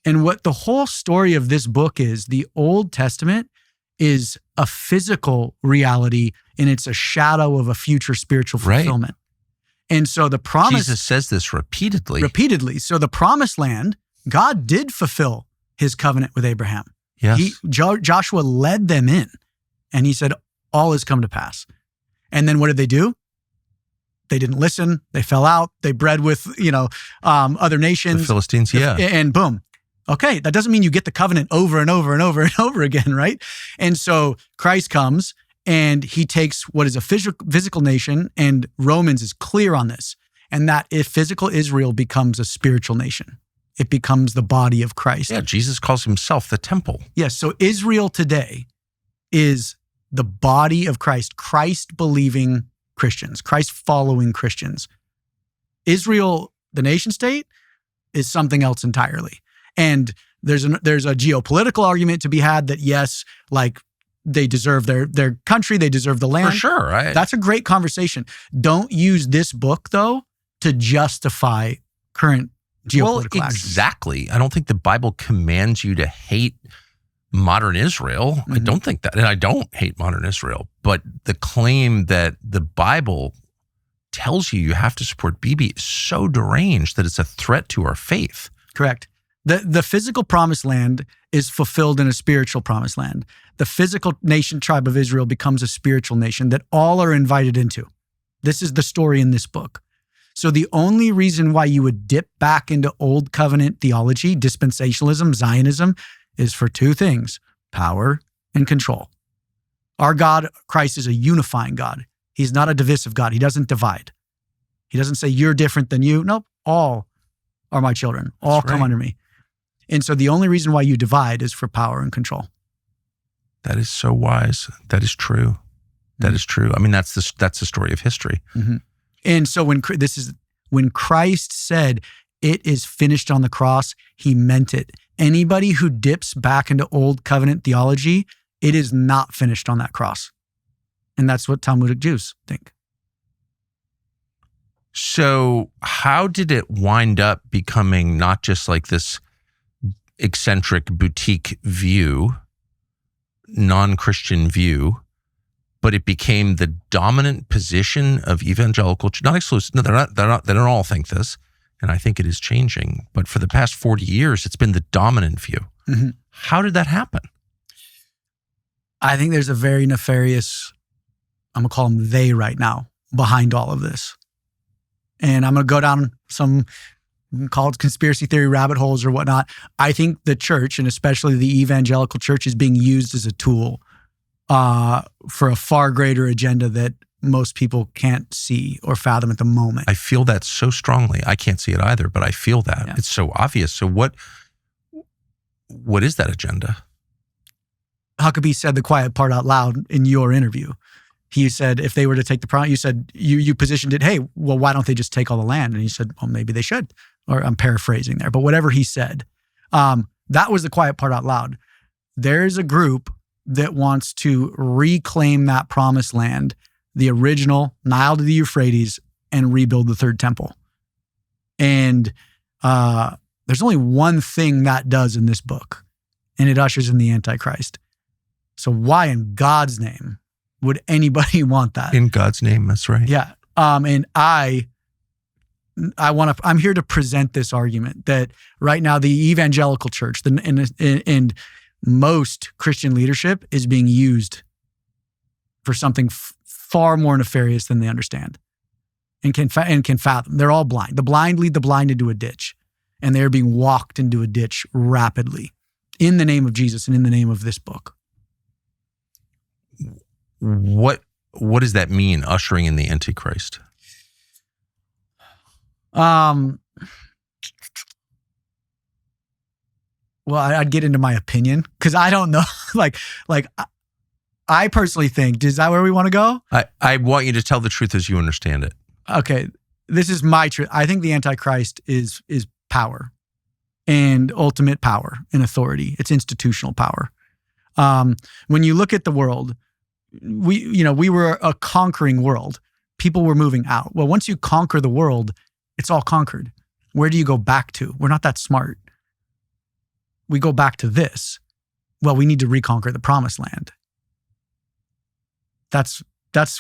And what the whole story of this book is, the Old Testament is a physical reality and it's a shadow of a future spiritual fulfillment. Right. And so the promise... Jesus says this repeatedly. So the promised land, God did fulfill his covenant with Abraham. Yes. Joshua led them in and he said, all has come to pass. And then what did they do? They didn't listen. They fell out. They bred with, other nations. The Philistines, yeah. And boom. Okay, that doesn't mean you get the covenant over and over and over and over again, right? And so Christ comes and he takes what is a physical nation, and Romans is clear on this, and that if physical Israel becomes a spiritual nation, it becomes the body of Christ. Yeah, Jesus calls himself the temple. Yes, so Israel today is the body of Christ, Christ-believing Christians, Christ-following Christians. Israel, the nation state, is something else entirely. And there's a geopolitical argument to be had that, yes, like they deserve their country, they deserve the land. For sure, right? That's a great conversation. Don't use this book, though, to justify current geopolitical actions. Exactly. I don't think the Bible commands you to hate modern Israel. I don't think that. And I don't hate modern Israel. But the claim that the Bible tells you have to support Bibi is so deranged that it's a threat to our faith. Correct. The physical promised land is fulfilled in a spiritual promised land. The physical nation tribe of Israel becomes a spiritual nation that all are invited into. This is the story in this book. So the only reason why you would dip back into old covenant theology, dispensationalism, Zionism, is for two things: power and control. Our God, Christ, is a unifying God. He's not a divisive God. He doesn't divide. He doesn't say you're different than you. Nope. All are my children. All come under me. And so the only reason why you divide is for power and control. That is so wise. That is true. That is true. I mean, that's the story of history. Mm-hmm. And so when Christ said it is finished on the cross, he meant it. Anybody who dips back into old covenant theology, it is not finished on that cross. And that's what Talmudic Jews think. So how did it wind up becoming not just like this eccentric boutique view, non-Christian view, but it became the dominant position of evangelical, not exclusive, no, they don't all think this, and I think it is changing, but for the past 40 years, it's been the dominant view. Mm-hmm. How did that happen? I think there's a very nefarious, I'm going to call them they right now, behind all of this. And I'm going to go down some, call it conspiracy theory rabbit holes or whatnot. I think the church, and especially the evangelical church, is being used as a tool for a far greater agenda that most people can't see or fathom at the moment. I feel that so strongly. I can't see it either, but I feel that. Yeah. It's so obvious. So what is that agenda? Huckabee said the quiet part out loud in your interview. He said, if they were to take the promise, you said, you positioned it, hey, well, why don't they just take all the land? And he said, well, maybe they should. Or I'm paraphrasing there, but whatever he said, that was the quiet part out loud. There's a group that wants to reclaim that promised land, the original Nile to the Euphrates, and rebuild the third temple. And there's only one thing that does in this book, and it ushers in the Antichrist. So why in God's name would anybody want that? In God's name, that's right. Yeah. And I'm here to present this argument that right now the evangelical church and most Christian leadership is being used for something far more nefarious than they understand and can fathom. They're all blind. The blind lead the blind into a ditch, and they're being walked into a ditch rapidly in the name of Jesus and in the name of this book. What does that mean, ushering in the Antichrist? Well, I'd get into my opinion because I don't know. I personally think, is that where we want to go? I want you to tell the truth as you understand it. Okay, this is my truth. I think the Antichrist is power and ultimate power and authority. It's institutional power. When you look at the world, we were a conquering world. People were moving out. Well, once you conquer the world, it's all conquered. Where do you go back to? We're not that smart. We go back to this. Well, we need to reconquer the promised land. That's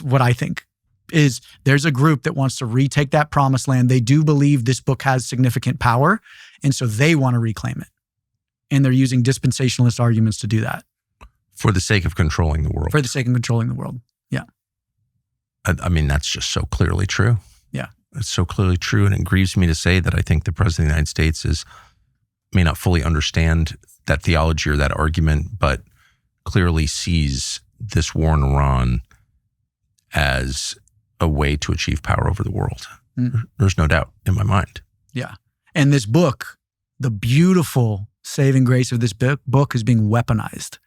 what I think is there's a group that wants to retake that promised land. They do believe this book has significant power, and so they want to reclaim it. And they're using dispensationalist arguments to do that. For the sake of controlling the world. For the sake of controlling the world. Yeah. I mean, that's just so clearly true. Yeah. It's so clearly true. And it grieves me to say that I think the President of the United States may not fully understand that theology or that argument, but clearly sees this war in Iran as a way to achieve power over the world. Mm. There's no doubt in my mind. Yeah. And this book, the beautiful saving grace of this book is being weaponized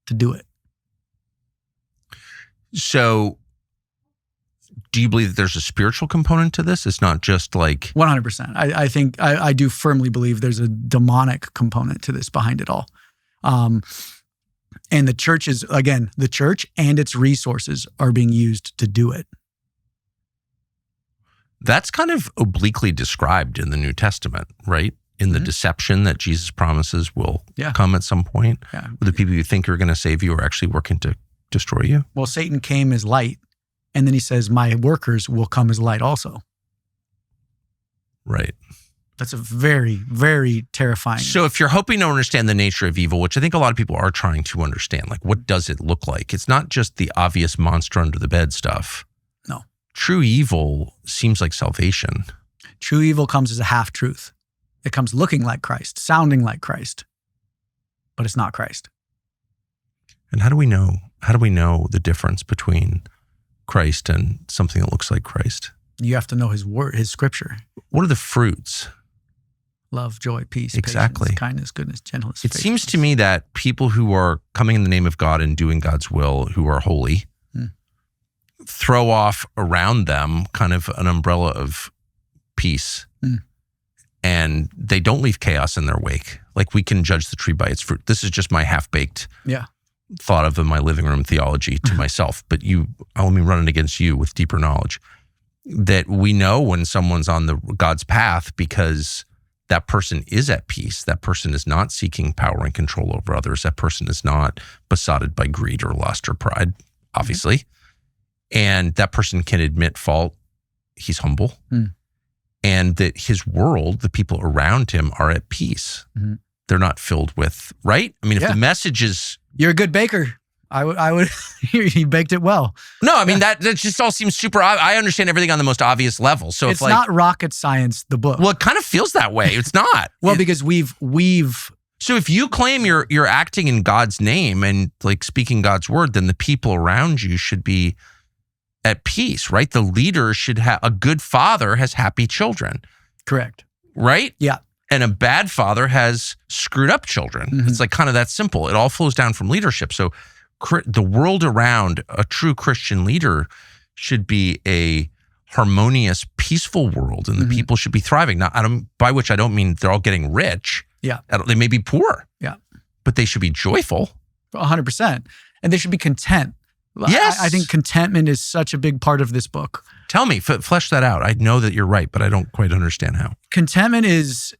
to do it. So do you believe that there's a spiritual component to this? It's not just like... 100%. I think, I do firmly believe there's a demonic component to this behind it all. And the church is, again, the church and its resources are being used to do it. That's kind of obliquely described in the New Testament, right? In the deception that Jesus promises will come at some point. Yeah. Where the people you think are going to save you are actually working to destroy you. Well, Satan came as light, and then he says, my workers will come as light also. Right. That's a very, very terrifying. So if you're hoping to understand the nature of evil, which I think a lot of people are trying to understand, like what does it look like? It's not just the obvious monster under the bed stuff. No. True evil seems like salvation. True evil comes as a half-truth. It comes looking like Christ, sounding like Christ, but it's not Christ. And how do we know? How do we know the difference between Christ and something that looks like Christ? You have to know his word, his scripture. What are the fruits? Love, joy, peace, Exactly. patience, kindness, goodness, gentleness. It seems to me that people who are coming in the name of God and doing God's will, who are holy, throw off around them kind of an umbrella of peace. And they don't leave chaos in their wake. Like we can judge the tree by its fruit. This is just my half-baked thought of in my living room theology to myself. But let me run it against you with deeper knowledge. That we know when someone's on God's path because that person is at peace. That person is not seeking power and control over others. That person is not besotted by greed or lust or pride, obviously. And that person can admit fault. He's humble. And that his world, the people around him are at peace. They're not filled with, right? I mean, if the message is... You're a good baker. I would you baked it well. No, I mean, that just all seems super... I understand everything on the most obvious level. So it's not rocket science, the book. Well, it kind of feels that way. It's not. Well, because we've... So if you claim you're acting in God's name and like speaking God's word, then the people around you should be at peace, right? The leader should have... A good father has happy children. Correct. Right? Yeah. And a bad father has screwed up children. It's like kind of that simple. It all flows down from leadership. So the world around a true Christian leader should be a harmonious, peaceful world, and the people should be thriving. Now, by which I don't mean they're all getting rich. Yeah. They may be poor. Yeah. But they should be joyful. 100%. And they should be content. Yes. I think contentment is such a big part of this book. Tell me, flesh that out. I know that you're right, but I don't quite understand how. Contentment is,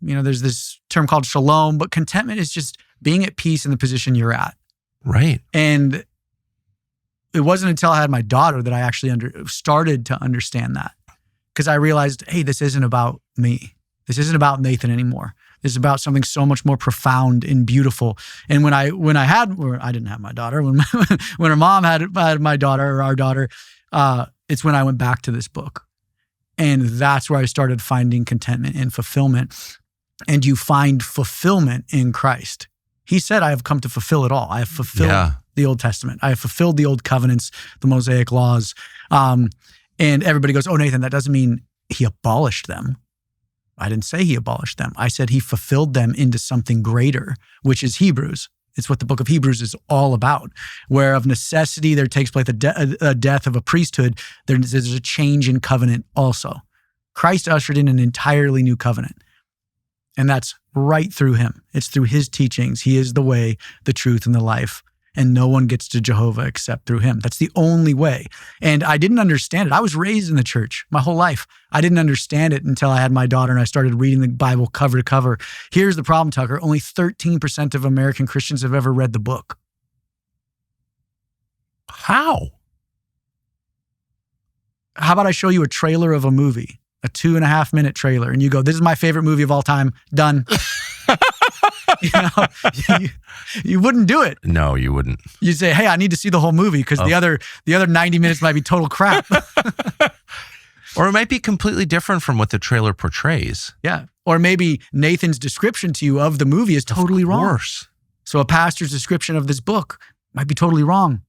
there's this term called shalom, but contentment is just being at peace in the position you're at. Right. And it wasn't until I had my daughter that I actually started to understand that. Because I realized, hey, this isn't about me. This isn't about Nathan anymore. This is about something so much more profound and beautiful. And I didn't have my daughter. When her mom had my daughter, or our daughter, it's when I went back to this book. And that's where I started finding contentment and fulfillment. And you find fulfillment in Christ. He said, I have come to fulfill it all. I have fulfilled the Old Testament. I have fulfilled the old covenants, the Mosaic laws. And everybody goes, oh, Nathan, that doesn't mean he abolished them. I didn't say he abolished them. I said he fulfilled them into something greater, which is Hebrews. It's what the book of Hebrews is all about, where of necessity there takes place a death of a priesthood. There's a change in covenant also. Christ ushered in an entirely new covenant. And that's right through him. It's through his teachings. He is the way, the truth, and the life. And no one gets to Jehovah except through him. That's the only way. And I didn't understand it. I was raised in the church my whole life. I didn't understand it until I had my daughter and I started reading the Bible cover to cover. Here's the problem, Tucker. Only 13% of American Christians have ever read the book. How? How about I show you a trailer of a movie, a 2.5-minute trailer, and you go, this is my favorite movie of all time. Done. You wouldn't do it. No, you wouldn't. You'd say, hey, I need to see the whole movie because the other 90 minutes might be total crap. Or it might be completely different from what the trailer portrays. Yeah. Or maybe Nathan's description to you of the movie is totally wrong. Of course. So a pastor's description of this book might be totally wrong.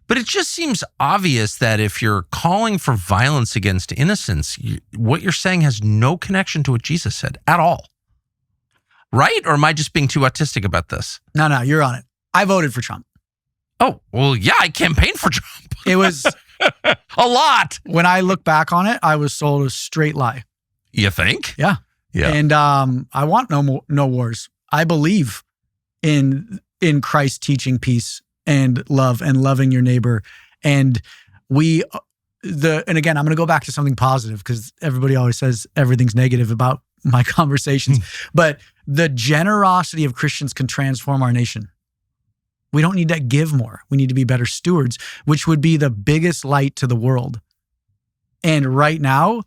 But it just seems obvious that if you're calling for violence against innocence, what you're saying has no connection to what Jesus said at all. Right? Or am I just being too autistic about this? No, you're on it. I voted for Trump. Oh, well, yeah, I campaigned for Trump. It was a lot. When I look back on it, I was sold a straight lie. You think? Yeah. Yeah. And I want no wars. I believe in in Christ teaching peace and love and loving your neighbor. And and again, I'm going to go back to something positive because everybody always says everything's negative about my conversations, but the generosity of Christians can transform our nation. We don't need to give more. We need to be better stewards, which would be the biggest light to the world. And right now,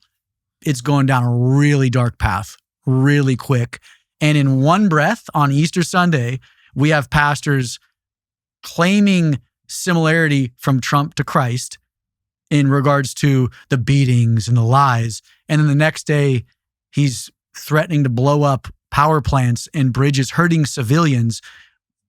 it's going down a really dark path, really quick. And in one breath, on Easter Sunday, we have pastors claiming similarity from Trump to Christ in regards to the beatings and the lies. And then the next day, he's threatening to blow up power plants and bridges, hurting civilians,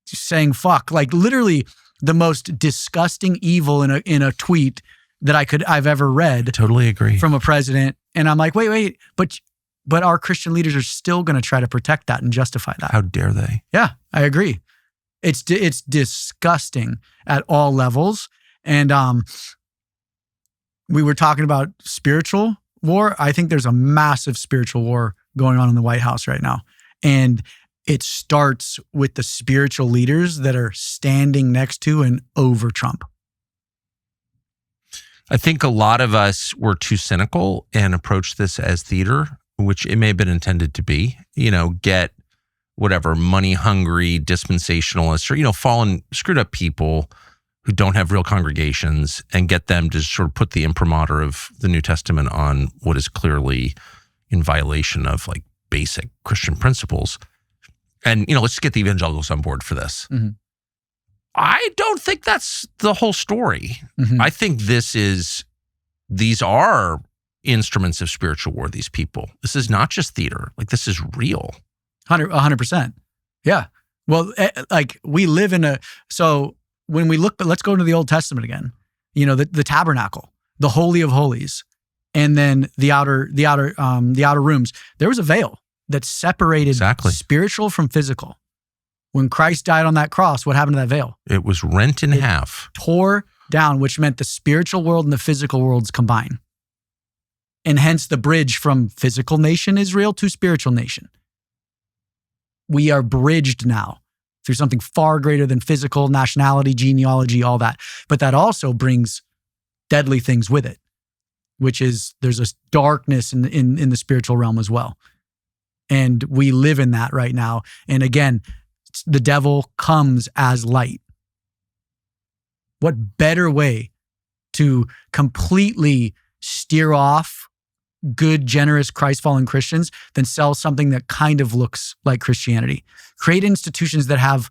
saying fuck, like literally the most disgusting evil in a tweet that I've ever read. Totally agree. From a president. And I'm like, wait, but our Christian leaders are still going to try to protect that and justify that. How dare they? Yeah, I agree. It's disgusting at all levels. And we were talking about spiritual war. I think there's a massive spiritual war going on in the White House right now. And it starts with the spiritual leaders that are standing next to and over Trump. I think a lot of us were too cynical and approached this as theater, which it may have been intended to be, get whatever money hungry dispensationalists or, fallen screwed up people who don't have real congregations and get them to sort of put the imprimatur of the New Testament on what is clearly in violation of like basic Christian principles. And, let's get the evangelicals on board for this. Mm-hmm. I don't think that's the whole story. Mm-hmm. I think these are instruments of spiritual war, these people. This is not just theater. Like, this is real. 100%. Yeah. Well, like we live so when we look, let's go into the Old Testament again, the tabernacle, the Holy of Holies, and then the outer rooms. There was a veil that separated spiritual from physical. When Christ died on that cross, what happened to that veil? It was rent in half. Tore down, which meant the spiritual world and the physical worlds combine. And hence the bridge from physical nation Israel to spiritual nation. We are bridged now through something far greater than physical, nationality, genealogy, all that. But that also brings deadly things with it, which is there's a darkness in the spiritual realm as well. And we live in that right now. And again, the devil comes as light. What better way to completely steer off good, generous, Christ-following Christians than sell something that kind of looks like Christianity? Create institutions that have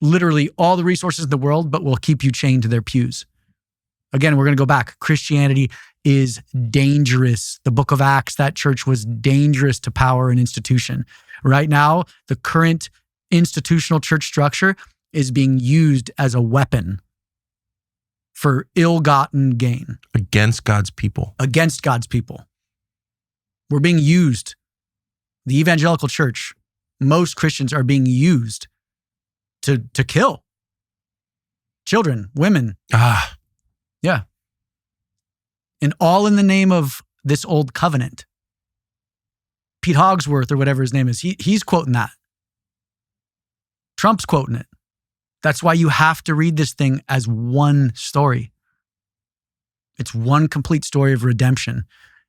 literally all the resources in the world, but will keep you chained to their pews. Again, we're going to go back. Christianity is dangerous. The book of Acts, that church was dangerous to power and institution. Right now, the current institutional church structure is being used as a weapon for ill-gotten gain. Against God's people. Against God's people. We're being used. The evangelical church, most Christians are being used to kill children, women. Yeah. And all in the name of this old covenant. Pete Hogsworth or whatever his name is, he's quoting that. Trump's quoting it. That's why you have to read this thing as one story. It's one complete story of redemption.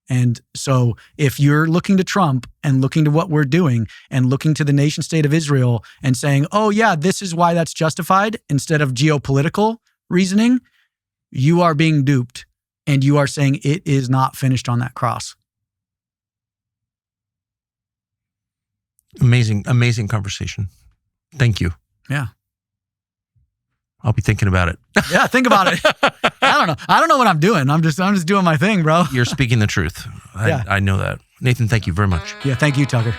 And so if you're looking to Trump and looking to what we're doing and looking to the nation state of Israel and saying, oh yeah, this is why that's justified instead of geopolitical reasoning, you are being duped and you are saying it is not finished on that cross. Amazing, amazing conversation. Thank you. Yeah. I'll be thinking about it. Yeah, think about it. I don't know what I'm doing. I'm just doing my thing, bro. You're speaking the truth. I know that. Nathan, thank you very much. Yeah, thank you, Tucker.